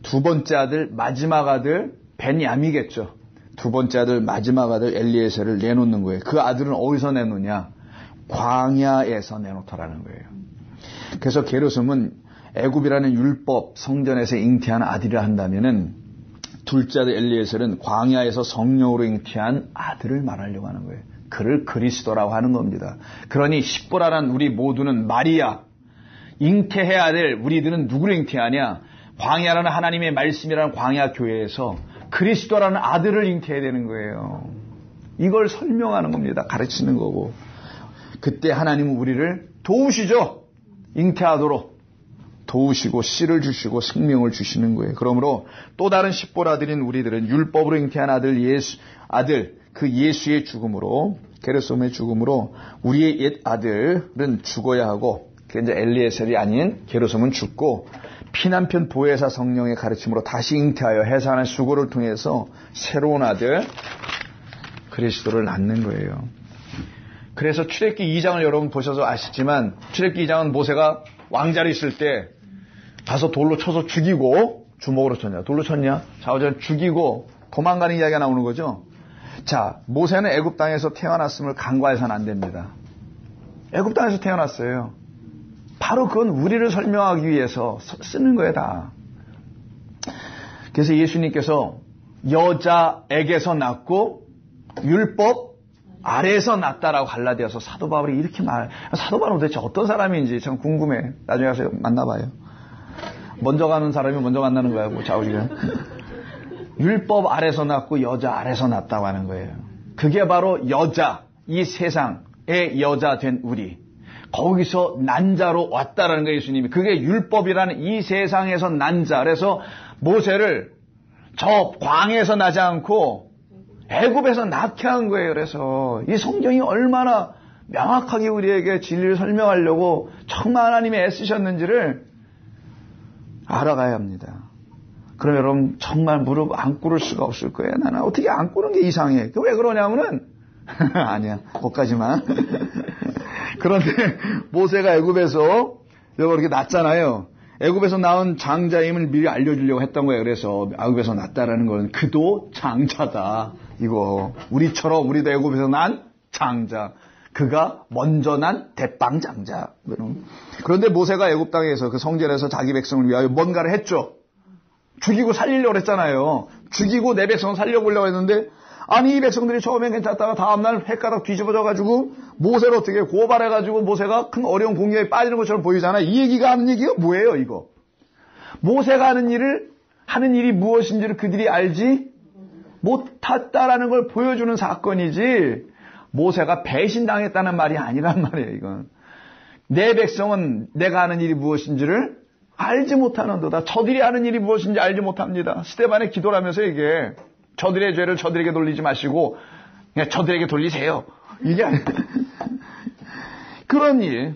두 번째 아들, 마지막 아들 베냐민이겠죠. 두 번째 아들, 마지막 아들 엘리에셀을 내놓는 거예요. 그 아들은 어디서 내놓냐? 광야에서 내놓더라는 거예요. 그래서 게르솜은 애굽이라는 율법 성전에서 잉태한 아들이라 한다면은 둘째 아들 엘리에셀은 광야에서 성령으로 잉태한 아들을 말하려고 하는 거예요. 그를 그리스도라고 하는 겁니다. 그러니 십보라는 우리 모두는 마리아, 잉태해야 될 우리들은 누구를 잉태하냐? 광야라는 하나님의 말씀이라는 광야 교회에서 그리스도라는 아들을 잉태해야 되는 거예요. 이걸 설명하는 겁니다. 가르치는 거고. 그때 하나님은 우리를 도우시죠. 잉태하도록 도우시고 씨를 주시고 생명을 주시는 거예요. 그러므로 또 다른 십보라들인 우리들은 율법으로 잉태한 아들 그 예수의 죽음으로, 게르솜의 죽음으로 우리의 옛 아들은 죽어야 하고, 그게 이제 엘리에셀이 아닌 게르솜은 죽고 피난편 보혜사 성령의 가르침으로 다시 잉태하여 해산한 수고를 통해서 새로운 아들 그리스도를 낳는 거예요. 그래서 출애굽기 2장을 여러분 보셔서 아시지만, 출애굽기 2장은 모세가 왕자로 있을 때 가서 돌로 쳐서 죽이고, 주먹으로 쳤냐? 돌로 쳤냐? 좌우전 죽이고 도망가는 이야기가 나오는 거죠. 자, 모세는 애굽 땅에서 태어났음을 간과해서는 안 됩니다. 애굽 땅에서 태어났어요. 바로 그건 우리를 설명하기 위해서 쓰는 거예요, 다. 그래서 예수님께서 여자에게서 낳고 율법 아래에서 낳았다라고 갈라디아서 사도 바울이 이렇게 사도 바울은 도대체 어떤 사람인지 참 궁금해. 나중에 가서 만나봐요. 먼저 가는 사람이 먼저 만나는 거야, 뭐 좌우지간. 율법 아래에서 낳고 여자 아래에서 낳았다고 하는 거예요. 그게 바로 여자, 이 세상의 여자 된 우리. 거기서 난 자로 왔다라는 거예요, 예수님이. 그게 율법이라는 이 세상에서 난 자. 그래서 모세를 저 광에서 나지 않고 애굽에서 낳게 한 거예요. 그래서 이 성경이 얼마나 명확하게 우리에게 진리를 설명하려고 정말 하나님이 애쓰셨는지를 알아가야 합니다. 그럼 여러분 정말 무릎 안 꿇을 수가 없을 거예요. 나는 어떻게 안 꿇는 게 이상해. 왜 그러냐면은 아니야, 거기까지만. 그런데 모세가 애굽에서 이렇게 낳았잖아요. 애굽에서 낳은 장자임을 미리 알려주려고 했던 거예요. 그래서 애굽에서 낳았다라는 건 그도 장자다. 이거 우리처럼 우리도 애굽에서 난 장자. 그가 먼저 난 대빵 장자. 그런데 모세가 애굽 땅에서 그 성전에서 자기 백성을 위하여 뭔가를 했죠. 죽이고 살리려고 했잖아요. 죽이고 내 백성을 살려보려고 했는데, 아니 이 백성들이 처음엔 괜찮다가 다음날 헷가닥 뒤집어져가지고 모세를 어떻게 고발해가지고 모세가 큰 어려운 공격에 빠지는 것처럼 보이잖아요. 이 얘기가 하는 얘기가 뭐예요, 이거? 모세가 하는 일이 무엇인지를 그들이 알지 못했다라는 걸 보여주는 사건이지, 모세가 배신당했다는 말이 아니란 말이에요, 이건. 내 백성은 내가 하는 일이 무엇인지를 알지 못하는도다. 저들이 하는 일이 무엇인지 알지 못합니다. 스데반의 기도라면서 이게 저들의 죄를 저들에게 돌리지 마시고 그냥 저들에게 돌리세요. 이게 아니에요. 그런 일.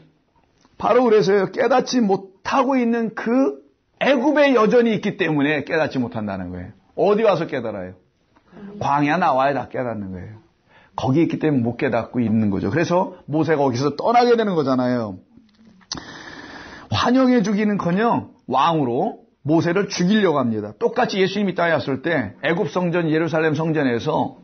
바로 그래서요. 깨닫지 못하고 있는 그 애굽에 여전히 있기 때문에 깨닫지 못한다는 거예요. 어디 와서 깨달아요? 광야 나와야 다 깨닫는 거예요. 거기 있기 때문에 못 깨닫고 있는 거죠. 그래서 모세가 거기서 떠나게 되는 거잖아요. 환영해 주기는커녕 왕으로 모세를 죽이려고 합니다. 똑같이 예수님이 땅에 왔을 때 애굽 성전 예루살렘 성전에서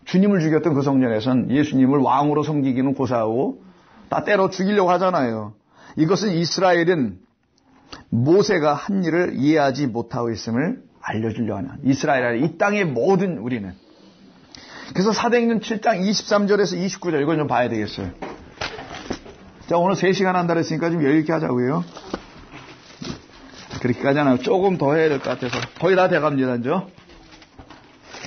주님을 죽였던 그 성전에선 예수님을 왕으로 섬기기는 고사하고 다 때려 죽이려고 하잖아요. 이것은 이스라엘은 모세가 한 일을 이해하지 못하고 있음을 알려주려 하는 이스라엘 이 땅의 모든 우리는. 그래서 사도행전 7장 23절에서 29절 이걸 좀 봐야 되겠어요. 자, 오늘 3시간 한다 그랬으니까 좀 여유 있게 하자고요. 그렇게까지 안 하고 조금 더 해야 될 것 같아서 거의 다 돼갑니다. 이제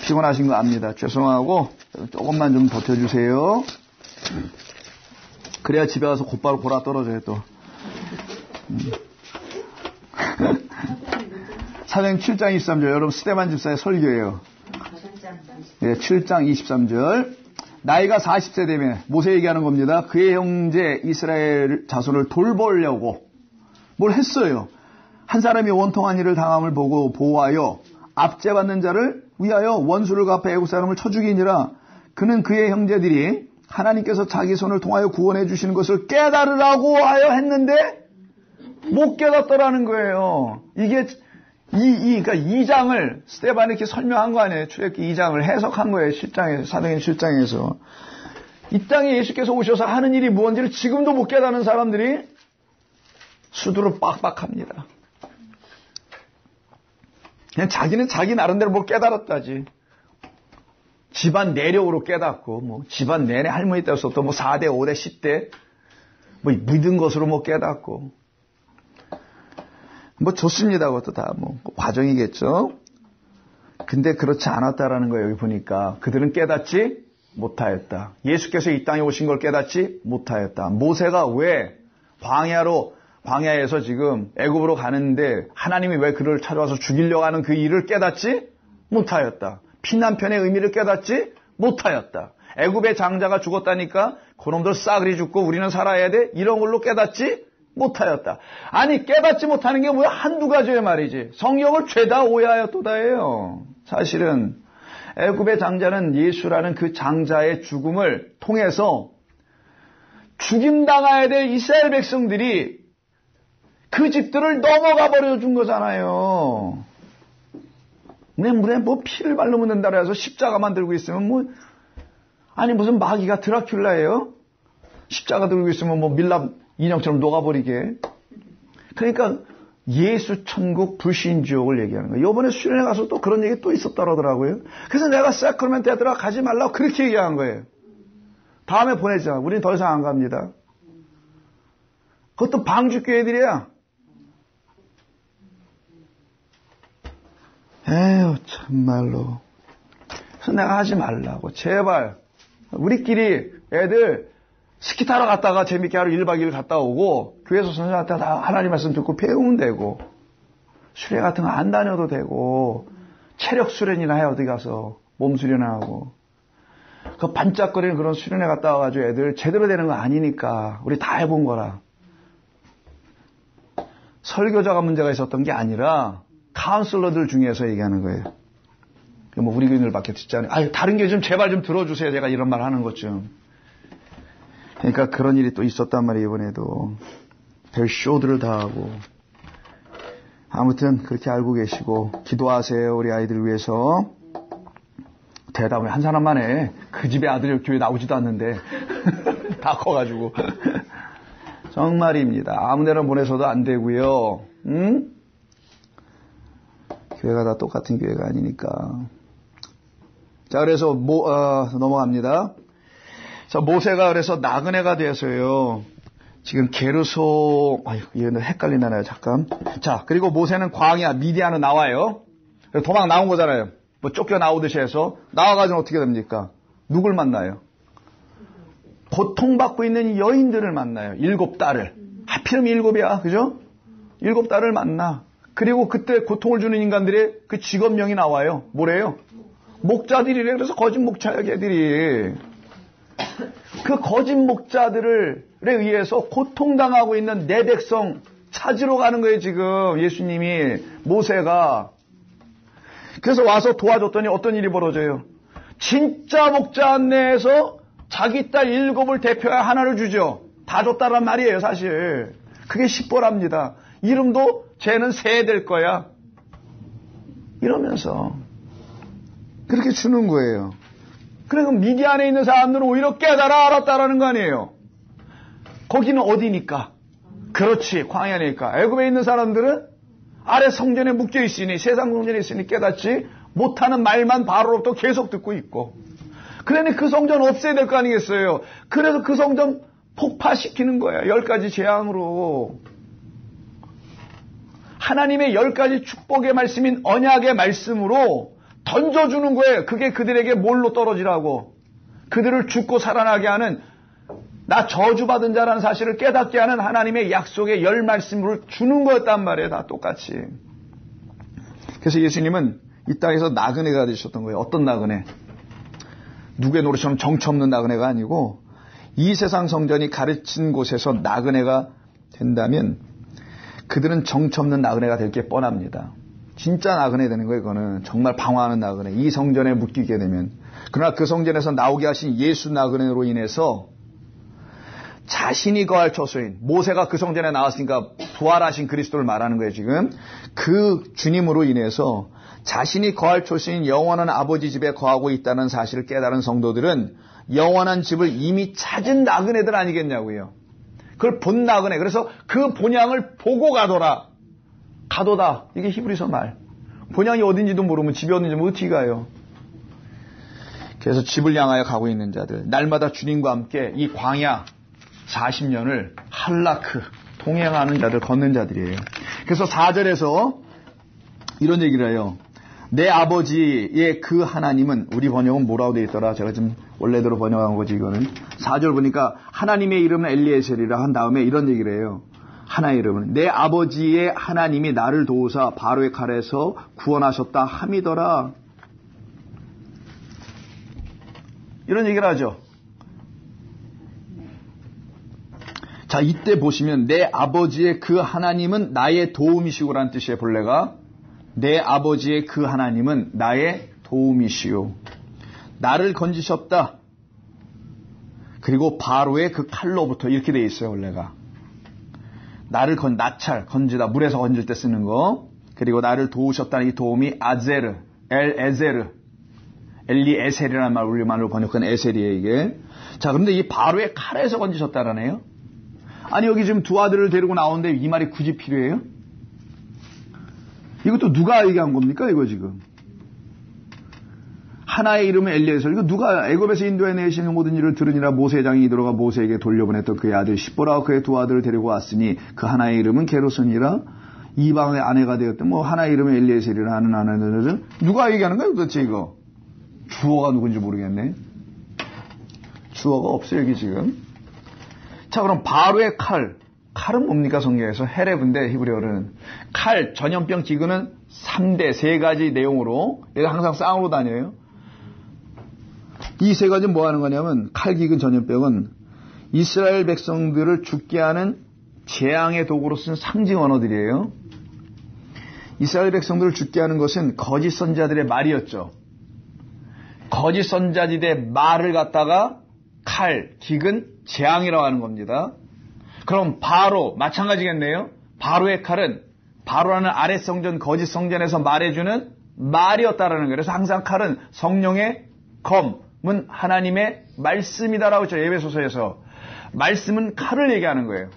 피곤하신 거 압니다. 죄송하고 조금만 좀 버텨주세요. 그래야 집에 가서 곧바로 골아 떨어져요 또. 사도행전 7장 23절 여러분 스데반 집사의 설교예요. 네, 7장 23절 나이가 40세 되면 모세 얘기하는 겁니다. 그의 형제 이스라엘 자손을 돌보려고 뭘 했어요. 한 사람이 원통한 일을 당함을 보고 보호하여 압제받는 자를 위하여 원수를 갚아 애국 사람을 쳐 죽이니라. 그는 그의 형제들이 하나님께서 자기 손을 통하여 구원해 주시는 것을 깨달으라고 하여 했는데 못 깨닫더라는 거예요. 이게 그러니까 2장을 스데반이 이렇게 설명한 거 아니에요. 출애굽기 2장을 해석한 거예요. 사도행전 7장에서. 이 땅에 예수께서 오셔서 하는 일이 무엇인지를 지금도 못 깨닫는 사람들이 수두룩 빡빡합니다. 그냥 자기는 자기 나름대로 뭘 깨달았다지. 집안 내력으로 깨닫고, 뭐, 집안 내내 할머니 때부터 뭐 4대, 5대, 10대, 뭐, 믿은 것으로 뭐 깨닫고. 뭐, 좋습니다. 그것도 다 뭐, 과정이겠죠. 근데 그렇지 않았다라는 거예요. 여기 보니까. 그들은 깨닫지 못하였다. 예수께서 이 땅에 오신 걸 깨닫지 못하였다. 모세가 왜 광야에서 지금 애굽으로 가는데 하나님이 왜 그를 찾아와서 죽이려고 하는 그 일을 깨닫지 못하였다. 피난편의 의미를 깨닫지 못하였다. 애굽의 장자가 죽었다니까 그놈들 싸그리 죽고 우리는 살아야 돼. 이런 걸로 깨닫지 못하였다. 아니 깨닫지 못하는 게 뭐야? 한두 가지의 말이지. 성경을 죄다 오해하였도다예요. 사실은 애굽의 장자는 예수라는 그 장자의 죽음을 통해서 죽임당해야 될 이스라엘 백성들이 그 집들을 넘어가 버려준 거잖아요. 물에 뭐 피를 바르면 된다고 해서 십자가만 들고 있으면 뭐 아니 무슨 마귀가 드라큘라예요? 십자가 들고 있으면 뭐 밀랍 인형처럼 녹아버리게. 그러니까 예수 천국 불신 지옥을 얘기하는 거예요. 이번에 수련회 가서 또 그런 얘기 또 있었더라고요. 그래서 내가 사크라멘트에 들어가지 말라고 그렇게 얘기한 거예요. 다음에 보내자. 우린 더 이상 안 갑니다. 그것도 방주교회들이야. 에휴 참말로. 그래서 내가 하지 말라고. 제발 우리끼리 애들 스키 타러 갔다가 재밌게 하루 1박 2일 갔다 오고 교회에서 선생님한테 다 하나님 말씀 듣고 배우면 되고 수련 같은 거 안 다녀도 되고 체력 수련이나 해 어디 가서 몸 수련하고 그 반짝거리는 그런 수련회 갔다 와가지고 애들 제대로 되는 거 아니니까 우리 다 해본 거라. 설교자가 문제가 있었던 게 아니라 카운슬러들 중에서 얘기하는 거예요. 뭐 우리 교인들밖에 듣지 않아요. 아유 다른 교회 좀 제발 좀 들어주세요. 제가 이런 말 하는 것 좀. 그러니까 그런 일이 또 있었단 말이에요. 이번에도 별 쇼들을 다 하고. 아무튼 그렇게 알고 계시고 기도하세요. 우리 아이들 위해서. 대답을 한 사람만 해. 그 집의 아들이 교회 나오지도 않는데 다 커가지고. 정말입니다. 아무데나 보내서도 안 되고요. 응? 교회가 다 똑같은 교회가 아니니까. 자, 그래서 넘어갑니다. 자, 모세가 그래서 나그네가 되어서요. 지금 게르소, 얘는 헷갈린다나요, 잠깐. 자, 그리고 모세는 광야, 미디안으로 나와요. 도망 나온 거잖아요. 뭐 쫓겨 나오듯이 해서 나와가지고 어떻게 됩니까? 누굴 만나요? 고통받고 있는 여인들을 만나요. 7딸을. 하필이면 7이야. 그죠? 7딸을 만나. 그리고 그때 고통을 주는 인간들의 그 직업명이 나와요. 뭐래요? 목자들이래. 그래서 거짓 목자야, 걔들이. 그 거짓 목자들에 의해서 고통당하고 있는 내 백성 찾으러 가는 거예요, 지금. 예수님이, 모세가. 그래서 와서 도와줬더니 어떤 일이 벌어져요? 진짜 목자 안내에서 자기 딸 7을 대표해 하나를 주죠. 다 줬다란 말이에요, 사실. 그게 십보랍니다. 이름도 쟤는 새 될 거야. 이러면서 그렇게 주는 거예요. 그래서 미디안에 있는 사람들은 오히려 깨달아 알았다라는 거 아니에요. 거기는 어디니까? 그렇지, 광야니까. 애굽에 있는 사람들은 아래 성전에 묶여 있으니, 세상 성전에 있으니 깨닫지 못하는 말만 바로로부터 계속 듣고 있고. 그러니 그 성전 없애야 될 거 아니겠어요? 그래서 그 성전 폭파시키는 거야. 10가지 재앙으로. 하나님의 10가지 축복의 말씀인 언약의 말씀으로 던져주는 거예요. 그게 그들에게 뭘로 떨어지라고. 그들을 죽고 살아나게 하는, 나 저주받은 자라는 사실을 깨닫게 하는 하나님의 약속의 10말씀을 주는 거였단 말이에요. 다 똑같이. 그래서 예수님은 이 땅에서 나그네가 되셨던 거예요. 어떤 나그네? 누구의 노릇처럼 정처 없는 나그네가 아니고, 이 세상 성전이 가르친 곳에서 나그네가 된다면 그들은 정처 없는 나그네가 될 게 뻔합니다. 진짜 나그네 되는 거예요. 이거는 정말 방황하는 나그네. 이 성전에 묶이게 되면. 그러나 그 성전에서 나오게 하신 예수 나그네로 인해서 자신이 거할 처소인, 모세가 그 성전에 나왔으니까 부활하신 그리스도를 말하는 거예요, 지금. 그 주님으로 인해서 자신이 거할 처소인 영원한 아버지 집에 거하고 있다는 사실을 깨달은 성도들은 영원한 집을 이미 찾은 나그네들 아니겠냐고요. 그걸 본 나그네. 그래서 그 본향을 보고 가더라. 가도다. 이게 히브리서 말. 본향이 어딘지도 모르면 집이 어딘지 모르면 어떻게 가요. 그래서 집을 향하여 가고 있는 자들. 날마다 주님과 함께 이 광야 40년을 할라크, 동행하는 자들, 걷는 자들이에요. 그래서 4절에서 이런 얘기를 해요. 내 아버지의 그 하나님은, 우리 번역은 뭐라고 되어 있더라? 제가 지금 원래대로 번역한 거지, 이거는. 4절 보니까 하나님의 이름은 엘리에셀이라 한 다음에 이런 얘기를 해요. 하나의 이름은 내 아버지의 하나님이 나를 도우사 바로의 칼에서 구원하셨다 함이더라. 이런 얘기를 하죠. 자, 이때 보시면 내 아버지의 그 하나님은 나의 도움이시고라는 뜻이에요. 본래가 내 아버지의 그 하나님은 나의 도움이시오. 나를 건지셨다. 그리고 바로의 그 칼로부터 이렇게 돼 있어요. 원래가 나를 나찰, 건지다, 물에서 건질 때 쓰는 거. 그리고 나를 도우셨다는 이 도움이 아제르, 엘에제르, 엘리에셀이라는 말 우리말로 번역한 에셀이에요, 이게. 자, 그런데 이 바로의 칼에서 건지셨다라네요. 아니, 여기 지금 두 아들을 데리고 나오는데 이 말이 굳이 필요해요? 이것도 누가 얘기한 겁니까, 이거 지금? 하나의 이름은 엘리에셀. 이거 누가 애굽에서 인도해 내시는 모든 일을 들으니라 모세의 장이 들어가 모세에게 돌려보냈던 그의 아들 십보라와 그의 두 아들을 데리고 왔으니 그 하나의 이름은 게르손이라 이방의 아내가 되었던 뭐 하나의 이름은 엘리에셀이라 하는 아내들은 누가 얘기하는 거예요, 도대체 이거? 주어가 누군지 모르겠네. 주어가 없어요, 여기 지금. 자, 그럼 바로의 칼. 칼은 뭡니까, 성경에서? 헤레브인데, 히브리어는. 칼, 전염병 기근은 3대, 3가지 내용으로, 얘가 항상 쌍으로 다녀요. 이 3가지는 뭐 하는 거냐면, 칼, 기근, 전염병은 이스라엘 백성들을 죽게 하는 재앙의 도구로 쓴 상징 언어들이에요. 이스라엘 백성들을 죽게 하는 것은 거짓 선자들의 말이었죠. 거짓 선자들의 말을 갖다가 칼, 기근, 재앙이라고 하는 겁니다. 그럼 바로 마찬가지겠네요. 바로의 칼은 바로라는 아랫 성전, 거짓 성전에서 말해주는 말이었다라는 거예요. 그래서 항상 칼은 성령의 검은 하나님의 말씀이다라고 했죠. 에베소서에서. 말씀은 칼을 얘기하는 거예요.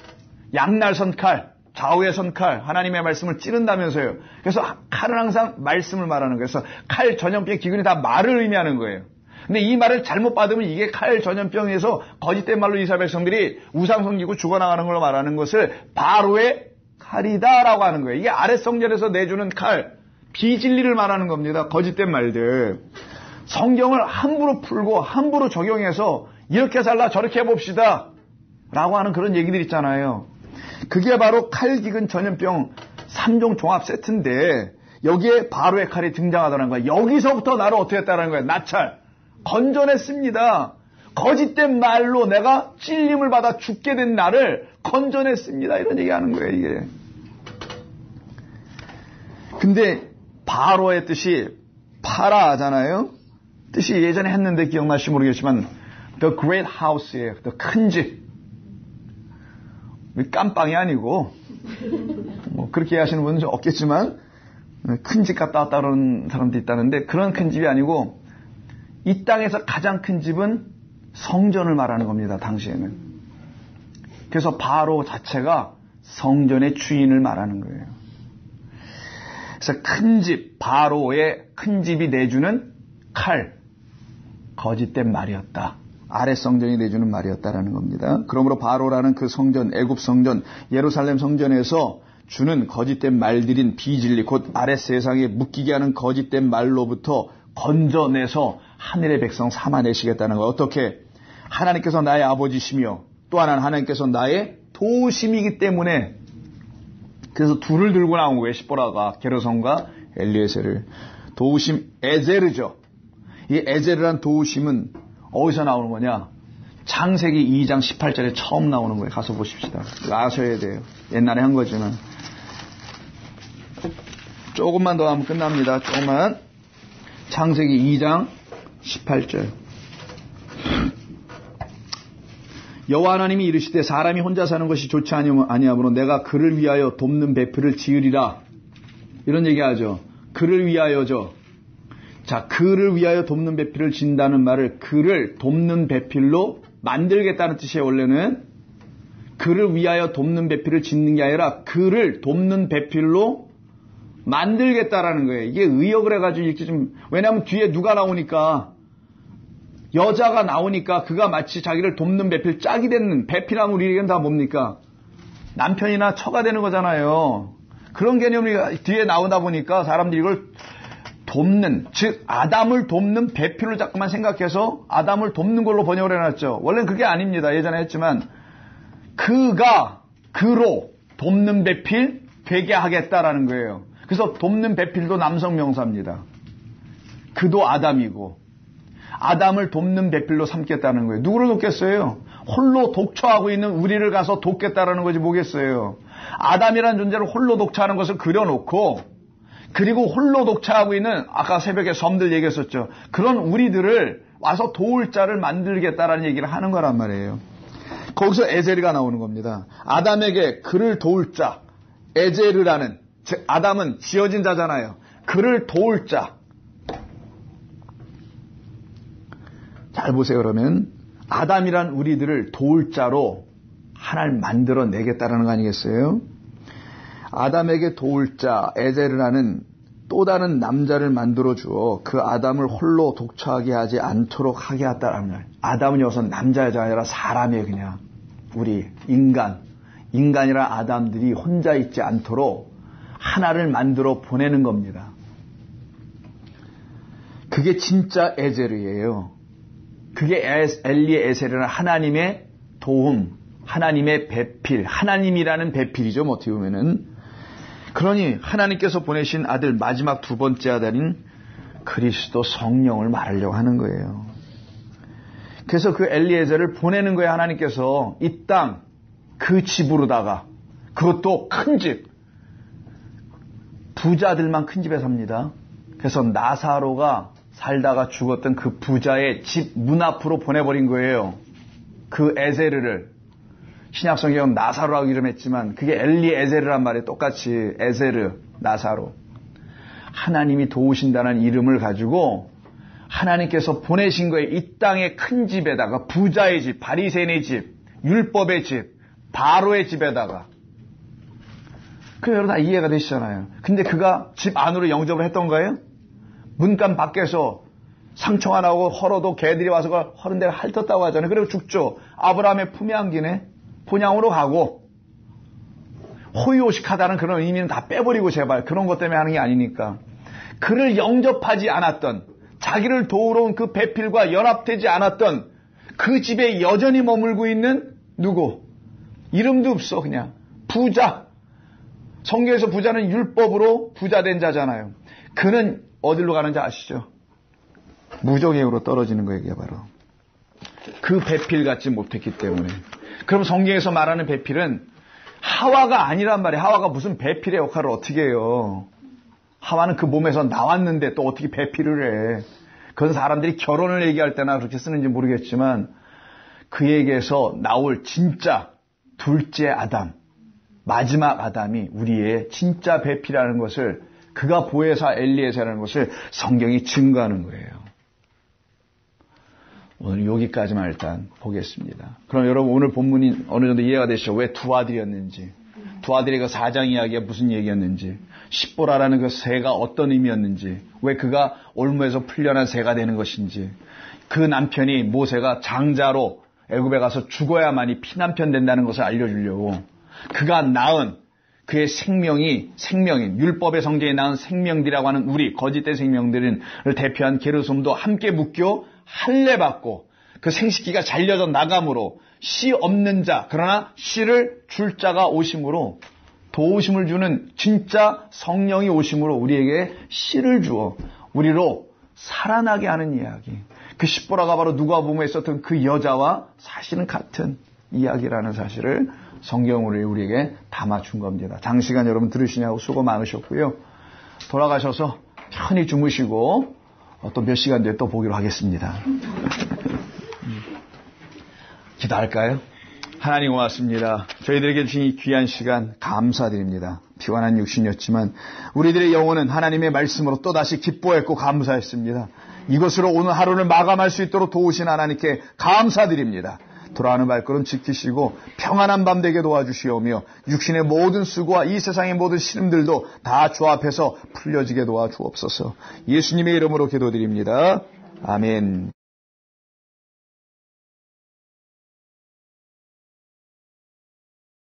양날 선 칼, 좌우에 선 칼, 하나님의 말씀을 찌른다면서요. 그래서 칼은 항상 말씀을 말하는 거예요. 그래서 칼, 전염병, 기근이 다 말을 의미하는 거예요. 근데 이 말을 잘못 받으면 이게 칼, 전염병에서 거짓된 말로 이스라엘 백성들이 우상 섬기고 죽어나가는 걸로 말하는 것을 바로의 칼이다라고 하는 거예요. 이게 아랫 성전에서 내주는 칼, 비진리를 말하는 겁니다. 거짓된 말들. 성경을 함부로 풀고 함부로 적용해서 이렇게 살라 저렇게 해봅시다 라고 하는 그런 얘기들 있잖아요. 그게 바로 칼기근 전염병 3종 종합 세트인데 여기에 바로의 칼이 등장하다는 거예요. 여기서부터 나를 어떻게 했다는 거예요. 나찰 건져냈습니다. 거짓된 말로 내가 찔림을 받아 죽게 된 나를 건져냈습니다. 이런 얘기하는 거예요. 이게. 근데 바로의 뜻이 파라잖아요. 뜻이 예전에 했는데 기억나실지 모르겠지만 The Great House예요. 더 큰 집. 깜빵이 아니고 뭐 그렇게 하시는 분은 없겠지만 큰 집 갔다 왔다 그러는 사람도 있다는데 그런 큰 집이 아니고 이 땅에서 가장 큰 집은 성전을 말하는 겁니다. 당시에는. 그래서 바로 자체가 성전의 주인을 말하는 거예요. 그래서 큰 집, 바로의 큰 집이 내주는 칼, 거짓된 말이었다. 아랫 성전이 내주는 말이었다라는 겁니다. 그러므로 바로라는 그 성전, 애굽 성전, 예루살렘 성전에서 주는 거짓된 말들인 비진리, 곧 아랫 세상에 묶이게 하는 거짓된 말로부터 건져내서 하늘의 백성 삼아내시겠다는 거. 어떻게? 하나님께서 나의 아버지시며 또 하나는 하나님께서 나의 도우심이기 때문에. 그래서 둘을 들고 나온 거예요. 십보라가 게르손과 엘리에셀을. 도우심 에제르죠. 이 에제르란 도우심은 어디서 나오는 거냐? 창세기 2장 18절에 처음 나오는 거예요. 가서 보십시다. 아셔야 돼요. 옛날에 한 거지만. 조금만 더 하면 끝납니다. 조금만. 창세기 2장 18절. 여호와 하나님이 이르시되 사람이 혼자 사는 것이 좋지 아니하므로 내가 그를 위하여 돕는 배필을 지으리라. 이런 얘기하죠. 그를 위하여죠. 자, 그를 위하여 돕는 배필을 진다는 말을 그를 돕는 배필로 만들겠다는 뜻이에요. 원래는 그를 위하여 돕는 배필을 짓는 게 아니라 그를 돕는 배필로 만들겠다라는 거예요. 이게 의역을 해가지고 이렇게 좀, 왜냐하면 뒤에 누가 나오니까 여자가 나오니까 그가 마치 자기를 돕는 배필 짝이 되는, 배필하면 우리에겐 다 뭡니까? 남편이나 처가 되는 거잖아요. 그런 개념이 뒤에 나오다 보니까 사람들이 이걸 돕는, 즉 아담을 돕는 배필을 자꾸만 생각해서 아담을 돕는 걸로 번역을 해놨죠. 원래는 그게 아닙니다. 예전에 했지만 그가 그로 돕는 배필 되게 하겠다라는 거예요. 그래서 돕는 배필도 남성 명사입니다. 그도 아담이고 아담을 돕는 배필로 삼겠다는 거예요. 누구를 돕겠어요? 홀로 독처하고 있는 우리를 가서 돕겠다라는 거지 뭐겠어요. 아담이라는 존재를 홀로 독처하는 것을 그려놓고 그리고 홀로 독처하고 있는 아까 새벽에 섬들 얘기했었죠. 그런 우리들을 와서 도울 자를 만들겠다라는 얘기를 하는 거란 말이에요. 거기서 에제르가 나오는 겁니다. 아담에게 그를 도울 자, 에제르라는, 즉 아담은 지어진 자잖아요. 그를 도울 자. 잘 보세요. 그러면 아담이란 우리들을 도울 자로 하나를 만들어 내겠다라는 거 아니겠어요? 아담에게 도울 자 에제르라는 또 다른 남자를 만들어 주어 그 아담을 홀로 독처하게 하지 않도록 하게 했다라는 말. 아담은 여기서 남자가 아니라 사람이에요. 그냥 우리 인간이라 아담들이 혼자 있지 않도록 하나를 만들어 보내는 겁니다. 그게 진짜 에제르예요. 그게 엘리에셀이라는 하나님의 도움, 하나님의 배필, 하나님이라는 배필이죠. 뭐 어떻게 보면은. 그러니 하나님께서 보내신 아들 마지막 두 번째 아들인 그리스도 성령을 말하려고 하는 거예요. 그래서 그 엘리에셀을 보내는 거예요. 하나님께서 이 땅 그 집으로다가, 그것도 큰 집, 부자들만 큰 집에 삽니다. 그래서 나사로가 살다가 죽었던 그 부자의 집 문 앞으로 보내버린 거예요. 그 에제르를. 신약성경은 나사로라고 이름했지만 그게 엘리에제르란 말이에요. 똑같이 에제르, 나사로. 하나님이 도우신다는 이름을 가지고 하나님께서 보내신 거예요. 이 땅의 큰 집에다가, 부자의 집, 바리새인의 집, 율법의 집, 바로의 집에다가. 그래서 여러분 다 이해가 되시잖아요. 근데 그가 집 안으로 영접을 했던 거예요? 문간 밖에서 상처가 나고 헐어도 개들이 와서 헐은 데가 핥았다고 하잖아요. 그리고 죽죠. 아브라함의 품에 안기네. 본향으로 가고. 호의호식하다는 그런 의미는 다 빼버리고 제발 그런 것 때문에 하는 게 아니니까. 그를 영접하지 않았던, 자기를 도우러 온 그 배필과 연합되지 않았던 그 집에 여전히 머물고 있는 누구? 이름도 없어. 그냥 부자. 성경에서 부자는 율법으로 부자된 자잖아요. 그는 어디로 가는지 아시죠? 무정행으로 떨어지는 거예요. 이게 바로 그 배필 같지 못했기 때문에. 그럼 성경에서 말하는 배필은 하와가 아니란 말이에요. 하와가 무슨 배필의 역할을 어떻게 해요? 하와는 그 몸에서 나왔는데 또 어떻게 배필을 해? 그건 사람들이 결혼을 얘기할 때나 그렇게 쓰는지 모르겠지만 그에게서 나올 진짜 둘째 아담, 마지막 아담이 우리의 진짜 배필이라는 것을, 그가 보혜사 엘리에셀이라는 것을 성경이 증거하는 거예요. 오늘 여기까지만 일단 보겠습니다. 그럼 여러분 오늘 본문이 어느 정도 이해가 되시죠? 왜 두 아들이었는지, 두 아들의 그 사장 이야기가 무슨 얘기였는지, 십보라라는 그 새가 어떤 의미였는지, 왜 그가 올무에서 풀려난 새가 되는 것인지, 그 남편이 모세가 장자로 애굽에 가서 죽어야만이 피남편 된다는 것을 알려주려고, 그가 낳은 그의 생명인 율법의 성경에 낳은 생명들이라고 하는 우리 거짓된 생명들을 대표한 게르솜도 함께 묶여 할례 받고 그 생식기가 잘려져 나감으로 씨 없는 자, 그러나 씨를 줄 자가 오심으로, 도우심을 주는 진짜 성령이 오심으로 우리에게 씨를 주어 우리로 살아나게 하는 이야기. 그 십보라가 바로 누가복음에 있었던 그 여자와 사실은 같은 이야기라는 사실을 성경으로 우리에게 담아준 겁니다. 장시간 여러분 들으시냐고 수고 많으셨고요. 돌아가셔서 편히 주무시고 또 몇 시간 뒤에 또 보기로 하겠습니다. 기도할까요? 하나님 고맙습니다. 저희들에게 주신 이 귀한 시간 감사드립니다. 피곤한 육신이었지만 우리들의 영혼은 하나님의 말씀으로 또다시 기뻐했고 감사했습니다. 이것으로 오늘 하루를 마감할 수 있도록 도우신 하나님께 감사드립니다. 돌아가는 발걸음 지키시고 평안한 밤 되게 도와주시오며 육신의 모든 수고와 이 세상의 모든 시름들도 다 주 앞에서 풀려지게 도와주옵소서. 예수님의 이름으로 기도드립니다. 아멘.